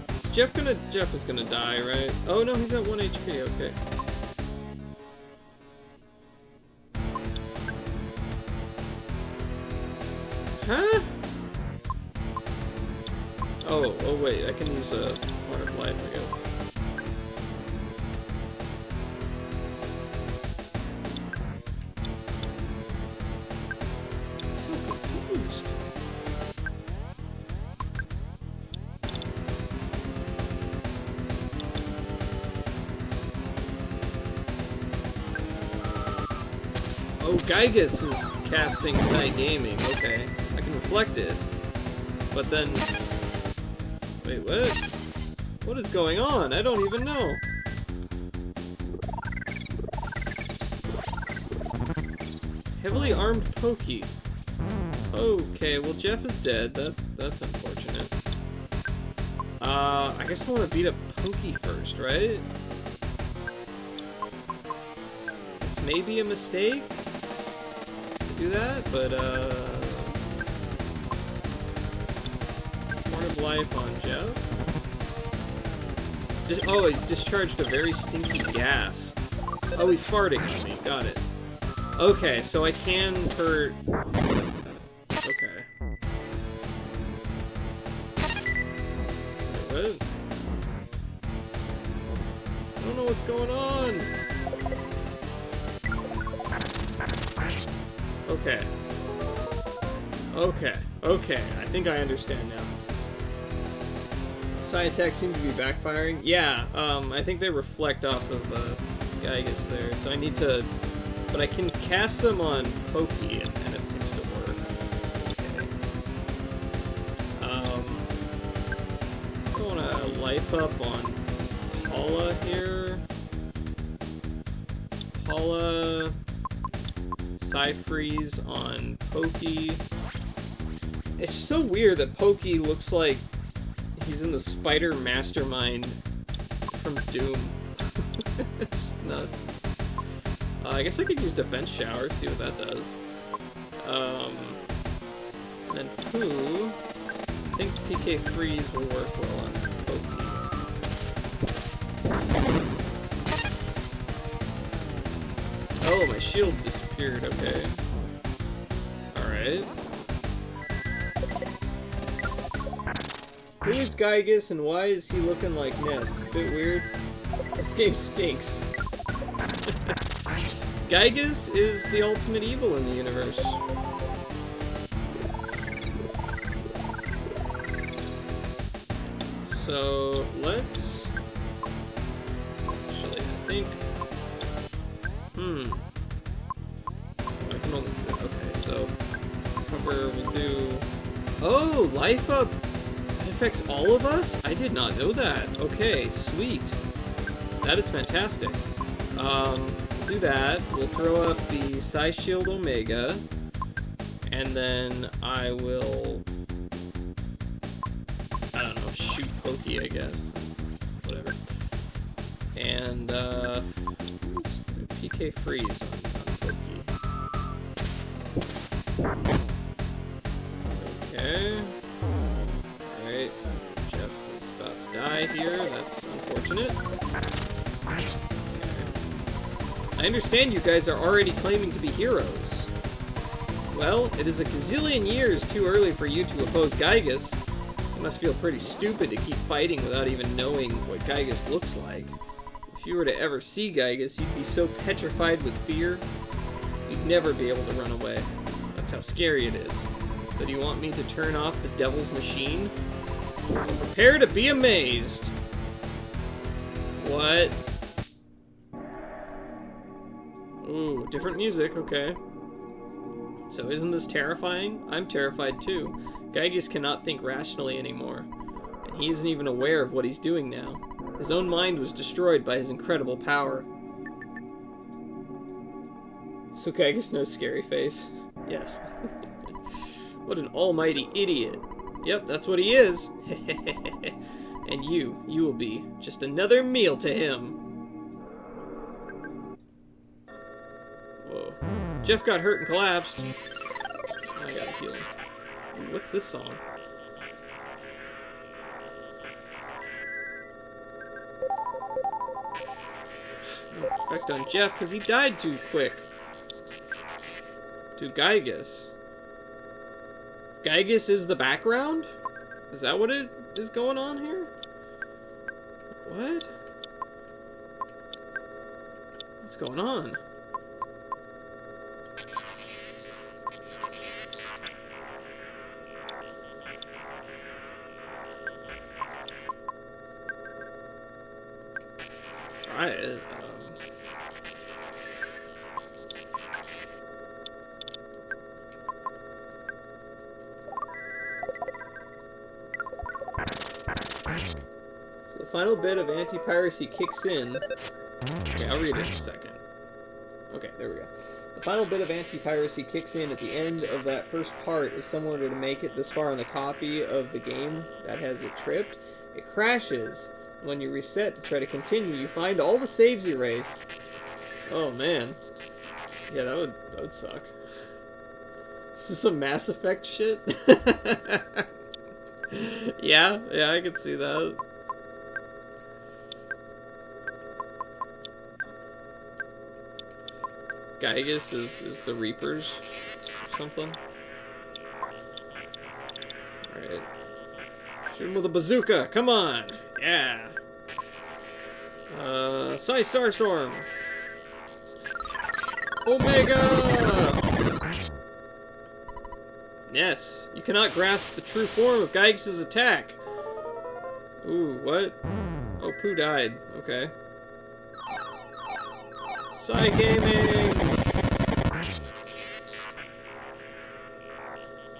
Speaker 1: Is Jeff is gonna die, right? Oh no, he's at 1 HP, okay. Huh? Oh wait, I can use a part of life, I guess. Oh, Gygus is casting Sight Gaming. Okay. I can reflect it. But then... Wait, what? What is going on? I don't even know. Heavily armed Pokey. Okay, well Jeff is dead. That's unfortunate. I guess I want to beat up Pokey first, right? This may be a mistake to do that, but Horn of Life on Jeff. Oh, he discharged a very stinky gas. Oh, he's farting at me. Got it. Okay, so I can hurt... Okay. What? I don't know what's going on. Okay. Okay. I think I understand now. Psi attacks seem to be backfiring. Yeah, I think they reflect off of Gygus there, so I need to... But I can cast them on Pokey, and it seems to work. Okay. I want to life up on Paula here. Paula... Psy-freeze on Pokey. It's so weird that Pokey looks like he's in the Spider Mastermind from Doom. It's just nuts. I guess I could use Defense Shower, see what that does. And then Pooh, I think PK Freeze will work well on Pokey. Oh, my shield disappeared, okay. Alright. Who is Gygus and why is he looking like Ness? A bit weird. This game stinks. Gygus is the ultimate evil in the universe. So, let's... Actually, I think... I can only... Okay, so... Cover, we'll do... Oh, Life Up! That affects all of us? I did not know that. Okay, sweet. That is fantastic. Do that. We'll throw up the Psy Shield Omega, and then I will, I don't know, shoot Pokey, I guess. Whatever. And, PK Freeze on Pokey. Okay. Alright. Jeff is about to die here. That's unfortunate. I understand you guys are already claiming to be heroes. Well, it is a gazillion years too early for you to oppose Gygus. You must feel pretty stupid to keep fighting without even knowing what Gygus looks like. If you were to ever see Gygus, you'd be so petrified with fear, you'd never be able to run away. That's how scary it is. So do you want me to turn off the devil's machine? Prepare to be amazed. What? Ooh, different music, okay. So isn't this terrifying? I'm terrified too. Gygus cannot think rationally anymore, and he isn't even aware of what he's doing now. His own mind was destroyed by his incredible power. So Gygus knows Scary Face. Yes. What an almighty idiot. Yep, that's what he is. And you will be just another meal to him. Whoa. Jeff got hurt and collapsed. I gotta heal him. Ooh, what's this song? No effect on Jeff because he died too quick. To Gygus. Gygus is the background? Is that what is going on here? What? What's going on? Let's try it. final bit of anti-piracy kicks in. Okay, I'll read it in a second. Okay, there we go. The final bit of anti-piracy kicks in at the end of that first part. If someone were to make it this far in the copy of the game that has it tripped, it crashes. When you reset to try to continue, you find all the saves erased. Oh man. Yeah, that would suck. This is some Mass Effect shit. yeah, I can see that. Gygus is the Reapers or something. Alright. Shoot him with a bazooka, come on! Yeah! Psy Starstorm! Omega! Yes, you cannot grasp the true form of Gygus' attack. Ooh, what? Oh, Pooh died. Okay. Psy Gaming!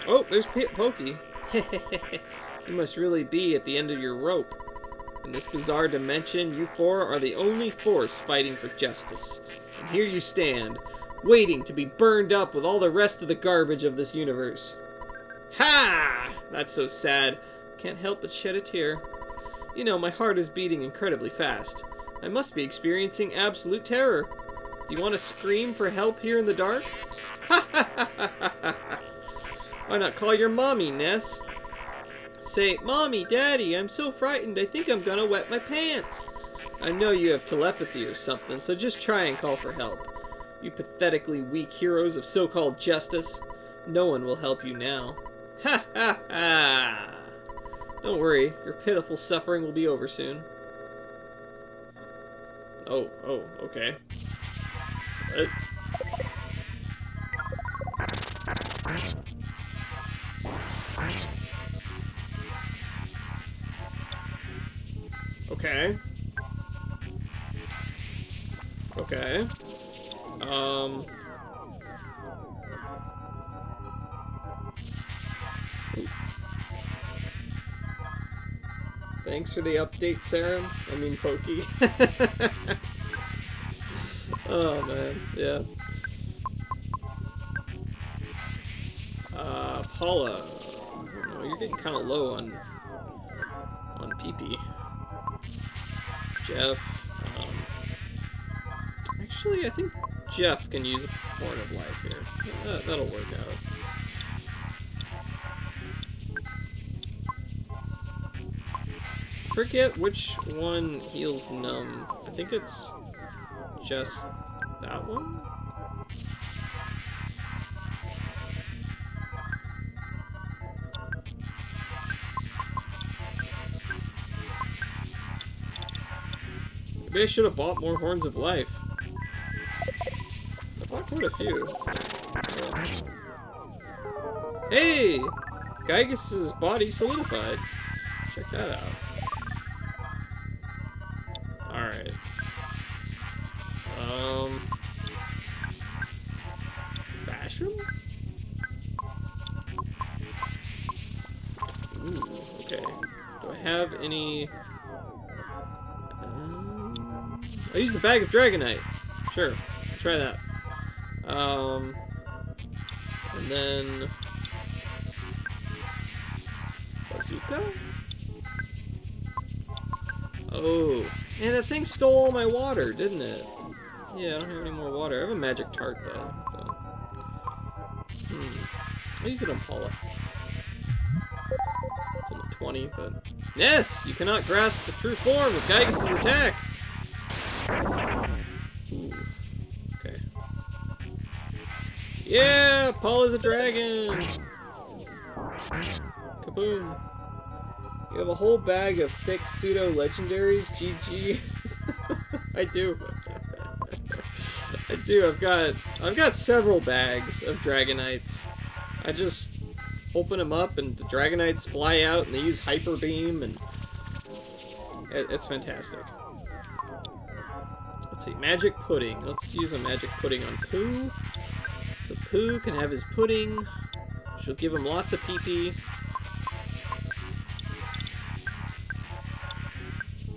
Speaker 1: Oh, there's Pokey. You must really be at the end of your rope. In this bizarre dimension, you four are the only force fighting for justice. And here you stand, waiting to be burned up with all the rest of the garbage of this universe. Ha! That's so sad. Can't help but shed a tear. You know, my heart is beating incredibly fast. I must be experiencing absolute terror. Do you want to scream for help here in the dark? Ha ha ha ha ha ha! Why not call your mommy, Ness? Say, Mommy, Daddy, I'm so frightened I think I'm gonna wet my pants. I know you have telepathy or something, so just try and call for help. You pathetically weak heroes of so-called justice. No one will help you now. Ha ha ha! Don't worry, your pitiful suffering will be over soon. Oh, okay. Okay. Okay. Thanks for the update, Saren. I mean, Pokey. Oh, man. Yeah. Paula. I don't know, you're getting kind of low on PP. Jeff. Actually, I think Jeff can use a Horn of Life here. That'll work out. Forget which one heals numb. I think it's just that one? Maybe I should have bought more Horns of Life. I bought quite a few. Hey! Gygus' body solidified. Check that out. Alright. Bash him? Ooh, okay. Do I have any... I'll use the bag of Dragonite. Sure, I'll try that. And then... Bazooka? Oh, and that thing stole all my water, didn't it? Yeah, I don't have any more water. I have a magic tart, though. So. I'll use it on Paula. It's on the 20, but... Yes! You cannot grasp the true form of Gygus' attack! Ooh. Okay. Yeah! Paula's a dragon! Kaboom! You have a whole bag of thick pseudo-legendaries, GG. I do. I do, I've got several bags of Dragonites. I just open them up and the Dragonites fly out and they use Hyper Beam and... It's fantastic. Let's see, Magic Pudding. Let's use a Magic Pudding on Pooh. So Pooh can have his pudding. She'll give him lots of pee-pee.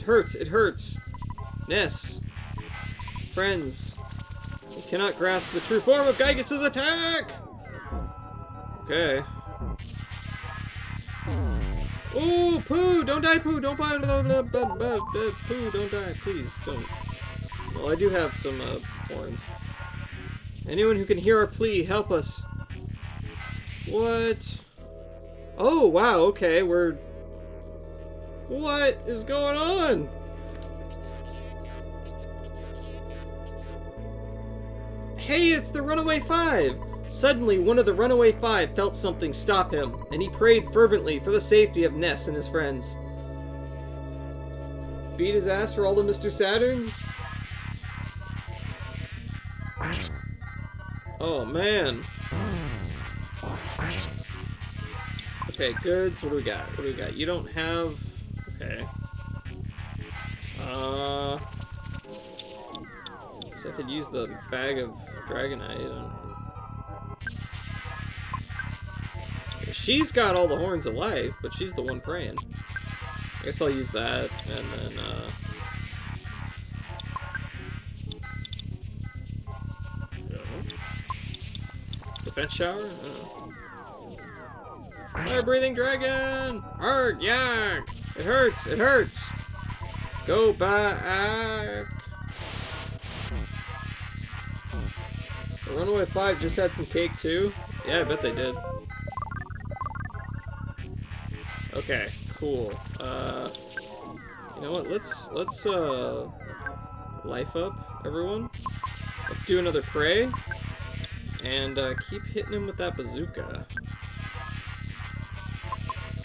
Speaker 1: It hurts, it hurts. Ness. Friends. They cannot grasp the true form of Gygus' attack! Okay. Ooh, Pooh! Don't die, Pooh! Don't die! Pooh, don't die. Please, don't. Well, I do have some, horns. Anyone who can hear our plea, help us. What? Oh, wow, okay, we're... What is going on? Hey, it's the Runaway Five! Suddenly, one of the Runaway Five felt something stop him, and he prayed fervently for the safety of Ness and his friends. Beat his ass for all the Mr. Saturns? Oh, man. Okay, goods. What do we got? What do we got? You don't have... Okay. So I could use the bag of Dragonite. She's got all the horns of life, but she's the one praying. I guess I'll use that, and then, defense shower? Fire-breathing dragon! Arg! Yarg! It hurts! It hurts! Go back! The Runaway Five just had some cake, too? Yeah, I bet they did. Okay, cool. You know what? Let's life up, everyone. Let's do another pray, and keep hitting him with that bazooka.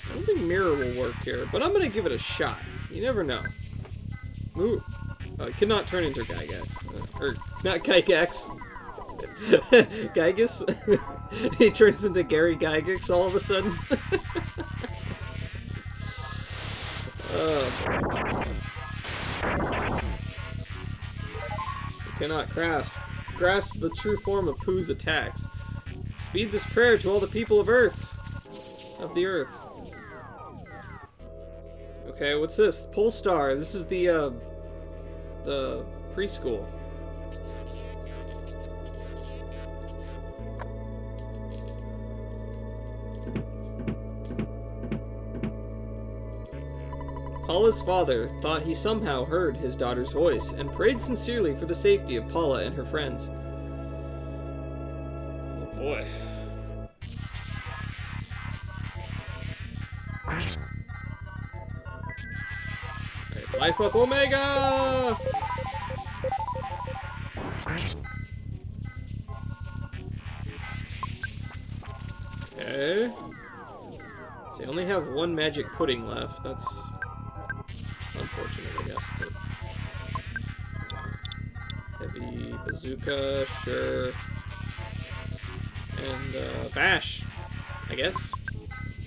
Speaker 1: I don't think mirror will work here, but I'm gonna give it a shot. You never know. Ooh, it cannot turn into Gygax, or not Gygax. Gygus. He turns into Gary Gygax all of a sudden. Cannot grasp the true form of Pooh's attacks. Speed this prayer to all the people of the earth. Okay, what's this? Polestar. This is the preschool. Paula's father thought he somehow heard his daughter's voice and prayed sincerely for the safety of Paula and her friends. Oh boy. Alright, life up Omega! Okay. So you only have one magic pudding left. That's unfortunate, I guess, but... Heavy bazooka, sure. And, bash, I guess.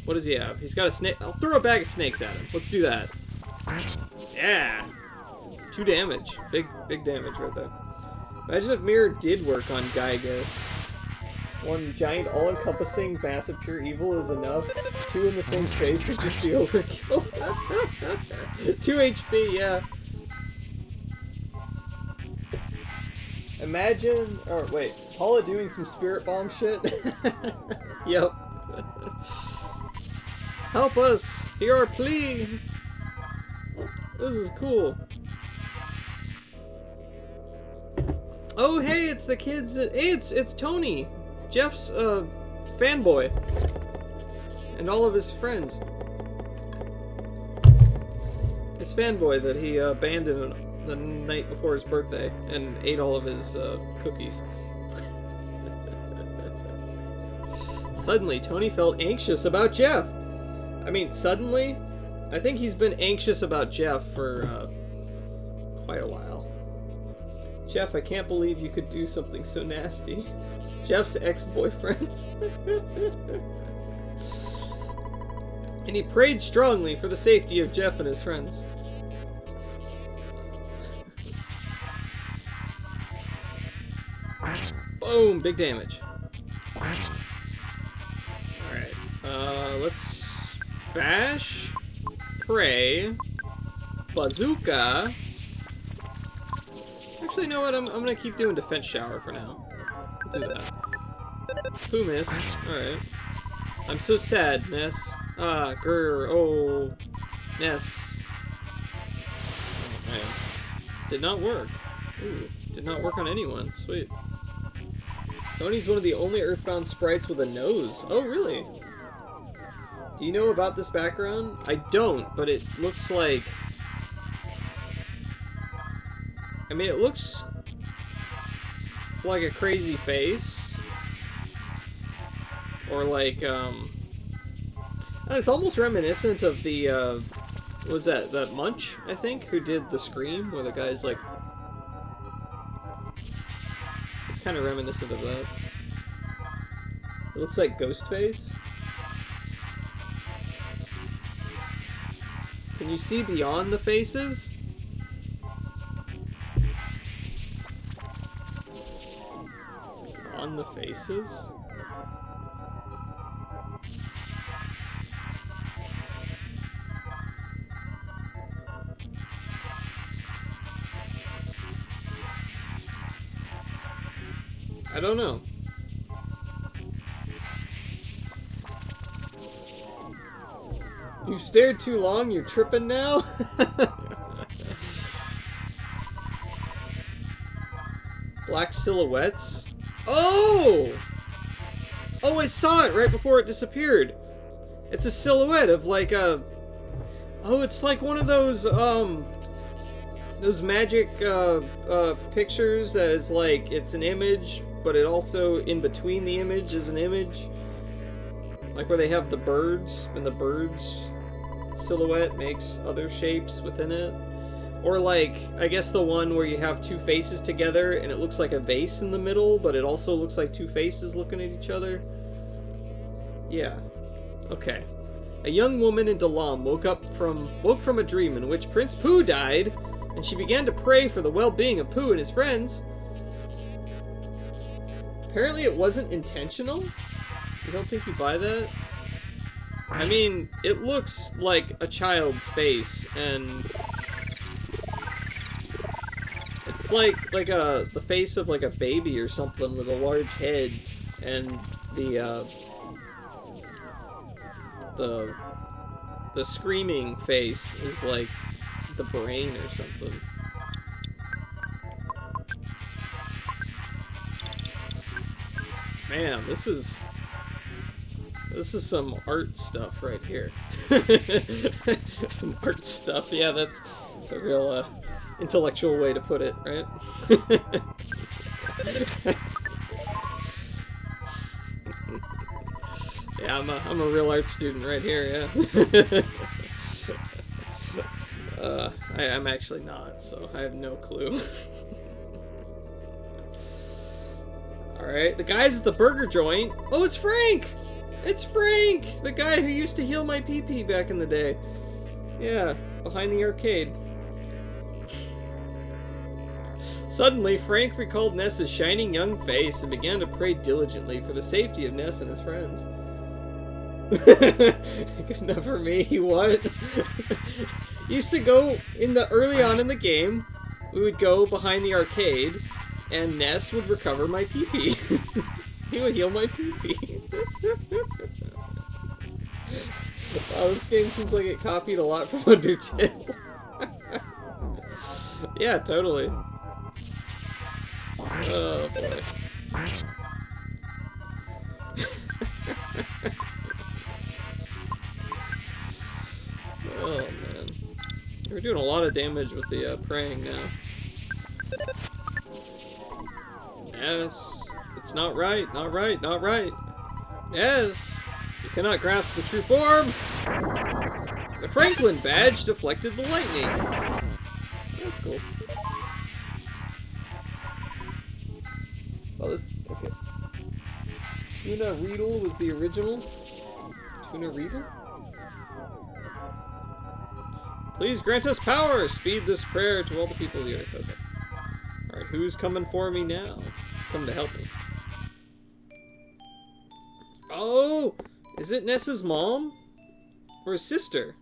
Speaker 1: What does he have? He's got a snake. I'll throw a bag of snakes at him. Let's do that. Yeah! 2 damage. Big damage right there. Imagine if mirror did work on Gygus. One giant, all-encompassing, massive pure evil is enough. 2 in the same space would just be overkill. 2 HP, yeah. Imagine... Oh, wait. Paula doing some spirit bomb shit? Yep. Help us! Hear our plea! This is cool. Oh, hey, it's the kids. Hey, it's Tony! Jeff's, fanboy. And all of his friends. His fanboy that he, abandoned the night before his birthday and ate all of his, cookies. Suddenly, Tony felt anxious about Jeff. I mean, suddenly? I think he's been anxious about Jeff for, quite a while. Jeff, I can't believe you could do something so nasty. Jeff's ex-boyfriend. And he prayed strongly for the safety of Jeff and his friends. Boom! Big damage. Alright. Let's bash, pray, bazooka. Actually, you know what? I'm gonna keep doing defense shower for now. I'll do that. Who missed? Alright. I'm so sad, Ness. Ah, grr. Oh, Ness. Oh, man. Did not work. Ooh, did not work on anyone. Sweet. Tony's one of the only Earthbound sprites with a nose. Oh, really? Do you know about this background? I don't, but it looks like... I mean, it looks like a crazy face. Or like, it's almost reminiscent of the, what was that Munch, I think, who did the Scream, where the guy's like... It's kind of reminiscent of that. It looks like Ghostface. Can you see beyond the faces? On the faces? I don't know. You've stared too long, you're tripping now? Black silhouettes? Oh! Oh, I saw it right before it disappeared. It's a silhouette of like a... Oh, it's like one of those magic pictures that is like, it's an image, but it also, in between the image is an image. Like where they have the birds, and the birds silhouette makes other shapes within it. Or like, I guess the one where you have two faces together and it looks like a vase in the middle, but it also looks like two faces looking at each other. Yeah. Okay. A young woman in Dalam woke from a dream in which Prince Pooh died, and she began to pray for the well-being of Pooh and his friends. Apparently it wasn't intentional? You don't think you buy that? I mean, it looks like a child's face, and it's like the face of like a baby or something with a large head, and the screaming face is like the brain or something. Man, this is some art stuff right here. Some art stuff. Yeah, that's a real intellectual way to put it, right? Yeah, I'm a real art student right here, yeah. I'm actually not, so I have no clue. Alright, the guy's at the burger joint. Oh, it's Frank! It's Frank! The guy who used to heal my pee-pee back in the day. Yeah, behind the arcade. Suddenly, Frank recalled Ness's shining young face and began to pray diligently for the safety of Ness and his friends. Good enough for me, what? Used to go early on in the game, we would go behind the arcade, and Ness would recover my pee-pee. He would heal my pee-pee. Wow, this game seems like it copied a lot from Undertale. Yeah, totally. Oh, boy. Oh, man. We're doing a lot of damage with the praying now. Yes. It's not right, not right, not right. Yes. You cannot grasp the true form. The Franklin badge deflected the lightning. That's cool. Oh, this... Okay. Tuna Riedel was the original? Tuna Riedel? Please grant us power! Speed this prayer to all the people of the earth. Okay. Alright, who's coming for me now? Come to help me. Oh! Is it Ness's mom? Or his sister?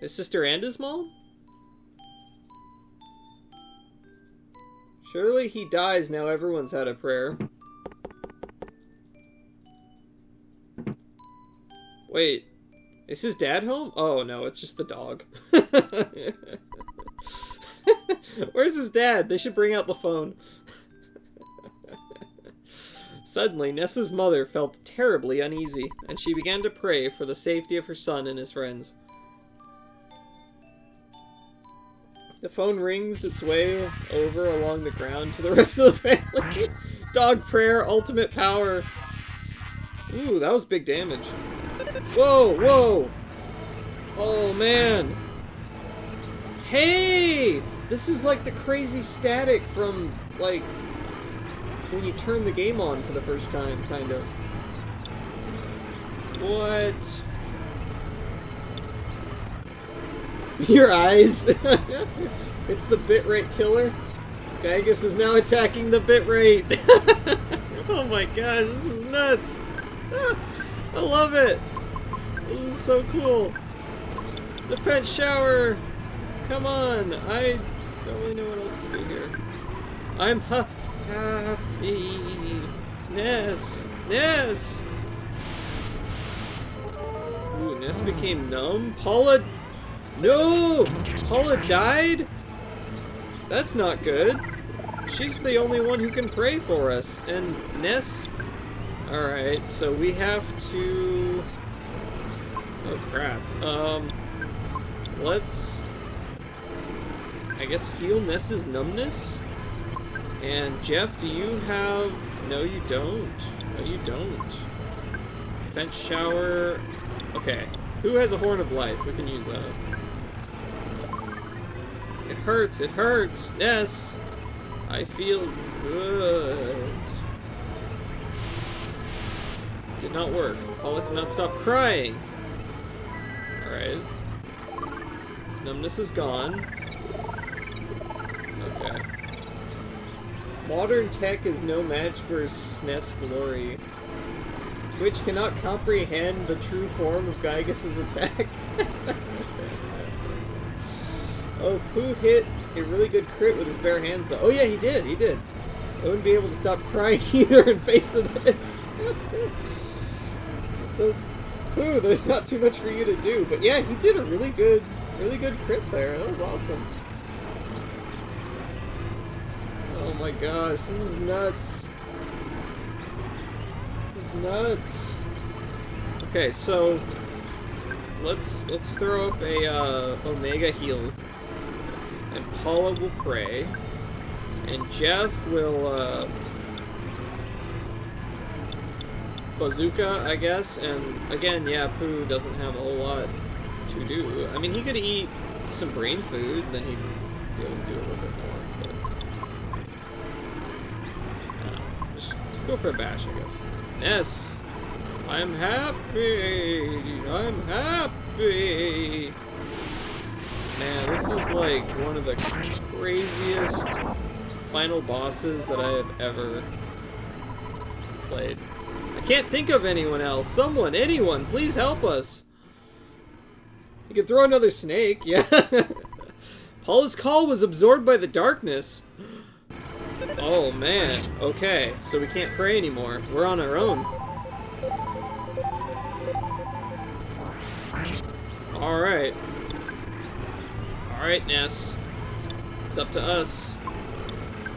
Speaker 1: His sister and his mom? Surely he dies now everyone's had a prayer. Wait, is his dad home? Oh no, it's just the dog. Where's his dad? They should bring out the phone. Suddenly, Nessa's mother felt terribly uneasy, and she began to pray for the safety of her son and his friends. The phone rings its way over along the ground to the rest of the family. Dog prayer, ultimate power. Ooh, that was big damage. Whoa, whoa! Oh, man! Hey! This is like the crazy static from, like, when you turn the game on for the first time, kind of. What? Your eyes? It's the bitrate killer. Gygus is now attacking the bitrate. Oh my gosh, this is nuts. I love it. This is so cool. Defense shower. Come on. I don't really know what else to do here. I'm happy. Ness. Ness. Ooh, Ness became numb. Paula. No! Paula died? That's not good. She's the only one who can pray for us. And Ness... Alright, so we have to... Oh, crap. Let's... I guess heal Ness's numbness? And Jeff, do you have... No, you don't. No, you don't. Defense shower... Okay. Who has a Horn of Life? We can use that. It hurts, it hurts. Ness, I feel good. Did not work. Paula cannot stop crying. Alright. His numbness is gone. Okay. Modern tech is no match for SNES glory. Twitch cannot comprehend the true form of Gygus' attack. Oh, Pooh hit a really good crit with his bare hands, though. Oh yeah, he did, he did. I wouldn't be able to stop crying either in face of this. It says, Pooh, there's not too much for you to do. But yeah, he did a really good crit there. That was awesome. Oh my gosh, this is nuts. This is nuts. Okay, so let's throw up a Omega heal. And Paula will pray. And Jeff will, bazooka, I guess. And again, yeah, Pooh doesn't have a whole lot to do. I mean, he could eat some brain food, then he'd be able to do a little bit more. But just go for a bash, I guess. Yes! I'm happy! I'm happy! Man, this is like one of the craziest final bosses that I have ever played. I can't think of anyone else. Someone, anyone, please help us. You could throw another snake, yeah. Paula's call was absorbed by the darkness. Oh man, okay, so we can't pray anymore. We're on our own. Alright. Alright, Ness. It's up to us.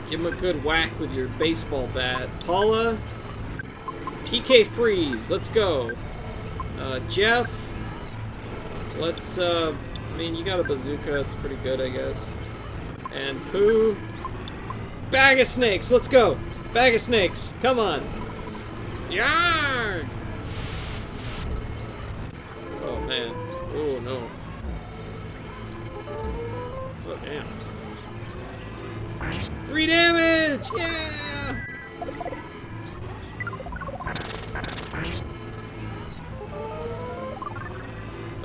Speaker 1: Give him a good whack with your baseball bat. Paula, PK freeze. Let's go. Jeff, let's, I mean, you got a bazooka. It's pretty good, I guess. And Pooh, bag of snakes. Let's go. Bag of snakes. Come on. Yarr! Oh, man. Oh, no. Oh, damn. 3 damage! Yeah!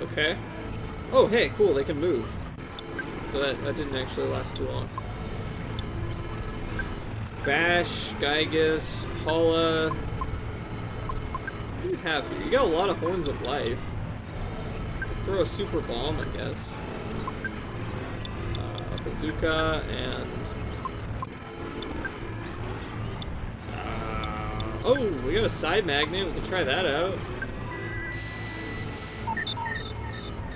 Speaker 1: Okay. Oh, hey, cool, they can move. So that didn't actually last too long. Bash, Gygus, Paula. What do you have here? You got a lot of horns of life. Throw a super bomb, I guess. Bazooka and Oh, we got a side magnet. We can try that out.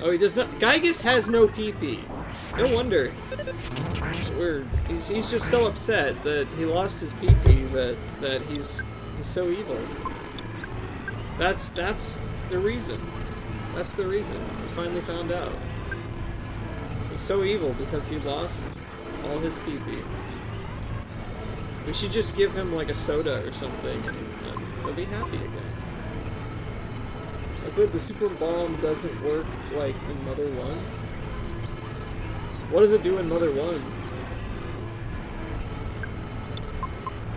Speaker 1: Oh, he does not. Gygus has no PP. No wonder. He's just so upset that he lost his PP that he's so evil. That's the reason. That's the reason. We finally found out. He's so evil because he lost all his PP. We should just give him like a soda or something and he'll be happy again. I bet the super bomb doesn't work like in Mother 1. What does it do in Mother 1?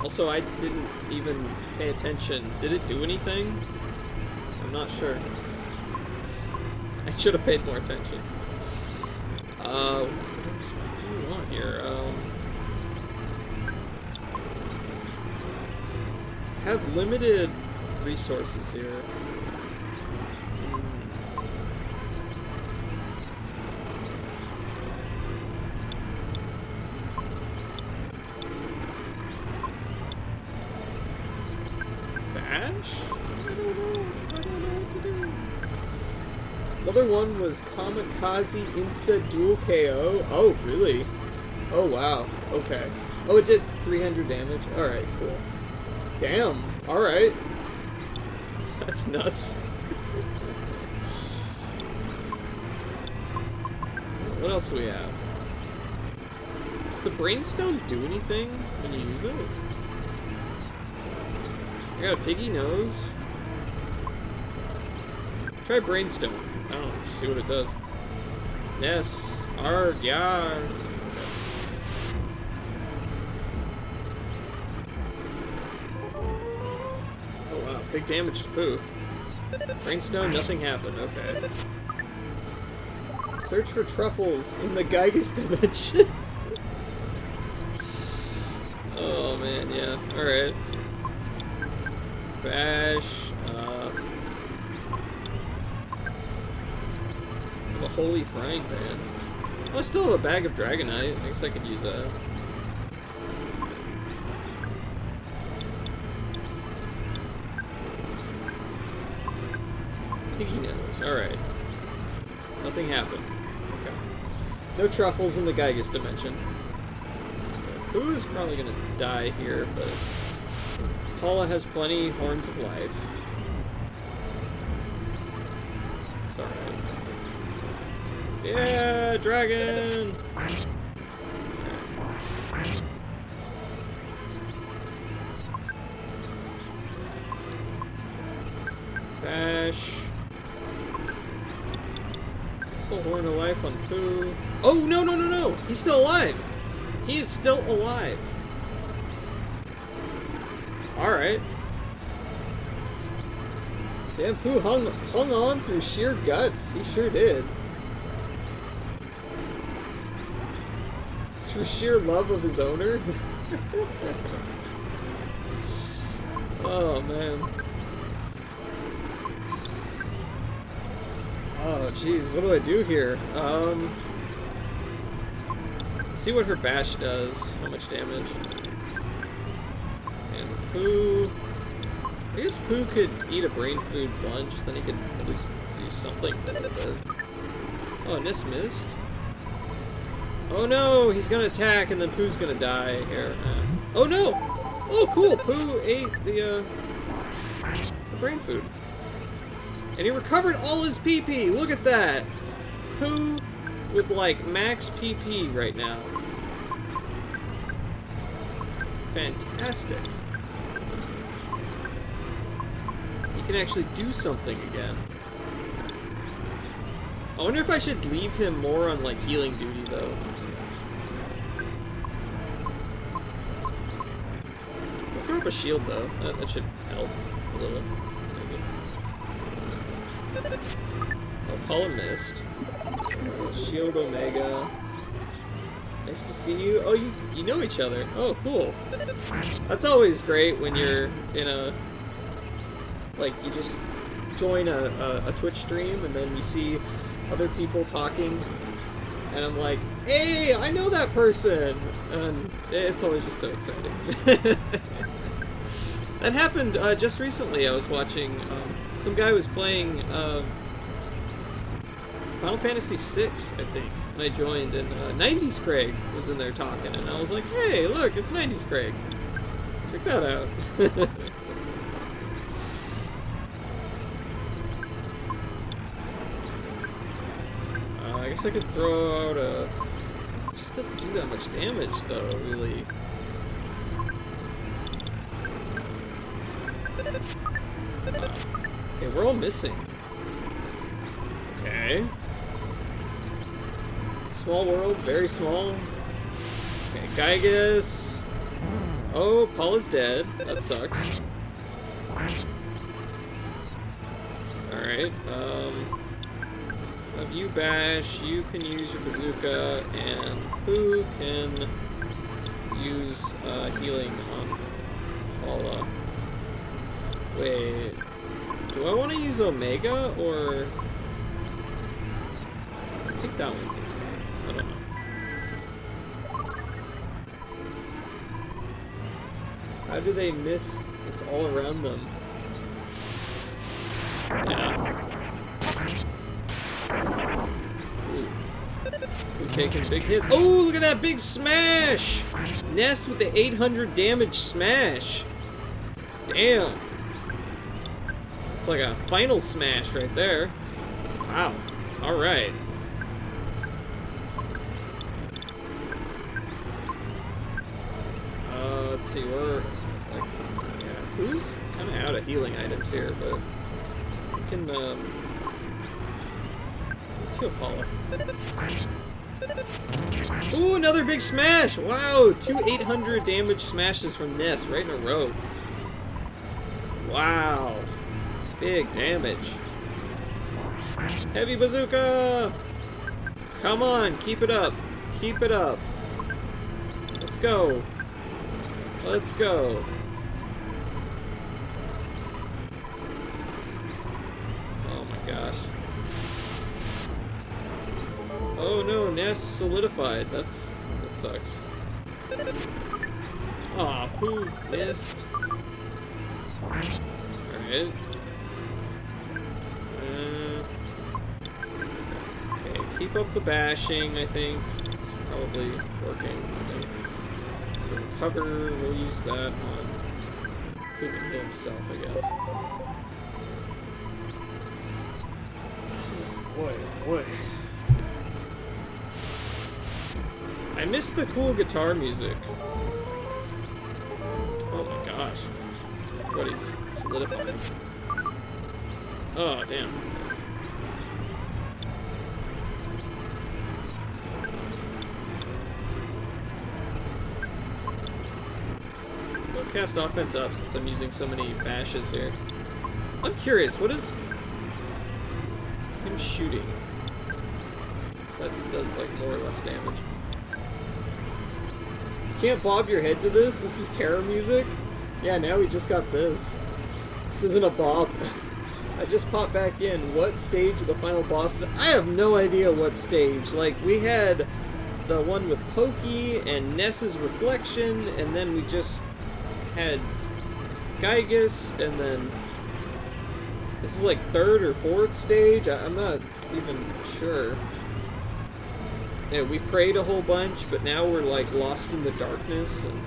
Speaker 1: Also, I didn't even pay attention. Did it do anything? I'm not sure. I should have paid more attention. What do we want here? Have limited resources here. Bash? I don't know what to do. Mother 1 was Kamikaze Insta Dual KO. Oh, really? Oh, wow. Okay. Oh, it did 300 damage? Alright, cool. Damn. Alright. That's nuts. What else do we have? Does the Brainstone do anything when you use it? I got a piggy nose. Try Brainstone. I don't know, see what it does. Yes. Arg, yeah. Oh wow, big damage to Pooh. Brainstone, nothing happened, okay. Search for truffles in the Gygus dimension. Oh man, yeah, alright. Bash, a holy frying pan. Oh, I still have a bag of Dragonite. I guess I could use that. Piggy nose. Alright. Nothing happened. Okay. No truffles in the Gygus dimension. Pooh is probably gonna die here, but Paula has plenty horns of life. It's alright. Yeah, dragon! Bash. Still horn of life on Pooh. Oh, no, no, no, no! He's still alive! He is still alive! Alright. Damn, Pooh hung on through sheer guts. He sure did. Through sheer love of his owner. Oh, man. Oh, jeez, what do I do here? See what her bash does. How much damage. And Pooh... I guess Pooh could eat a brain food bunch, then he could at least do something for a little bit. Oh, Nis missed. Oh no, he's gonna attack and then Pooh's gonna die here. Oh no! Oh cool, Pooh ate the brain food. And he recovered all his PP! Look at that! Pooh with like max PP right now. Fantastic. He can actually do something again. I wonder if I should leave him more on like healing duty though. I'll throw up a shield though. That should help a little. Maybe. Oh, Paula missed. Shield Omega. Nice to see you. Oh, you know each other. Oh, cool. That's always great when you're in a... Like, you just join a Twitch stream and then you see other people talking and I'm like, hey, I know that person! And it's always just so exciting. That happened just recently. I was watching, some guy was playing Final Fantasy VI, I think, and I joined, and 90s Craig was in there talking, and I was like, hey, look, it's 90s Craig. Check that out. I guess I could throw out a... It just doesn't do that much damage, though, really. Okay, we're all missing. Okay. Small world, very small. Okay, Gygas. Oh, Paul is dead. That sucks. Alright, of you bash, you can use your bazooka, and who can use healing on Paula? Wait, do I want to use Omega, or... I think that one's okay. I don't know. How do they miss? It's all around them. Yeah. Ooh. We're taking big hits. Oh, look at that big smash! Ness with the 800 damage smash. Damn. It's like a final smash right there. Wow. Alright. Let's see, we're like, yeah, who's kind of out of healing items here, but we can, let's heal Paula. Ooh, another big smash! Wow, 2 800 damage smashes from Ness right in a row. Wow. Big damage. Heavy bazooka! Come on, keep it up. Keep it up. Let's go. Let's go. Oh my gosh. Oh no, Ness solidified. That sucks. Aw, poo, missed. Alright. Okay, keep up the bashing, I think. This is probably working. Okay. So cover, we'll use that on who can hit himself, I guess. Boy, oh boy. I missed the cool guitar music. Oh my gosh. Everybody's solidifying. Oh, damn. I'll cast offense up since I'm using so many bashes here. I'm curious, what is him shooting? That does like more or less damage. You can't bob your head to this? This is terror music? Yeah, now we just got this. This isn't a bob. I just popped back in. What stage of the final boss? I have no idea what stage. Like, we had the one with Pokey and Ness's reflection, and then we just had Gygas, and then this is like 3rd or 4th stage? I'm not even sure. Yeah, we prayed a whole bunch, but now we're like lost in the darkness, and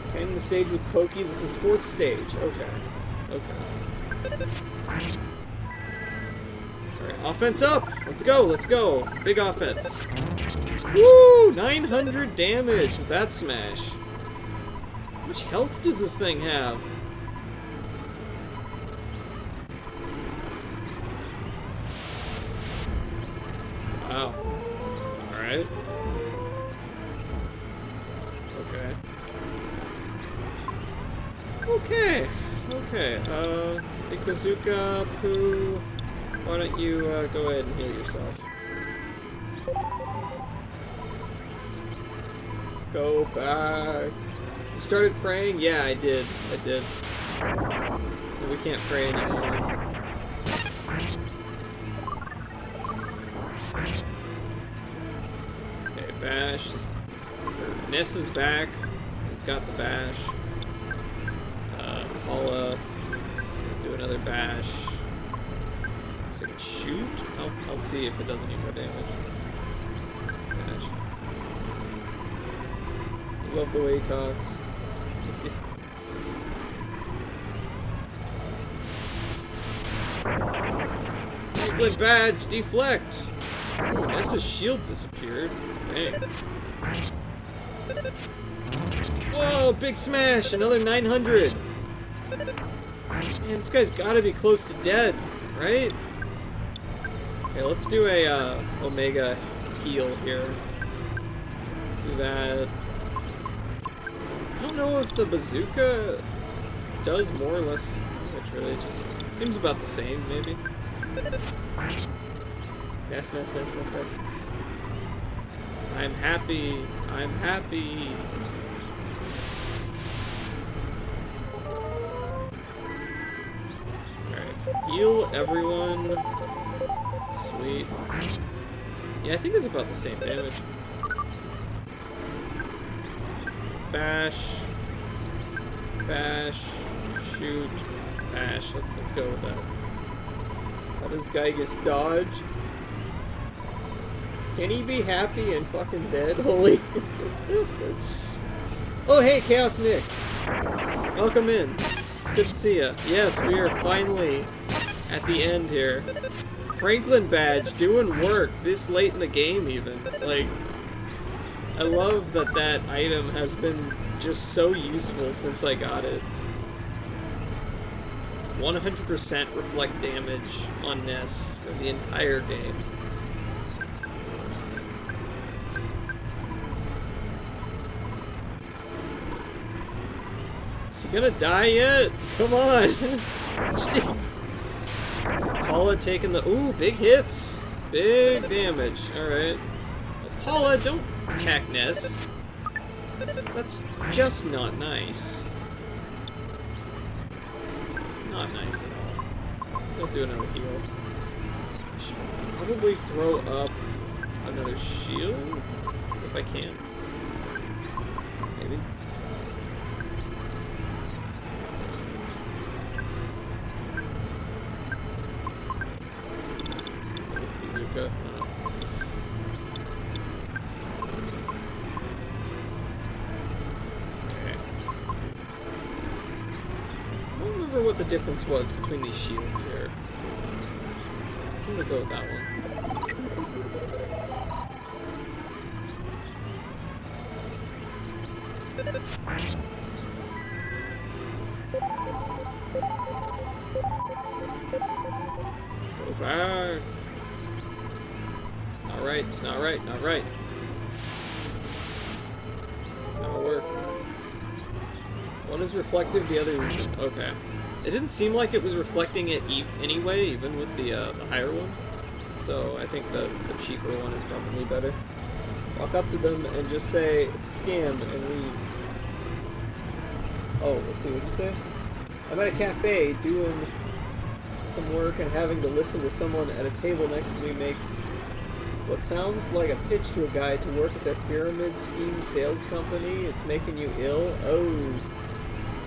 Speaker 1: okay, in the stage with Pokey, this is 4th stage. Okay. Okay. Alright, offense up! Let's go, let's go! Big offense. Woo! 900 damage with that smash. How much health does this thing have? Wow. Alright. Okay. Okay. Okay. Big bazooka, Pooh. Why don't you go ahead and heal yourself? Go back. You started praying? Yeah, I did. I did. We can't pray anymore. Okay, Bash is... Ness is back. He's got the Bash. Paula. Do another bash. Looks like it shoot. I'll see if it does any more damage. Bash. I love the way he talks. Franklin badge, deflect! Oh, Nessa's shield disappeared. Dang. Whoa, big smash! Another 900! Man, this guy's gotta be close to dead, right? Okay, let's do a Omega heal here. Do that. I don't know if the bazooka does more or less damage, really. It just seems about the same, maybe. Ness. I'm happy. I'm happy. Alright. Heal everyone. Sweet. Yeah, I think it's about the same damage. Bash. Bash. Shoot. Bash. Let's go with that. How does Gygus dodge? Can he be happy and fucking dead? Holy. Oh, hey, Chaos Nick. Welcome in. It's good to see ya. Yes, we are finally at the end here. Franklin badge doing work this late in the game, even. Like, I love that that item has been just so useful since I got it. 100% reflect damage on Ness for the entire game. Is he gonna die yet? Come on! Jeez. Paula taking the... Ooh, big hits! Big damage. Alright. Well, Paula, don't attack Ness. That's just not nice. Not nice at all. Don't do another heal. Should probably throw up another shield if I can. Maybe. Bazooka. I don't remember what the difference was between these shields here. I'm gonna go with that one. Go back. Not right, it's not right, not right. That'll work. One is reflective, the other is... Okay. It didn't seem like it was reflecting it anyway, even with the higher one. So I think the cheaper one is probably better. Walk up to them and just say, it's scam, and leave. Oh, let's see, what'd you say? I'm at a cafe doing some work and having to listen to someone at a table next to me makes what sounds like a pitch to a guy to work at their pyramid scheme sales company. It's making you ill. Oh.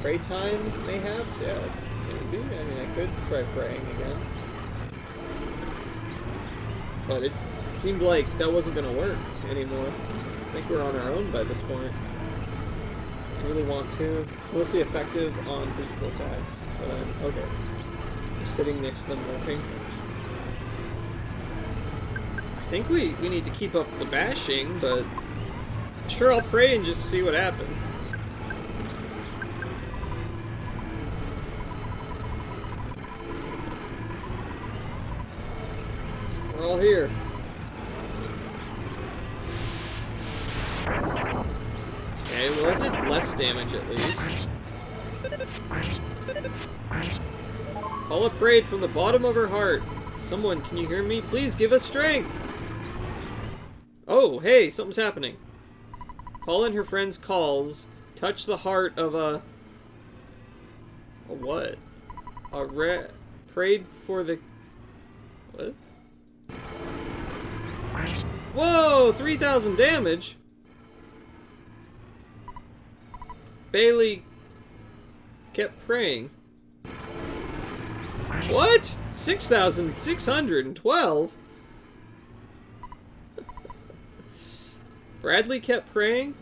Speaker 1: Pray time, mayhaps? Yeah, maybe. I mean, I could try praying again. But it seemed like that wasn't going to work anymore. I think we're on our own by this point. I really want to. It's mostly effective on physical attacks. But I'm... Okay. Just sitting next to them working. I think we need to keep up the bashing, but... Sure, I'll pray and just see what happens. We're all here. Okay, well that did less damage at least. Paula prayed from the bottom of her heart. Someone, can you hear me? Please give us strength! Oh, hey, something's happening. Paula and her friends' calls touch the heart of a what? Prayed for the... What? Whoa! 3,000 damage? Bailey kept praying. What? 6,612? Bradley kept praying?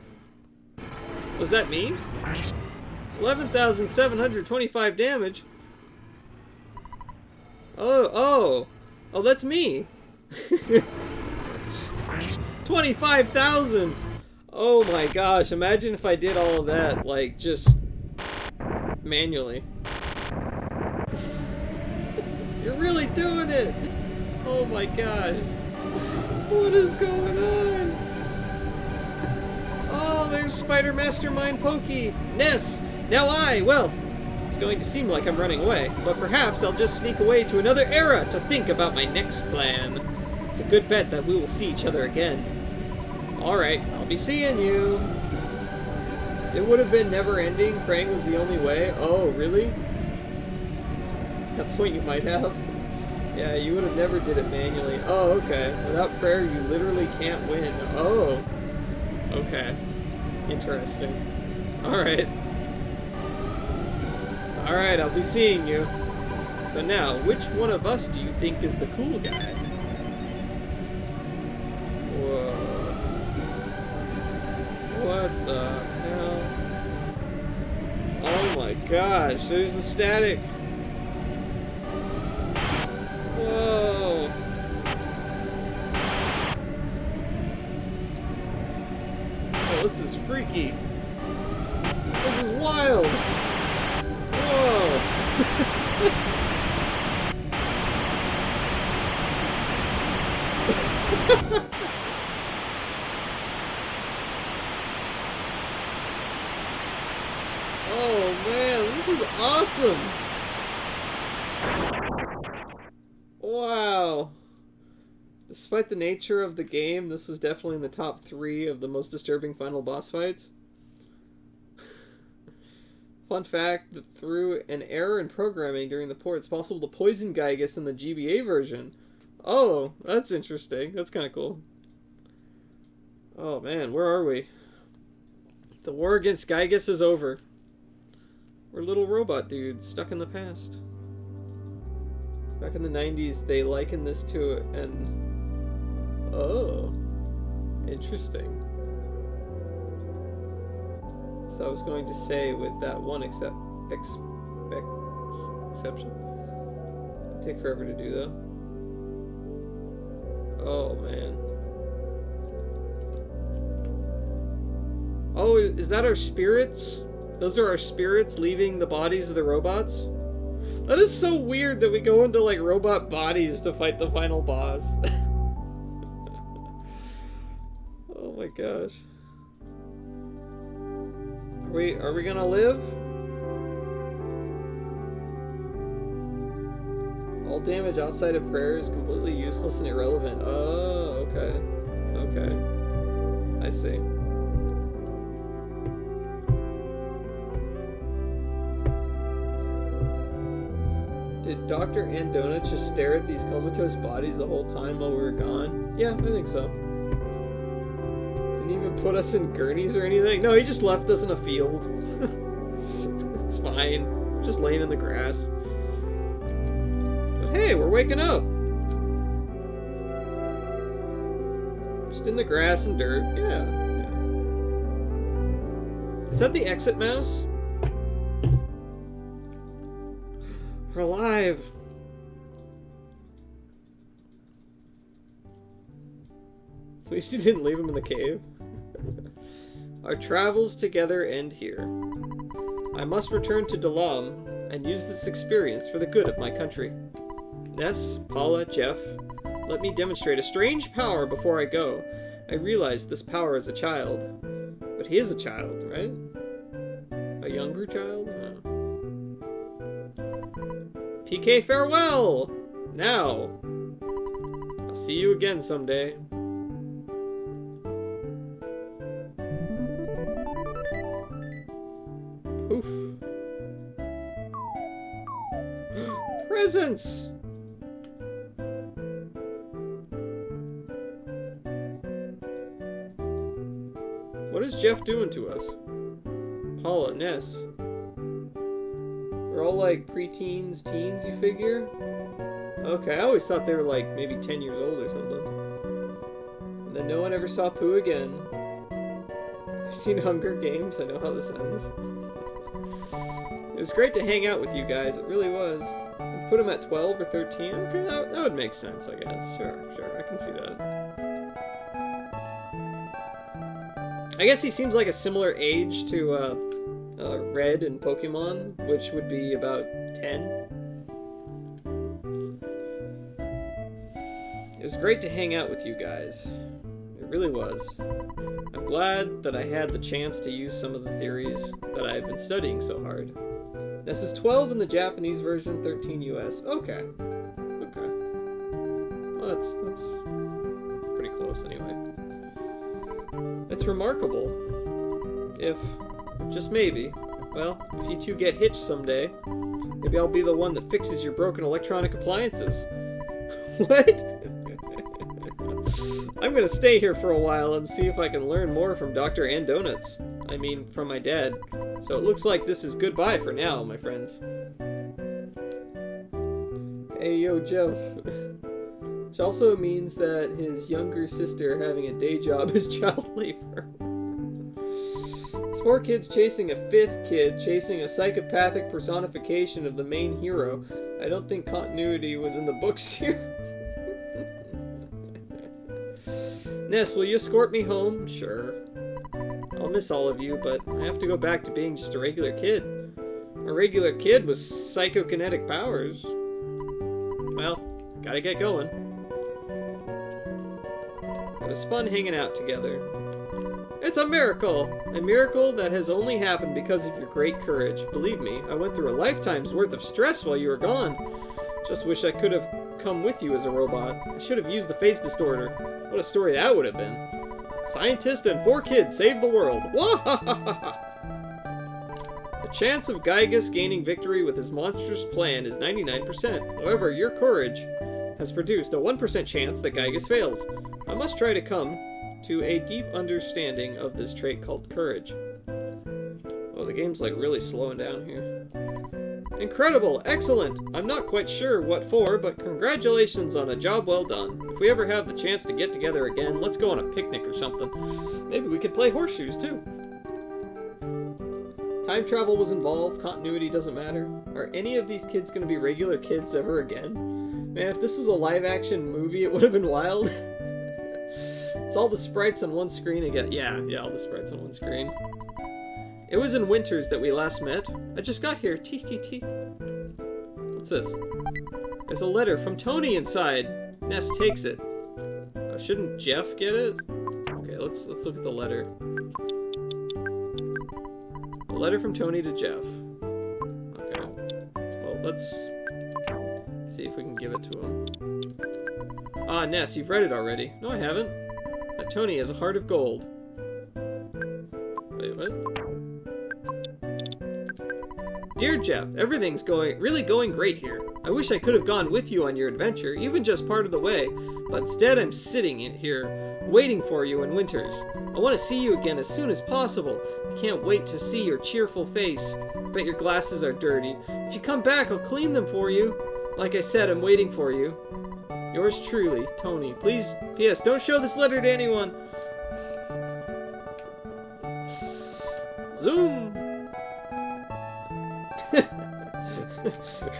Speaker 1: Was that me? 11,725 damage? Oh, that's me. 25,000! Oh my gosh, imagine if I did all of that, like, just manually. You're really doing it! Oh my gosh. What is going on? Oh, there's Spider Mastermind Pokey! Ness! Now well, it's going to seem like I'm running away, but perhaps I'll just sneak away to another era to think about my next plan. It's a good bet that we will see each other again. Alright, I'll be seeing you. It would have been never-ending. Praying was the only way. Oh, really? That point you might have. Yeah, you would have never did it manually. Oh, okay. Without prayer, you literally can't win. Oh. Okay. Interesting. Alright. Alright, I'll be seeing you. So now, which one of us do you think is the cool guy? Whoa. What the hell? Oh my gosh, there's the static. Whoa. Oh, this is freaky. This is wild. Whoa. Oh man, this is awesome. Wow. Despite the nature of the game, this was definitely in the top 3 of the most disturbing final boss fights. Fun fact that through an error in programming during the port, it's possible to poison Gygus in the GBA version. Oh, that's interesting. That's kind of cool. Oh man, where are we? The war against Gygus is over. We're little robot dudes stuck in the past. Back in the 90s, they likened this to an... Oh. Interesting. So I was going to say, with that one exception. It'd take forever to do, though. Oh, man. Oh, is that our spirits? Those are our spirits leaving the bodies of the robots? That is so weird that we go into, like, robot bodies to fight the final boss. Oh my gosh. Are we gonna live? All damage outside of prayer is completely useless and irrelevant. Oh, okay. Okay. I see. Did Dr. Andona just stare at these comatose bodies the whole time while we were gone? Yeah, I think so. Didn't even put us in gurneys or anything. No, he just left us in a field. It's fine. Just laying in the grass. But hey, we're waking up. Just in the grass and dirt. Yeah. Is that the exit mouse? We're alive. At least he didn't leave him in the cave. Our travels together end here. I must return to Dalam and use this experience for the good of my country. Ness, Paula, Jeff, let me demonstrate a strange power before I go. I realized this power as a child. But he is a child, right? A younger child? PK, farewell! Now! I'll see you again someday. Poof. Presents! What is Jeff doing to us? Paula, Ness. They're all like preteens, teens, you figure? Okay, I always thought they were like maybe 10 years old or something. And then no one ever saw Pooh again. I've seen Hunger Games, I know how this ends. It was great to hang out with you guys, it really was. I'd put him at 12 or 13, okay, that would make sense, I guess. Sure, I can see that. I guess he seems like a similar age to Red in Pokemon, which would be about 10. It was great to hang out with you guys. It really was. I'm glad that I had the chance to use some of the theories that I've been studying so hard. This is 12 in the Japanese version, 13 US. Okay. Well, that's pretty close anyway. It's remarkable. If, just maybe, well, if you two get hitched someday, maybe I'll be the one that fixes your broken electronic appliances. What? I'm gonna stay here for a while and see if I can learn more from Dr. Donuts. I mean, from my dad. So it looks like this is goodbye for now, my friends. Hey, yo, Jeff. Which also means that his younger sister having a day job is child labor. It's 4 kids chasing a 5th kid, chasing a psychopathic personification of the main hero. I don't think continuity was in the books here. Ness, will you escort me home? Sure. I'll miss all of you, but I have to go back to being just a regular kid. A regular kid with psychokinetic powers. Well, gotta get going. It was fun hanging out together. It's a miracle! A miracle that has only happened because of your great courage. Believe me, I went through a lifetime's worth of stress while you were gone. Just wish I could have come with you as a robot. I should have used the face distorter. What a story that would have been. Scientist and 4 kids save the world. Wahahaha! The chance of Gygus gaining victory with his monstrous plan is 99%. However, your courage has produced a 1% chance that Gygus fails. I must try to come to a deep understanding of this trait called courage. Oh, the game's like really slowing down here. Incredible! Excellent! I'm not quite sure what for, but congratulations on a job well done. If we ever have the chance to get together again, let's go on a picnic or something. Maybe we could play horseshoes, too. Time travel was involved, continuity doesn't matter. Are any of these kids going to be regular kids ever again? Man, if this was a live-action movie, it would have been wild. It's all the sprites on one screen again. Yeah, all the sprites on one screen. It was in Winters that we last met. I just got here. T. What's this? There's a letter from Tony inside. Ness takes it. Shouldn't Jeff get it? Okay, let's look at the letter. A letter from Tony to Jeff. Okay. Well, let's see if we can give it to him. Ah, Ness, you've read it already. No, I haven't. That Tony has a heart of gold. Wait, what? Dear Jeff, everything's really going great here. I wish I could have gone with you on your adventure, even just part of the way, but instead I'm sitting here, waiting for you in Winters. I want to see you again as soon as possible. I can't wait to see your cheerful face. Bet your glasses are dirty. If you come back, I'll clean them for you. Like I said, I'm waiting for you. Yours truly, Tony. Please, P.S. don't show this letter to anyone. Zoom!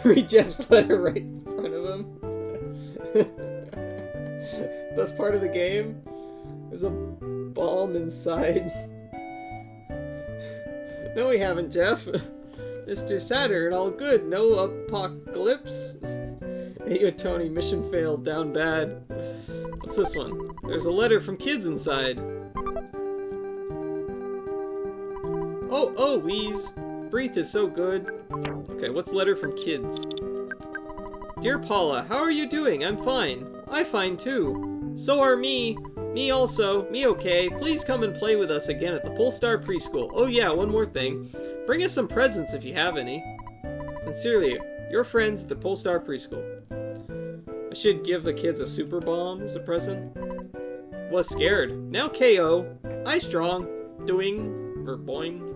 Speaker 1: Read Jeff's letter right in front of him. Best part of the game? There's a bomb inside. No, we haven't, Jeff. Mr. Saturn, all good. No apocalypse. Hey, Tony, mission failed. Down bad. What's this one? There's a letter from kids inside. Oh, Wheeze. Breathe is so good. Okay, what's letter from kids? Dear Paula, how are you doing? I'm fine. I'm fine too. So are me. Me also. Me okay. Please come and play with us again at the Polestar Preschool. Oh yeah, one more thing. Bring us some presents if you have any. Sincerely, your friends at the Polestar Preschool. I should give the kids a super bomb as a present. Was scared. Now KO. I strong. Doing. Or boing.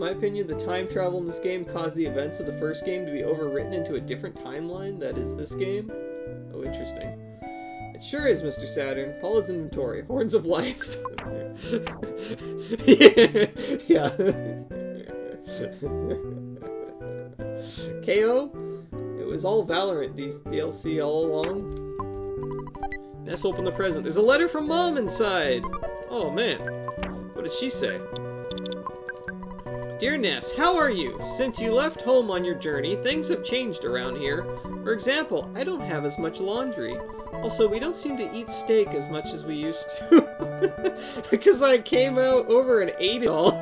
Speaker 1: my opinion, the time travel in this game caused the events of the first game to be overwritten into a different timeline that is this game. Oh, interesting. It sure is, Mr. Saturn. Paula's inventory. Horns of life. Yeah. KO? It was all Valorant DLC all along. Let's open the present. There's a letter from Mom inside. Oh, man. What did she say? Dear Ness, how are you? Since you left home on your journey, things have changed around here. For example, I don't have as much laundry. Also, we don't seem to eat steak as much as we used to. Because I came out over and ate it all.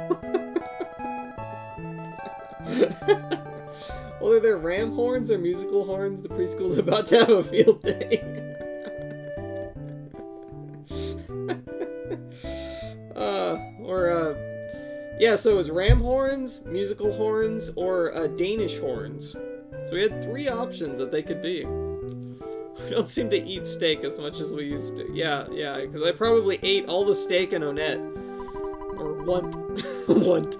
Speaker 1: Well, are there ram horns or musical horns? The preschool's about to have a field day. Yeah, so it was ram horns, musical horns, or Danish horns. So we had 3 options that they could be. We don't seem to eat steak as much as we used to. Yeah, because I probably ate all the steak in Onett. Or want. Want.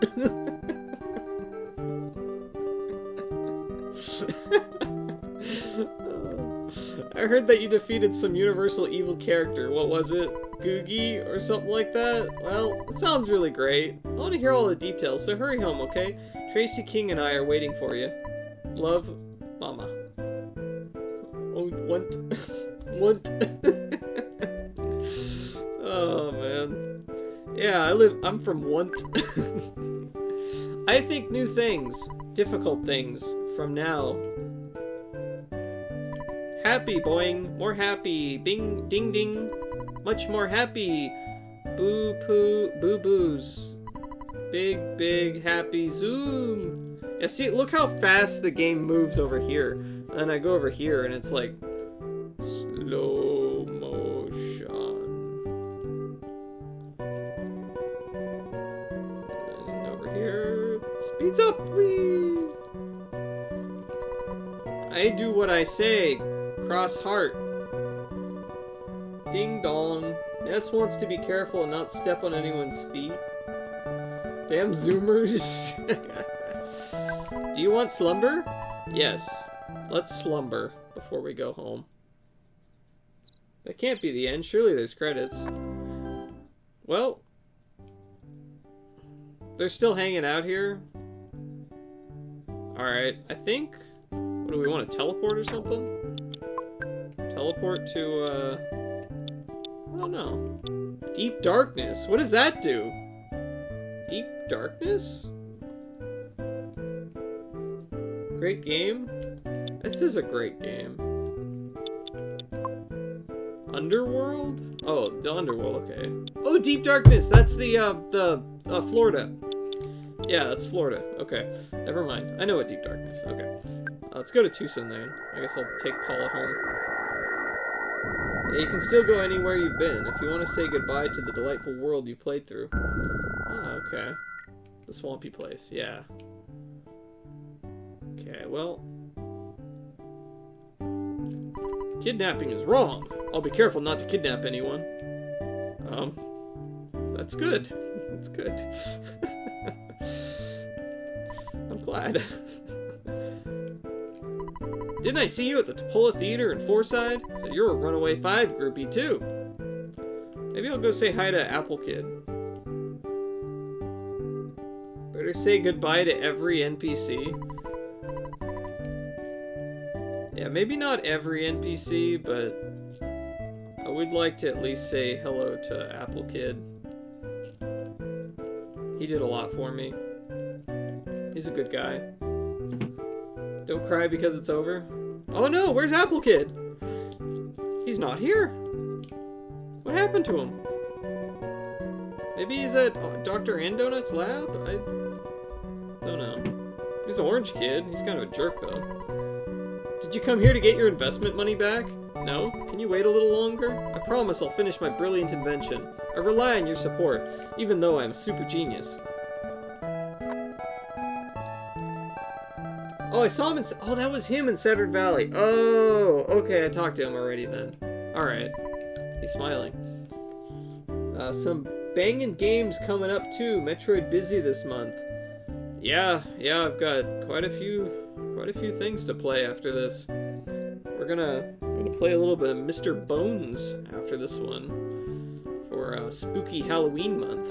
Speaker 1: I heard that you defeated some universal evil character. What was it? Googie or something like that? Well, it sounds really great. I want to hear all the details, so hurry home, okay? Tracy King and I are waiting for you. Love, Mama. Oh, want. Want. Oh, man. Yeah, I'm from Want. I think new things, difficult things, from now. Happy, boing. More happy. Bing, ding, ding. Much more happy. Boo, poo, boo, boos. Big, big, happy. Zoom. Yeah, see, look how fast the game moves over here. And I go over here, and it's like slow motion. And over here, speeds up. Whee! I do what I say. Cross heart. Ding dong. Ness wants to be careful and not step on anyone's feet. Damn zoomers. Do you want slumber? Yes. Let's slumber before we go home. That can't be the end. Surely there's credits. Well, they're still hanging out here. Alright, I think... What, do we want to teleport or something? Teleport to, I don't know. Deep darkness. What does that do? Deep darkness? Great game? This is a great game. Underworld? Oh, the Underworld, okay. Oh, Deep Darkness! That's the Florida. Yeah, that's Florida. Okay. Never mind. I know what Deep Darkness. Okay. Let's go to Tucson then. I guess I'll take Paula home. Yeah, you can still go anywhere you've been if you want to say goodbye to the delightful world you played through. Oh, okay. The swampy place, yeah. Okay, well... Kidnapping is wrong. I'll be careful not to kidnap anyone. That's good. That's good. I'm glad. Didn't I see you at the Topola Theater in Forside? So you're a Runaway 5 groupie too. Maybe I'll go say hi to Apple Kid. Better say goodbye to every NPC. Yeah, maybe not every NPC, but I would like to at least say hello to Apple Kid. He did a lot for me. He's a good guy. Don't cry because it's over. Oh no, where's Apple Kid? He's not here. What happened to him? Maybe he's at Dr. Andonut's lab? I don't know. He's an orange kid. He's kind of a jerk though. Did you come here to get your investment money back? No? Can you wait a little longer? I promise I'll finish my brilliant invention. I rely on your support, even though I'm a super genius. Oh, I saw him in... Oh, that was him in Cedric Valley. Oh, okay, I talked to him already then. Alright. He's smiling. Some banging games coming up too. Metroid busy this month. Yeah, I've got quite a few things to play after this. We're gonna play a little bit of Mr. Bones after this one for spooky Halloween month.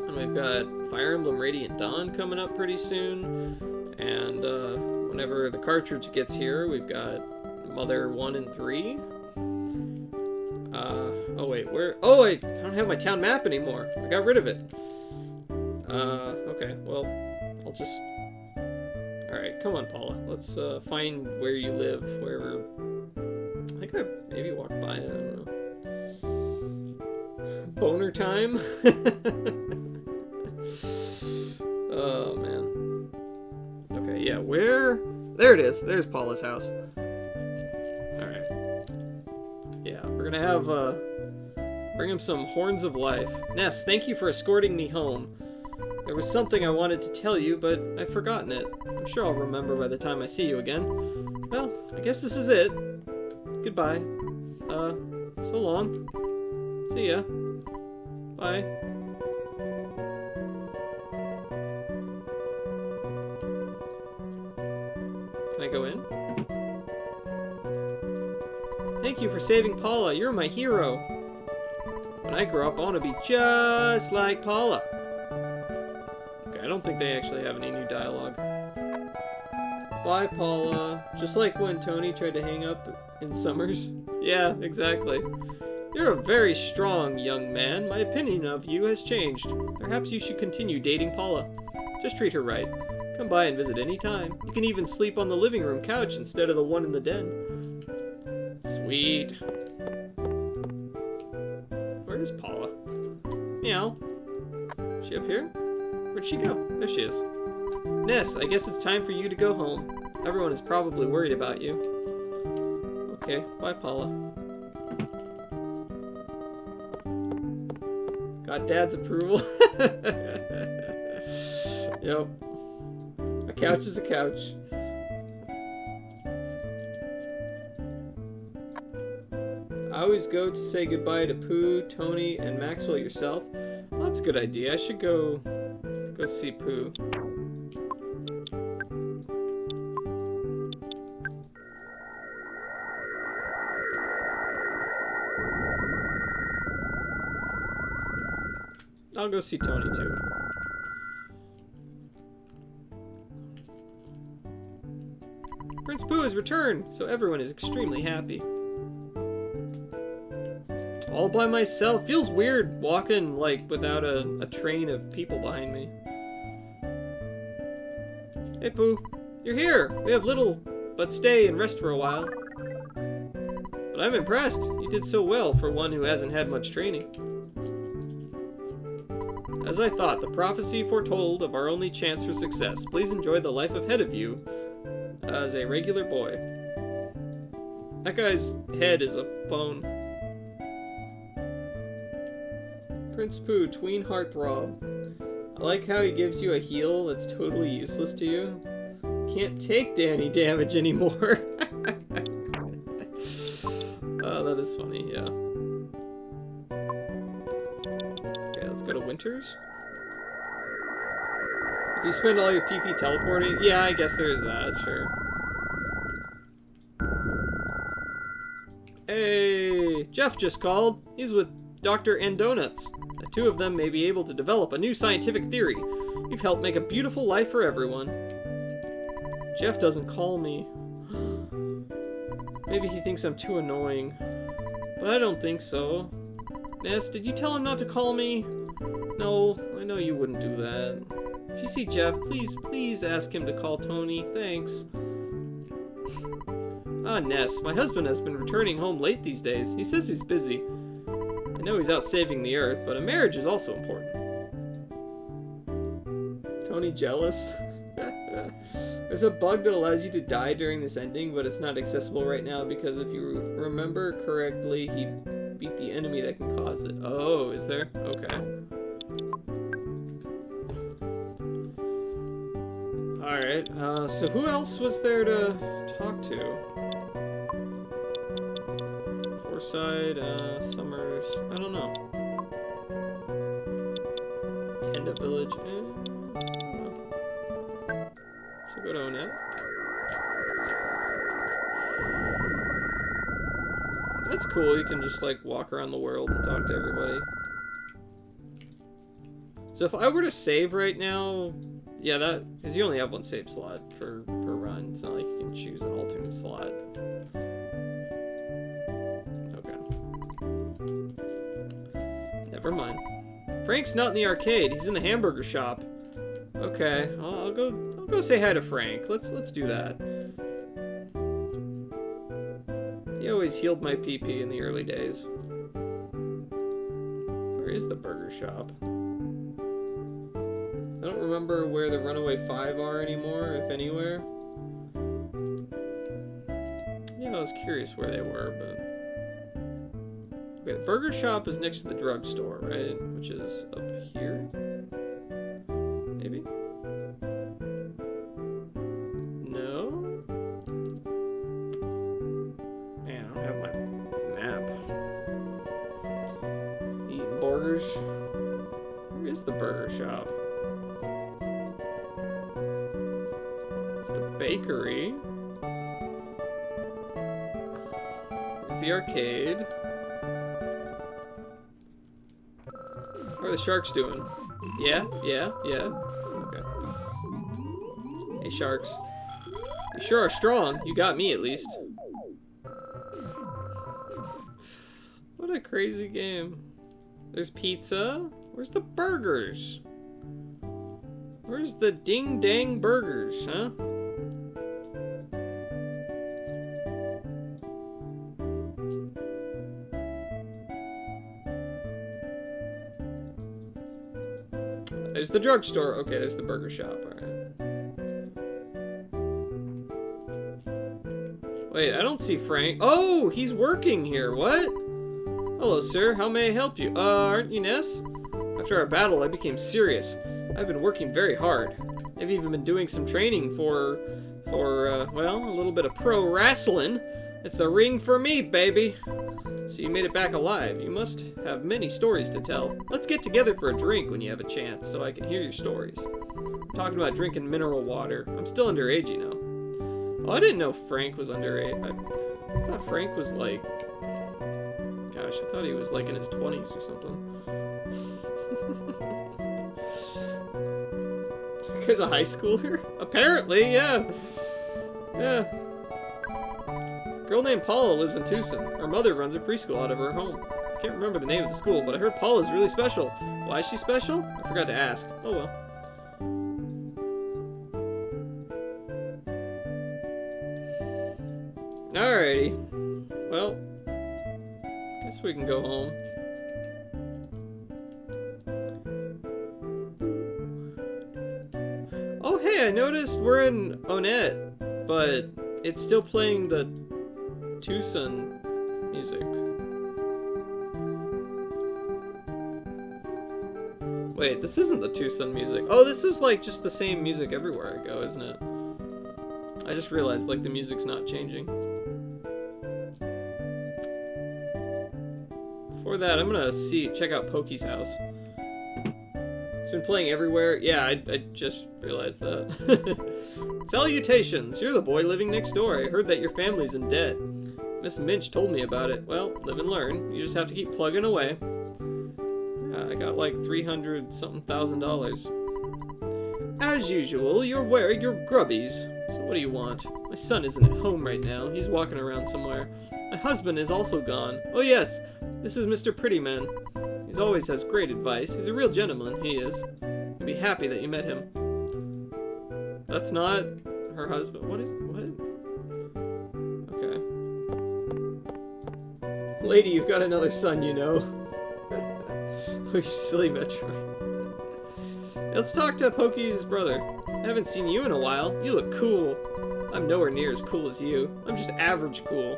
Speaker 1: And we've got Fire Emblem Radiant Dawn coming up pretty soon. And whenever the cartridge gets here, we've got Mother 1 and 3. Oh wait, where? Oh, I don't have my town map anymore. I got rid of it. Okay, well, I'll just... Alright, come on, Paula. Let's find where you live, wherever... I think I maybe walked by it, I don't know. Boner time? Oh, man. Okay, yeah, where... There it is. There's Paula's house. Alright. Yeah, we're gonna have, bring him some Horns of Life. Ness, thank you for escorting me home. There was something I wanted to tell you, but I've forgotten it. I'm sure I'll remember by the time I see you again. Well, I guess this is it. Goodbye. So long. See ya. Bye. Can I go in? Thank you for saving Paula. You're my hero. When I grow up, I want to be just like Paula. Okay, I don't think they actually have any new dialogue. Bye, Paula. Just like when Tony tried to hang up in Summers. Yeah, exactly. You're a very strong young man. My opinion of you has changed. Perhaps you should continue dating Paula. Just treat her right. Come by and visit any time. You can even sleep on the living room couch instead of the one in the den. Sweet. Where is Paula? Meow. Is she up here? Where'd she go? There she is. Ness, I guess it's time for you to go home. Everyone is probably worried about you. Okay, bye, Paula. Got Dad's approval. Yep. A couch is a couch. I always go to say goodbye to Pooh, Tony, and Maxwell yourself. Well, that's a good idea. I should go see Pooh. I'll go see Tony too. Prince Pooh has returned, so everyone is extremely happy. All by myself. Feels weird walking, like, without a train of people behind me. Hey, Pooh. You're here. We have little, but stay and rest for a while. But I'm impressed. You did so well for one who hasn't had much training. As I thought, the prophecy foretold of our only chance for success. Please enjoy the life ahead of you as a regular boy. That guy's head is a phone. Prince Pooh, tween heartthrob. I like how he gives you a heal that's totally useless to you. Can't take Danny damage anymore. Oh, that is funny, yeah. Okay, let's go to Winters. If you spend all your PP teleporting, yeah, I guess there is that, sure. Hey, Jeff just called. He's with Dr. Andonuts. The two of them may be able to develop a new scientific theory. You've helped make a beautiful life for everyone. Jeff doesn't call me. Maybe he thinks I'm too annoying. But I don't think so. Ness, did you tell him not to call me? No, I know you wouldn't do that. If you see Jeff, please ask him to call Tony. Thanks. Ah, Ness, my husband has been returning home late these days. He says he's busy. I know he's out saving the Earth, but a marriage is also important. Tony jealous? There's a bug that allows you to die during this ending, but it's not accessible right now because if you remember correctly, he beat the enemy that can cause it. Oh, is there? Okay. Alright, so who else was there to talk to? Forsyth, Summers, I don't know. Tenda Village, So go to Onet. That's cool. You can just like walk around the world and talk to everybody. So if I were to save right now, yeah, because you only have one save slot per run. It's not like you can choose an alternate slot. Okay. Never mind. Frank's not in the arcade. He's in the hamburger shop. Okay, I'll go say hi to Frank. Let's do that. He always healed my PP in the early days. Where is the burger shop? I don't remember where the Runaway 5 are anymore, if anywhere. Yeah, I was curious where they were, but... Okay, the burger shop is next to the drugstore, right? Which is up here? Maybe? No? Man, I don't have my map. Eating burgers? Where is the burger shop? It's the bakery. There's the arcade. How are the sharks doing? Yeah? Okay. Hey, sharks. You sure are strong. You got me, at least. What a crazy game. There's pizza. Where's the burgers? Where's the ding-dang burgers, huh? There's the drugstore. Okay, there's the burger shop. Alright. Wait, I don't see Frank. Oh, he's working here. What? Hello, sir. How may I help you? Aren't you Ness? After our battle, I became serious. I've been working very hard. I've even been doing some training for well, a little bit of pro wrestling. It's the ring for me, baby. So you made it back alive. You must have many stories to tell. Let's get together for a drink when you have a chance, so I can hear your stories. I'm talking about drinking mineral water. I'm still underage, you know. Oh, I didn't know Frank was underage. I thought Frank was like... Gosh, I thought he was like in his 20s or something. He's a high schooler? Apparently, yeah. Yeah. Girl named Paula lives in Tucson. Her mother runs a preschool out of her home. I can't remember the name of the school, but I heard Paula's really special. Why is she special? I forgot to ask. Oh well. Alrighty. Well, guess we can go home. Oh hey, I noticed we're in Onet, but it's still playing the Tucson music. Wait, this isn't the Tucson music. Oh, this is like just the same music everywhere I go, isn't it? I just realized like the music's not changing. Before that, I'm gonna check out Pokey's house. It's been playing everywhere. Yeah, I just realized that. Salutations! You're the boy living next door. I heard that your family's in debt. Miss Minch told me about it. Well, live and learn. You just have to keep plugging away. I got like $300-something thousand. As usual, you're wearing your grubbies. So what do you want? My son isn't at home right now. He's walking around somewhere. My husband is also gone. Oh yes, this is Mr. Prettyman. He always has great advice. He's a real gentleman, he is. You'll be happy that you met him. That's not her husband. What? Okay. Lady, you've got another son, you know. Oh, you silly Metroid. Let's talk to Pokey's brother. I haven't seen you in a while. You look cool. I'm nowhere near as cool as you. I'm just average cool.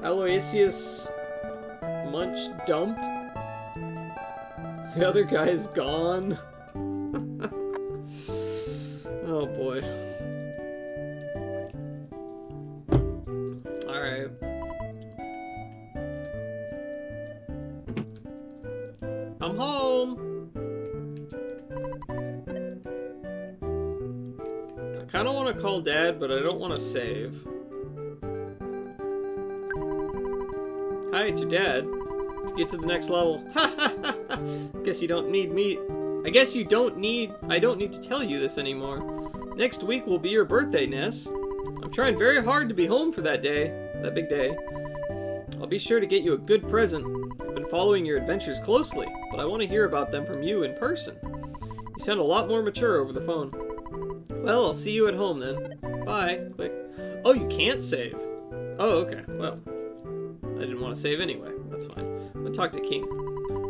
Speaker 1: Aloysius Munch dumped. The other guy is gone. Oh boy. Alright. I'm home. I kind of want to call Dad, but I don't want to save. Hi, it's your dad. To get to the next level. Guess you don't need me. I guess you don't need. I don't need to tell you this anymore. Next week will be your birthday, Ness. I'm trying very hard to be home for that day. That big day. I'll be sure to get you a good present. I've been following your adventures closely, but I want to hear about them from you in person. You sound a lot more mature over the phone. Well, I'll see you at home then. Bye. Click. Oh, you can't save. Oh, okay. Well, I didn't want to save anyway. That's fine. I'm gonna talk to King.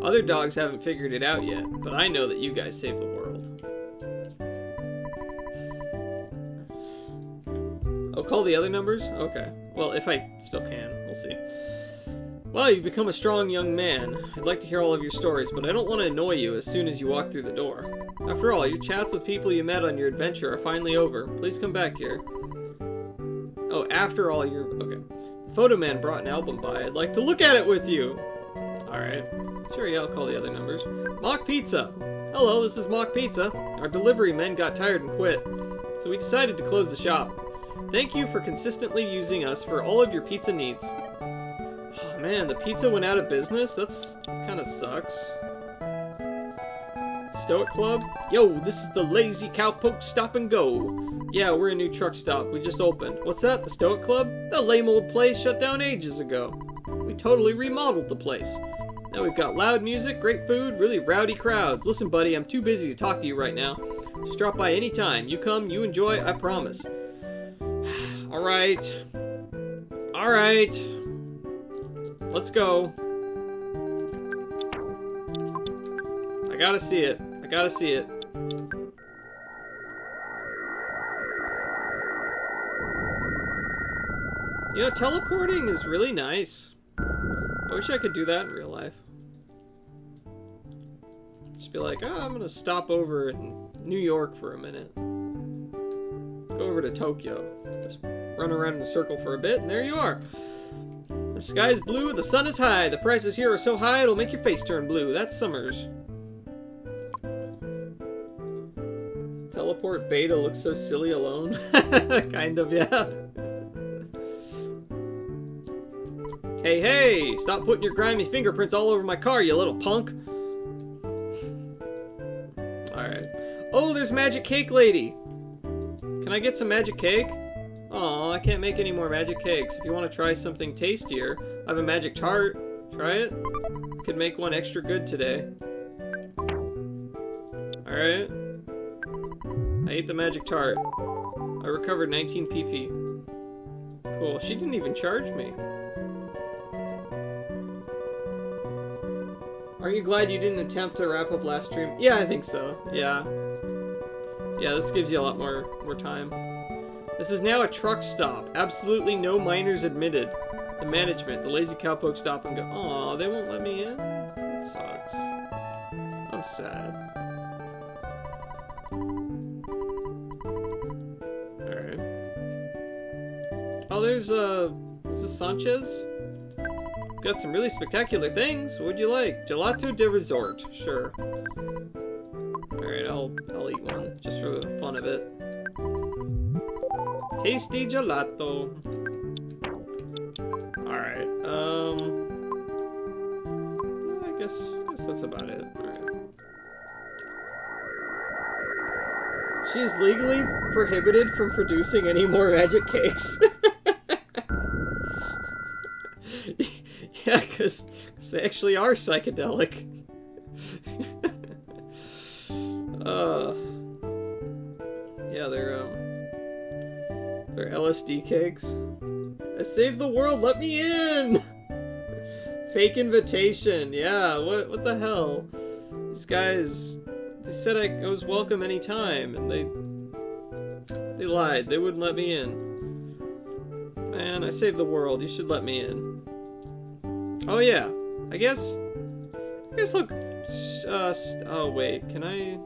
Speaker 1: Other dogs haven't figured it out yet, but I know that you guys save the world. Oh, call the other numbers? Okay. Well, if I still can. We'll see. Well, you've become a strong young man. I'd like to hear all of your stories, but I don't want to annoy you as soon as you walk through the door. After all, your chats with people you met on your adventure are finally over. Please come back here. Oh, after all your... Okay. The photo man brought an album by. I'd like to look at it with you. Alright. Sure, yeah, I'll call the other numbers. Mock Pizza. Hello, this is Mock Pizza. Our delivery men got tired and quit, so we decided to close the shop. Thank you for consistently using us for all of your pizza needs. Oh man, the pizza went out of business? That's kind of sucks. Stoic Club? Yo, this is the Lazy Cowpoke Stop and Go. Yeah, we're a new truck stop. We just opened. What's that, the Stoic Club? That lame old place shut down ages ago. We totally remodeled the place. Now we've got loud music, great food, really rowdy crowds. Listen, buddy, I'm too busy to talk to you right now. Just drop by anytime. You come, you enjoy, I promise. Alright. Alright. Let's go. I gotta see it. I gotta see it. You know, teleporting is really nice. I wish I could do that in real life. Just be like, oh, I'm gonna stop over in New York for a minute. Go over to Tokyo. Just run around in a circle for a bit, and there you are. The sky is blue, the sun is high. The prices here are so high it'll make your face turn blue. That's Summers. Teleport Beta looks so silly alone. Kind of, yeah. Hey, hey! Stop putting your grimy fingerprints all over my car, you little punk! Alright. Oh, there's Magic Cake Lady! Can I get some magic cake? Aw, I can't make any more magic cakes. If you want to try something tastier, I have a magic tart. Try it? Could make one extra good today. Alright. I ate the magic tart. I recovered 19 PP. Cool. She didn't even charge me. Aren't you glad you didn't attempt to wrap up last stream? Yeah, I think so. Yeah. Yeah, this gives you a lot more time. This is now a truck stop. Absolutely no minors admitted. The management, the Lazy Cowpoke Stop and Go. Aw, they won't let me in? That sucks. I'm sad. Alright. Oh, there's, is this Sanchez? Got some really spectacular things. What would you like? Gelato de Resort. Sure. Alright, I'll eat one. Just for the fun of it. Tasty gelato. Alright, I guess that's about it. Alright. She is legally prohibited from producing any more magic cakes. Yeah, because they actually are psychedelic. Yeah, they're LSD cakes. I saved the world, let me in! Fake invitation, yeah, what the hell? These guys, they said I was welcome anytime, and they lied, they wouldn't let me in. Man, I saved the world, you should let me in. Oh yeah, I guess look, oh wait, can I?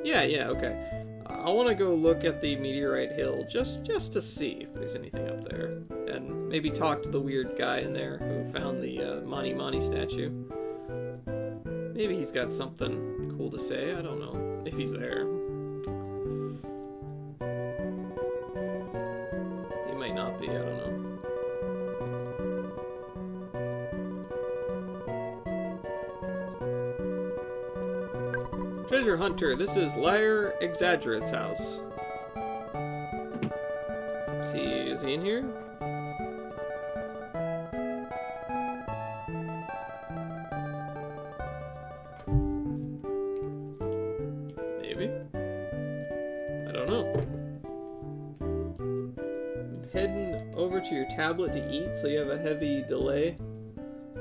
Speaker 1: Yeah, okay. I want to go look at the Meteorite Hill just to see if there's anything up there, and maybe talk to the weird guy in there who found the Mani Mani statue. Maybe he's got something cool to say. I don't know if he's there. He might not be. I don't know. Treasure Hunter, this is Liar Exaggerate's house. Is he in here? Maybe. I don't know. I'm heading over to your tablet to eat, so you have a heavy delay.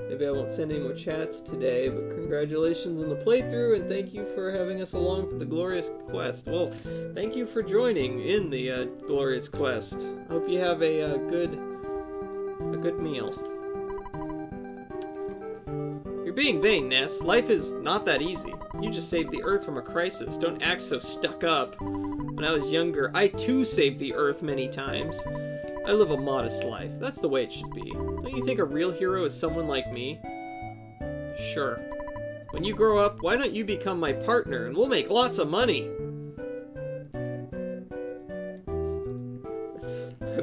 Speaker 1: Maybe I won't send any more chats today, but congratulations on the playthrough, and thank you for having us along for the glorious quest. Well, thank you for joining in the glorious quest. I hope you have a good meal. You're being vain, Ness. Life is not that easy. You just saved the Earth from a crisis. Don't act so stuck up. When I was younger, I too saved the Earth many times. I live a modest life. That's the way it should be. Don't you think a real hero is someone like me? Sure. When you grow up, why don't you become my partner and we'll make lots of money? I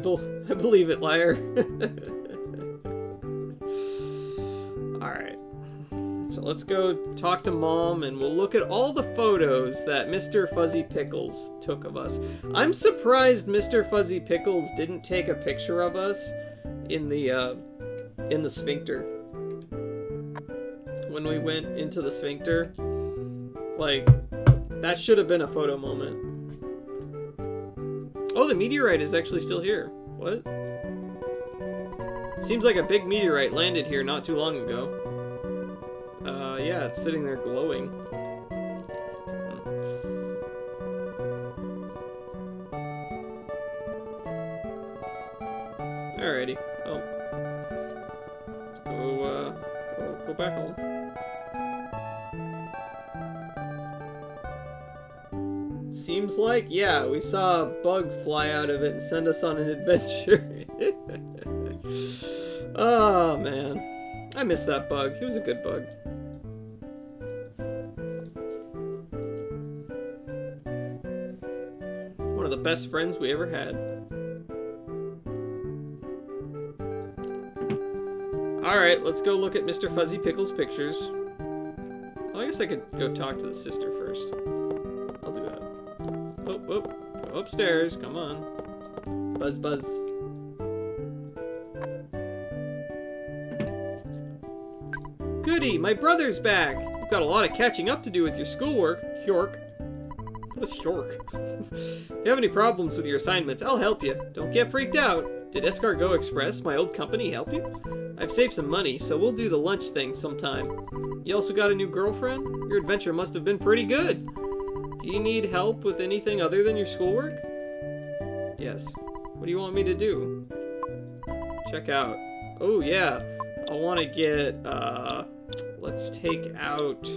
Speaker 1: believe it, liar. Alright. So let's go talk to Mom and we'll look at all the photos that Mr. Fuzzy Pickles took of us. I'm surprised Mr. Fuzzy Pickles didn't take a picture of us in the sphincter. When we went into the sphincter, like, that should have been a photo moment. Oh, the meteorite is actually still here. What? It seems like a big meteorite landed here not too long ago. Yeah, it's sitting there glowing. Alrighty. Oh. Let's go back home. Seems like, yeah, we saw a bug fly out of it and send us on an adventure. Oh, man. I miss that bug. He was a good bug. One of the best friends we ever had. Alright, let's go look at Mr. Fuzzy Pickles' pictures. Well, I guess I could go talk to the sister first. I'll do that. Oh, go upstairs, come on. Buzz, buzz. Goody, my brother's back! You've got a lot of catching up to do with your schoolwork, Hjork. What is Hjork? If you have any problems with your assignments, I'll help you. Don't get freaked out. Did Escargot Express, my old company, help you? I've saved some money, so we'll do the lunch thing sometime. You also got a new girlfriend? Your adventure must have been pretty good. Do you need help with anything other than your schoolwork? Yes. What do you want me to do? Check out. Oh, yeah. I want to get, let's take out...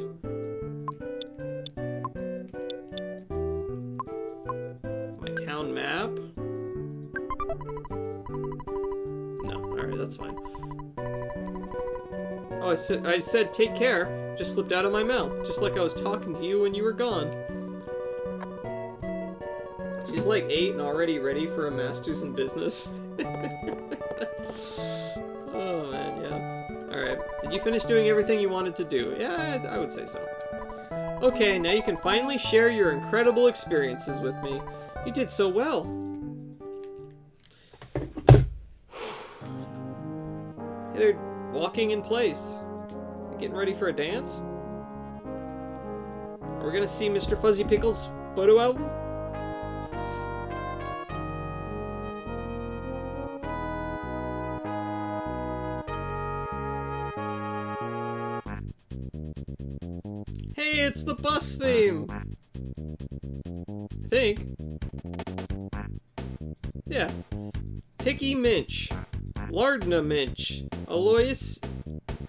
Speaker 1: my town map? No, alright, that's fine. Oh, I said take care. Just slipped out of my mouth, just like I was talking to you when you were gone. She's like 8 and already ready for a master's in business. Oh, man, yeah. Alright, did you finish doing everything you wanted to do? Yeah, I would say so. Okay, now you can finally share your incredible experiences with me. You did so well. Hey, they're walking in place. Getting ready for a dance? Are we gonna see Mr. Fuzzy Pickles' photo album? Hey, it's the bus theme! I think. Yeah. Picky Minch. Lardna Minch.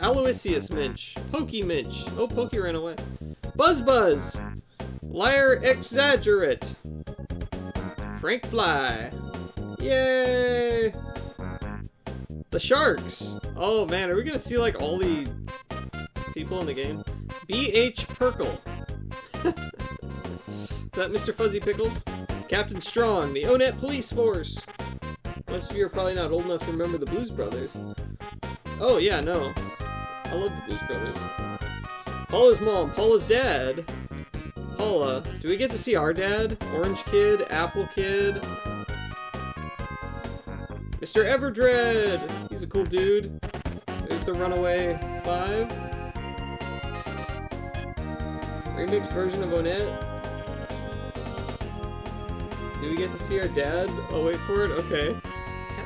Speaker 1: Aloysius Minch. Pokey Minch. Oh, Pokey ran away. Buzz Buzz. Liar Exaggerate. Frank Fly. Yay! The Sharks. Oh man, are we gonna see like all the people in the game? B.H. Perkle. Is that Mr. Fuzzy Pickles? Captain Strong, the O-Net Police Force. Most of you are probably not old enough to remember the Blues Brothers. Oh, yeah, no. I love the Blues Brothers. Paula's mom, Paula's dad. Paula, do we get to see our dad? Orange Kid, Apple Kid. Mr. Everdread! He's a cool dude. There's the Runaway 5. Remixed version of O-Net. Do we get to see our dad? Oh, wait for it? Okay.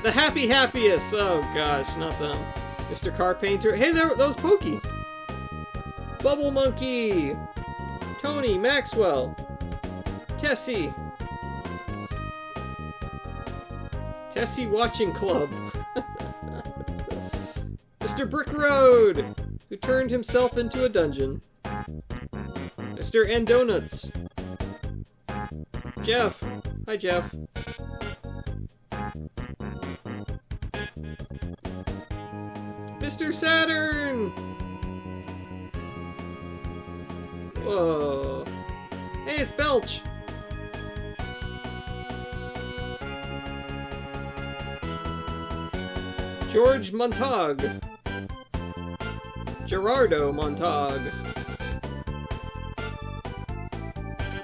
Speaker 1: The Happy Happiest! Oh gosh, not them. Mr. Carpainter. Hey, that was Pokey! Bubble Monkey! Tony, Maxwell! Tessie! Tessie Watching Club! Mr. Brick Road! Who turned himself into a dungeon. Mr. Andonuts! Jeff! Hi, Jeff. Mr. Saturn! Whoa. Hey, it's Belch! George Montague. Gerardo Montague.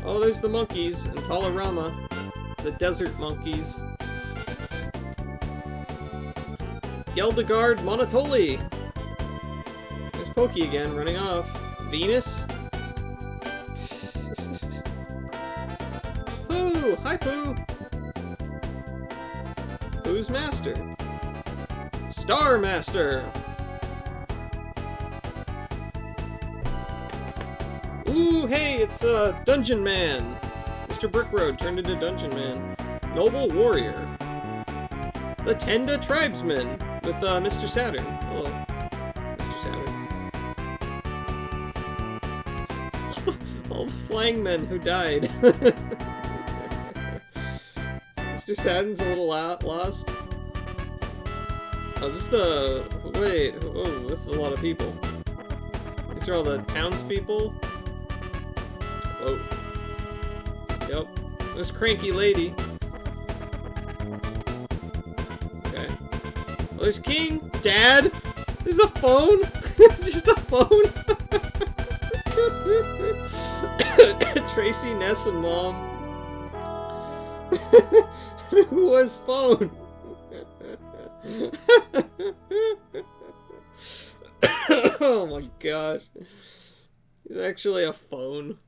Speaker 1: Oh, there's the monkeys and Talarama. The desert monkeys. Geldegard Monotoli. There's Pokey again, running off. Venus. Pooh! Hi, Pooh! Pooh's Master. Star Master! Ooh, hey, it's Dungeon Man! Mr. Brickroad turned into Dungeon Man. Noble Warrior. The Tenda Tribesman with Mr. Saturn. Hello, Mr. Saturn. All the flying men who died. Mr. Saturn's a little lost. Oh, is this the... Wait, oh, this is a lot of people. These are all the townspeople? Oh. Yep. This cranky lady. Okay. Oh, there's King! Dad! There's a phone! It's just a phone! Tracy, Ness, and Mom. Who was phone? Oh my gosh. He's actually a phone.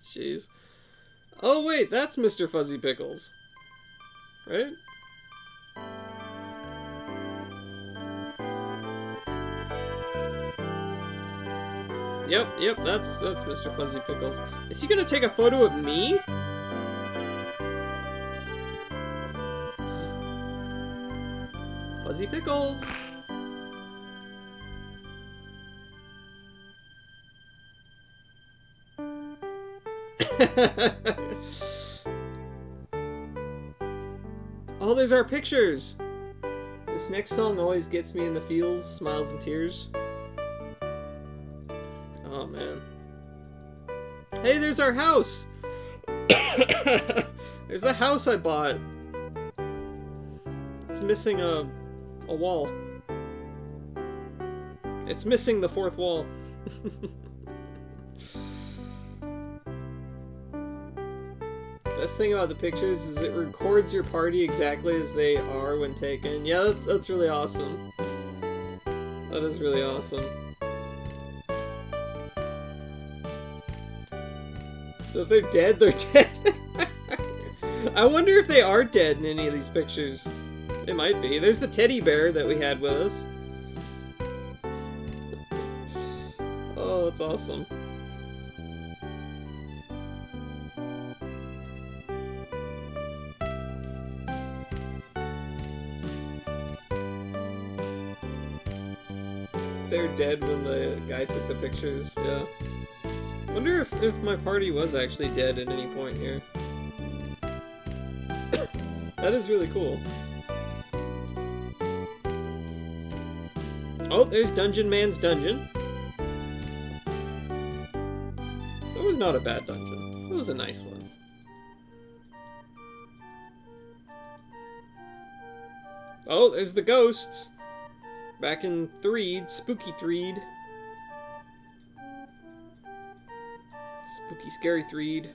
Speaker 1: Jeez. Oh wait, that's Mr. Fuzzy Pickles. Right? Yep, that's Mr. Fuzzy Pickles. Is he gonna take a photo of me? Fuzzy Pickles! Oh, there's our pictures! This next song always gets me in the feels, smiles and tears. Oh, man. Hey, there's our house! There's the house I bought. It's missing a wall. It's missing the fourth wall. Best thing about the pictures is it records your party exactly as they are when taken. Yeah, that's really awesome. That is really awesome. So if they're dead, they're dead. I wonder if they are dead in any of these pictures. They might be. There's the teddy bear that we had with us. Oh, that's awesome. They're dead when the guy took the pictures, yeah. Wonder if my party was actually dead at any point here. That is really cool. Oh, there's Dungeon Man's dungeon. It was not a bad dungeon. It was a nice one. Oh, there's the ghosts. Back in Threed, Spooky Threed. Spooky, scary Threed.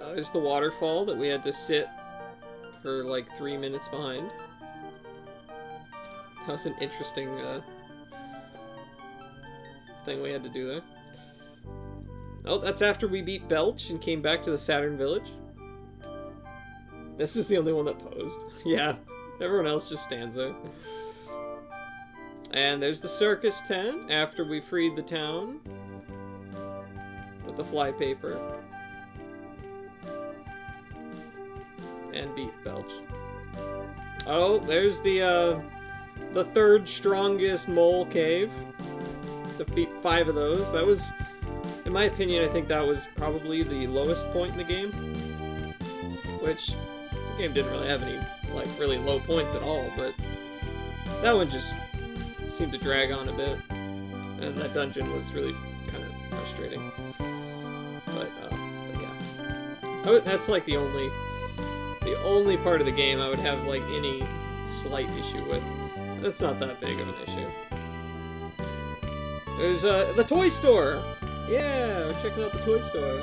Speaker 1: There's the waterfall that we had to sit for like 3 minutes behind. That was an interesting thing we had to do there. Oh, that's after we beat Belch and came back to the Saturn Village. This is the only one that posed. Yeah, everyone else just stands there. And there's the circus tent after we freed the town with the flypaper. And beat Belch. Oh, there's the third strongest mole cave. Defeat 5 of those. That was, in my opinion, I think that was probably the lowest point in the game. Which, the game didn't really have any, like, really low points at all, but that one just seemed to drag on a bit. And that dungeon was really kind of frustrating. But yeah. That's like the only part of the game I would have, like, any slight issue with. That's not that big of an issue. There's the toy store! Yeah, we're checking out the toy store.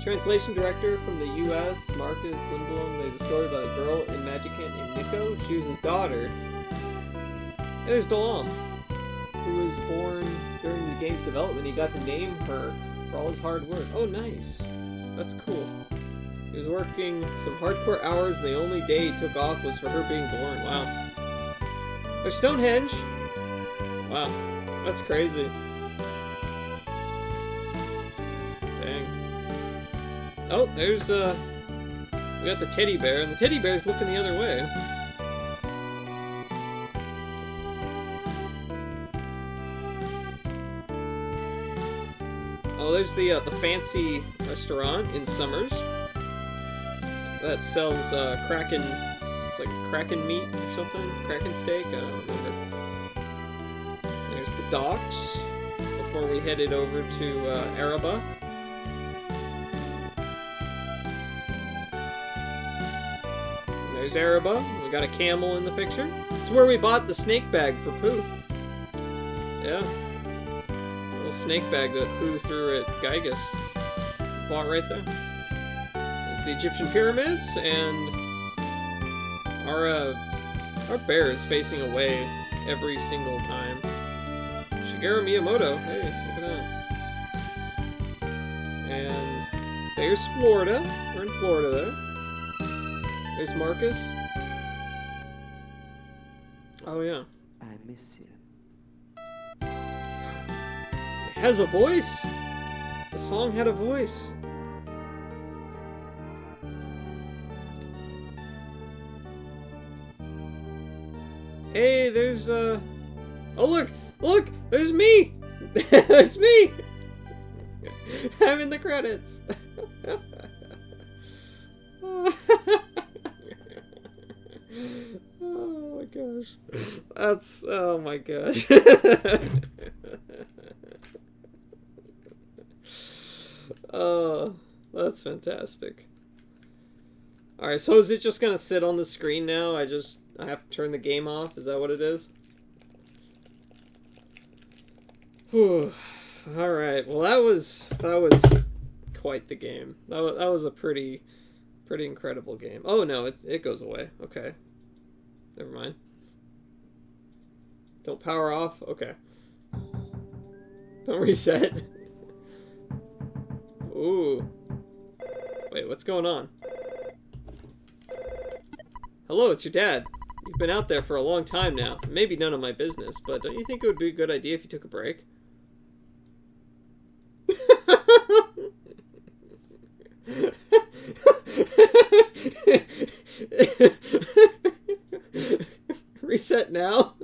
Speaker 1: Translation director from the U.S., Marcus Lindblom. There's a story about a girl in Magic Camp named Nico. She was his daughter. And there's Dalam, who was born during the game's development. He got to name her for all his hard work. Oh, nice. That's cool. He was working some hardcore hours, and the only day he took off was for her being born. Wow. There's Stonehenge. Wow. That's crazy. Dang. Oh, there's, we got the teddy bear, and the teddy bear's looking the other way. Oh, there's the fancy restaurant in Summers that sells Kraken. It's like Kraken meat or something. Kraken steak. I don't remember. There's the docks before we headed over to Araba. And there's Araba. We got a camel in the picture. It's where we bought the snake bag for Pooh. Yeah. Snake bag that Pooh threw at Gygus. Bought right there. There's the Egyptian pyramids, and our bear is facing away every single time. Shigeru Miyamoto. Hey, look at that. And there's Florida. We're in Florida there. There's Marcus. Oh yeah.
Speaker 2: I miss you.
Speaker 1: Has a voice. The song had a voice. Hey, there's oh look, there's me. There's me. I'm in the credits. Oh my gosh. That's, oh my gosh. Oh, that's fantastic. Alright, so is it just gonna sit on the screen now? I have to turn the game off? Is that what it is? Whew. Alright, well that was quite the game. That was a pretty incredible game. Oh no, it goes away. Okay. Never mind. Don't power off? Okay. Don't reset. Ooh. Wait, what's going on? Hello, it's your dad. You've been out there for a long time now. Maybe none of my business, but don't you think it would be a good idea if you took a break? Reset now?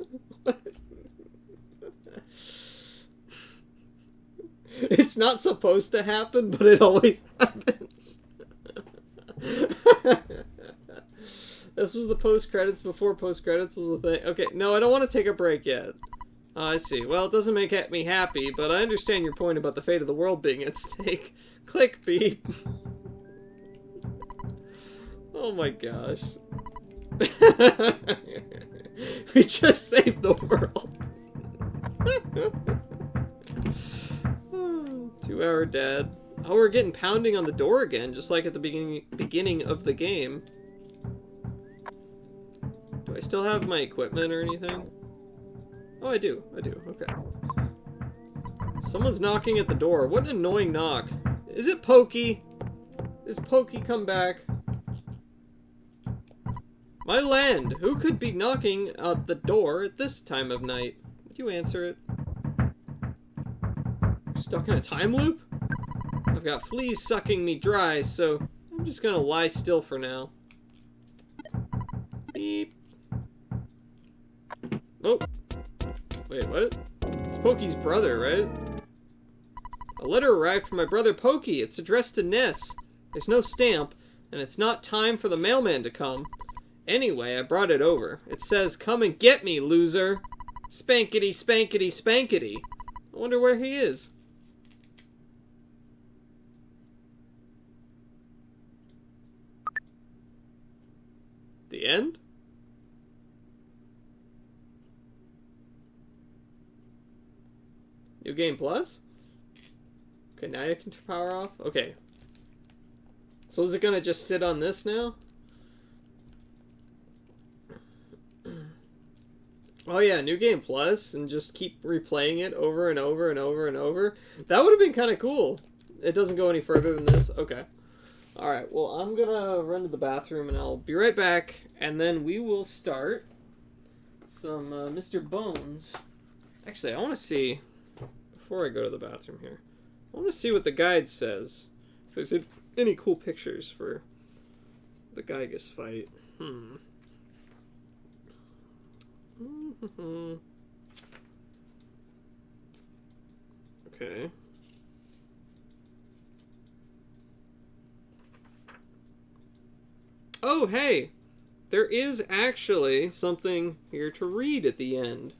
Speaker 1: It's not supposed to happen, but it always happens. This was the post-credits before post-credits was the thing. Okay, no, I don't want to take a break yet. Oh, I see. Well, it doesn't make me happy, but I understand your point about the fate of the world being at stake. Click, beep. Oh my gosh. We just saved the world. 2-hour dad. Oh, we're getting pounding on the door again, just like at the beginning of the game. Do I still have my equipment or anything? Oh, I do. Okay. Someone's knocking at the door. What an annoying knock. Is it Pokey? Is Pokey come back? My land! Who could be knocking at the door at this time of night? Would you answer it? Stuck in a time loop? I've got fleas sucking me dry, so I'm just gonna lie still for now. Beep. Oh. Wait, what? It's Pokey's brother, right? A letter arrived from my brother Pokey. It's addressed to Ness. There's no stamp, and it's not time for the mailman to come. Anyway, I brought it over. It says, "Come and get me, loser." Spankety, spankety, spankety. I wonder where he is. The end? New game plus? Okay, now you can power off? Okay. So is it gonna just sit on this now? Oh yeah, new game plus, and just keep replaying it over and over and over and over. That would have been kind of cool. It doesn't go any further than this? Okay. Alright, well, I'm gonna run to the bathroom, and I'll be right back, and then we will start some Mr. Bones. Actually, I want to see, before I go to the bathroom here, I want to see what the guide says. If there's any cool pictures for the Gygus fight. Okay. Oh, hey! There is actually something here to read at the end.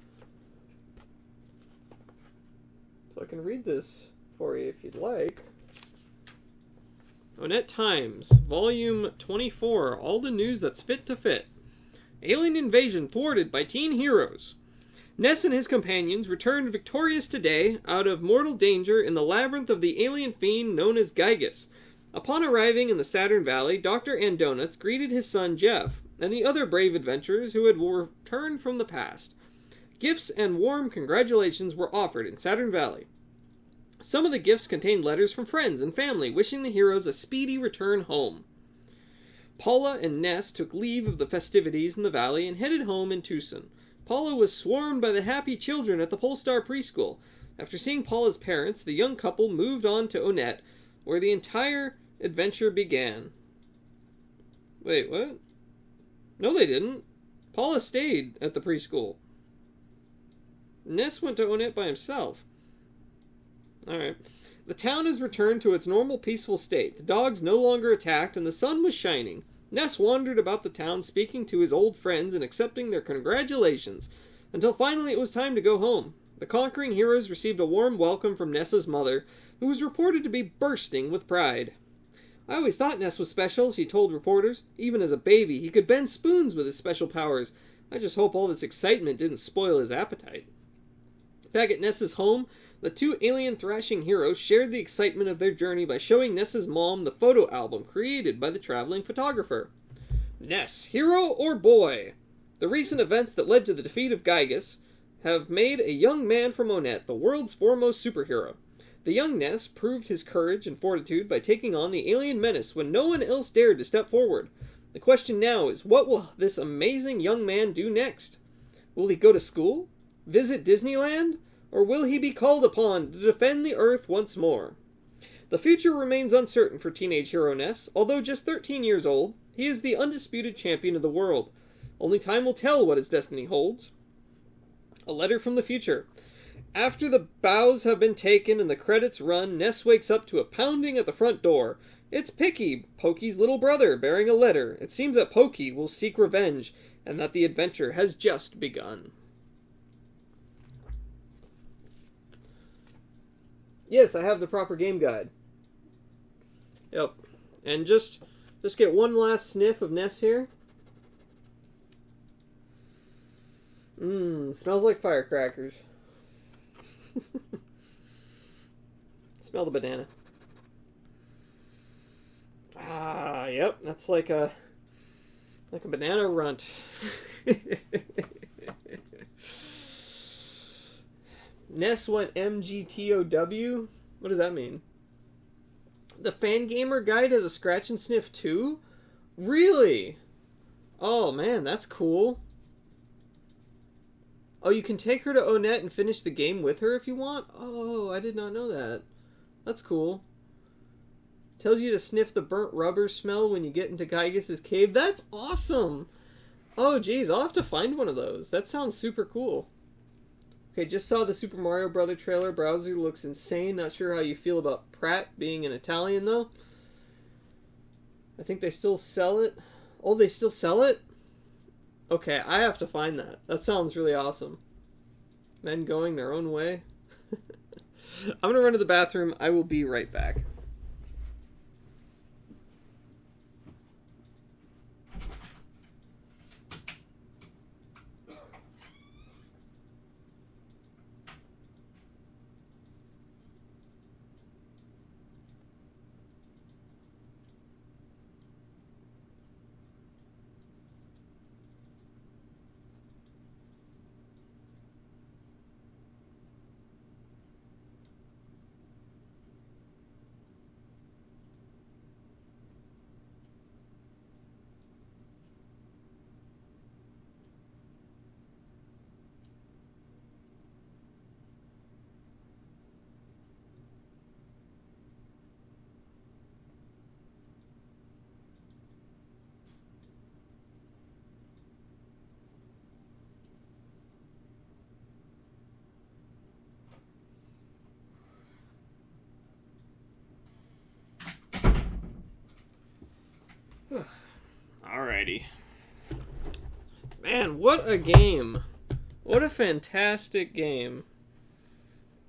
Speaker 1: So I can read this for you if you'd like. Onet Times, Volume 24, all the news that's fit to fit. Alien invasion thwarted by teen heroes. Ness and his companions returned victorious today out of mortal danger in the labyrinth of the alien fiend known as Gygus. Upon arriving in the Saturn Valley, Dr. Andonuts greeted his son Jeff and the other brave adventurers who had returned from the past. Gifts and warm congratulations were offered in Saturn Valley. Some of the gifts contained letters from friends and family wishing the heroes a speedy return home. Paula and Ness took leave of the festivities in the valley and headed home in Tucson. Paula was swarmed by the happy children at the Polestar preschool. After seeing Paula's parents, the young couple moved on to Onet, where the entire adventure began. Wait, what? No, they didn't. Paula stayed at the preschool. Ness went to Onet by himself. Alright. The town has returned to its normal peaceful state. The dogs no longer attacked, and the sun was shining. Ness wandered about the town, speaking to his old friends and accepting their congratulations, until finally it was time to go home. The conquering heroes received a warm welcome from Ness's mother, who was reported to be bursting with pride. I always thought Ness was special, she told reporters. Even as a baby, he could bend spoons with his special powers. I just hope all this excitement didn't spoil his appetite. Back at Ness's home, the two alien thrashing heroes shared the excitement of their journey by showing Ness's mom the photo album created by the traveling photographer. Ness, hero or boy? The recent events that led to the defeat of Gygus have made a young man from Onet the world's foremost superhero. The young Ness proved his courage and fortitude by taking on the alien menace when no one else dared to step forward. The question now is, what will this amazing young man do next? Will he go to school? Visit Disneyland? Or will he be called upon to defend the Earth once more? The future remains uncertain for teenage hero Ness. Although just 13 years old, he is the undisputed champion of the world. Only time will tell what his destiny holds. A letter from the future. After the bows have been taken and the credits run, Ness wakes up to a pounding at the front door. It's Picky, Pokey's little brother, bearing a letter. It seems that Pokey will seek revenge, and that the adventure has just begun. Yes, I have the proper game guide. Yep. And just get one last sniff of Ness here. Smells like firecrackers. Smell the banana. Ah, yep, that's like a banana runt. Ness went MGTOW? What does that mean? The Fangamer Guide has a scratch and sniff too? Really? Oh man, that's cool. Oh, you can take her to Onett and finish the game with her if you want? Oh, I did not know that. That's cool. Tells you to sniff the burnt rubber smell when you get into Gygas's cave. That's awesome! Oh, geez, I'll have to find one of those. That sounds super cool. Okay, just saw the Super Mario Brother trailer. Browser looks insane. Not sure how you feel about Pratt being an Italian, though. I think they still sell it. Oh, they still sell it? Okay, I have to find that. That sounds really awesome. Men going their own way. I'm going to run to the bathroom. I will be right back. Alrighty. Man, what a game. What a fantastic game.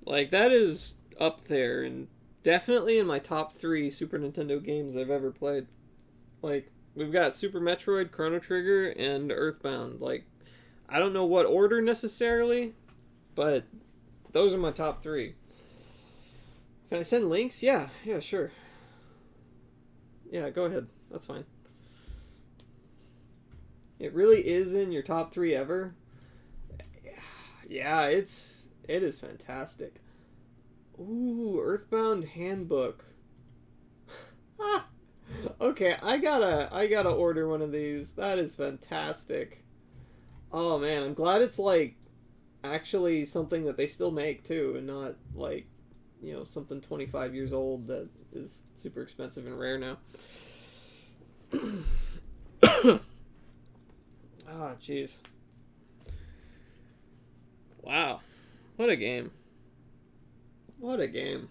Speaker 1: Like, that is up there and definitely in my top 3 Super Nintendo games I've ever played. Like, we've got Super Metroid, Chrono Trigger, and EarthBound. Like, I don't know what order necessarily, but those are my top 3. Can I send links? Yeah, sure. Yeah, go ahead. That's fine. It really is in your top 3 ever? Yeah, it is fantastic. Ooh, EarthBound Handbook. Okay, I gotta order one of these. That is fantastic. Oh man, I'm glad it's like actually something that they still make too, and not like, you know, something 25 years old that is super expensive and rare now. Oh, jeez. Wow. What a game. What a game.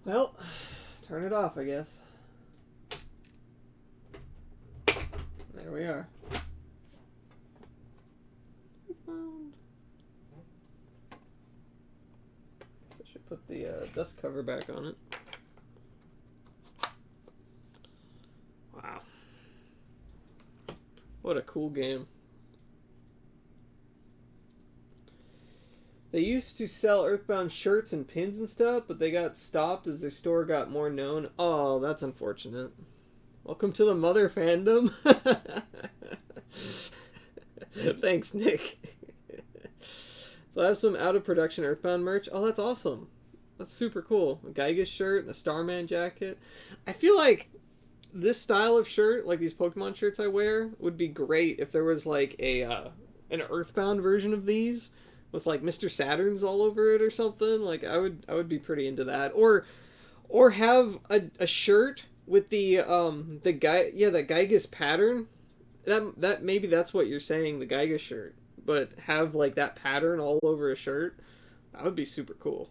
Speaker 1: Well, turn it off, I guess. There we are. Guess I should put the dust cover back on it. Wow. What a cool game. They used to sell EarthBound shirts and pins and stuff, but they got stopped as their store got more known. Oh, that's unfortunate. Welcome to the mother fandom. Thanks, Nick. So I have some out-of-production EarthBound merch. Oh, that's awesome. That's super cool. A Gygas shirt and a Starman jacket. I feel like this style of shirt, like these Pokemon shirts I wear, would be great if there was like a an EarthBound version of these with like Mr. Saturn's all over it or something. Like I would be pretty into that. Or have a shirt with the Gygas pattern. That maybe that's what you're saying, the Gygas shirt. But have like that pattern all over a shirt. That would be super cool.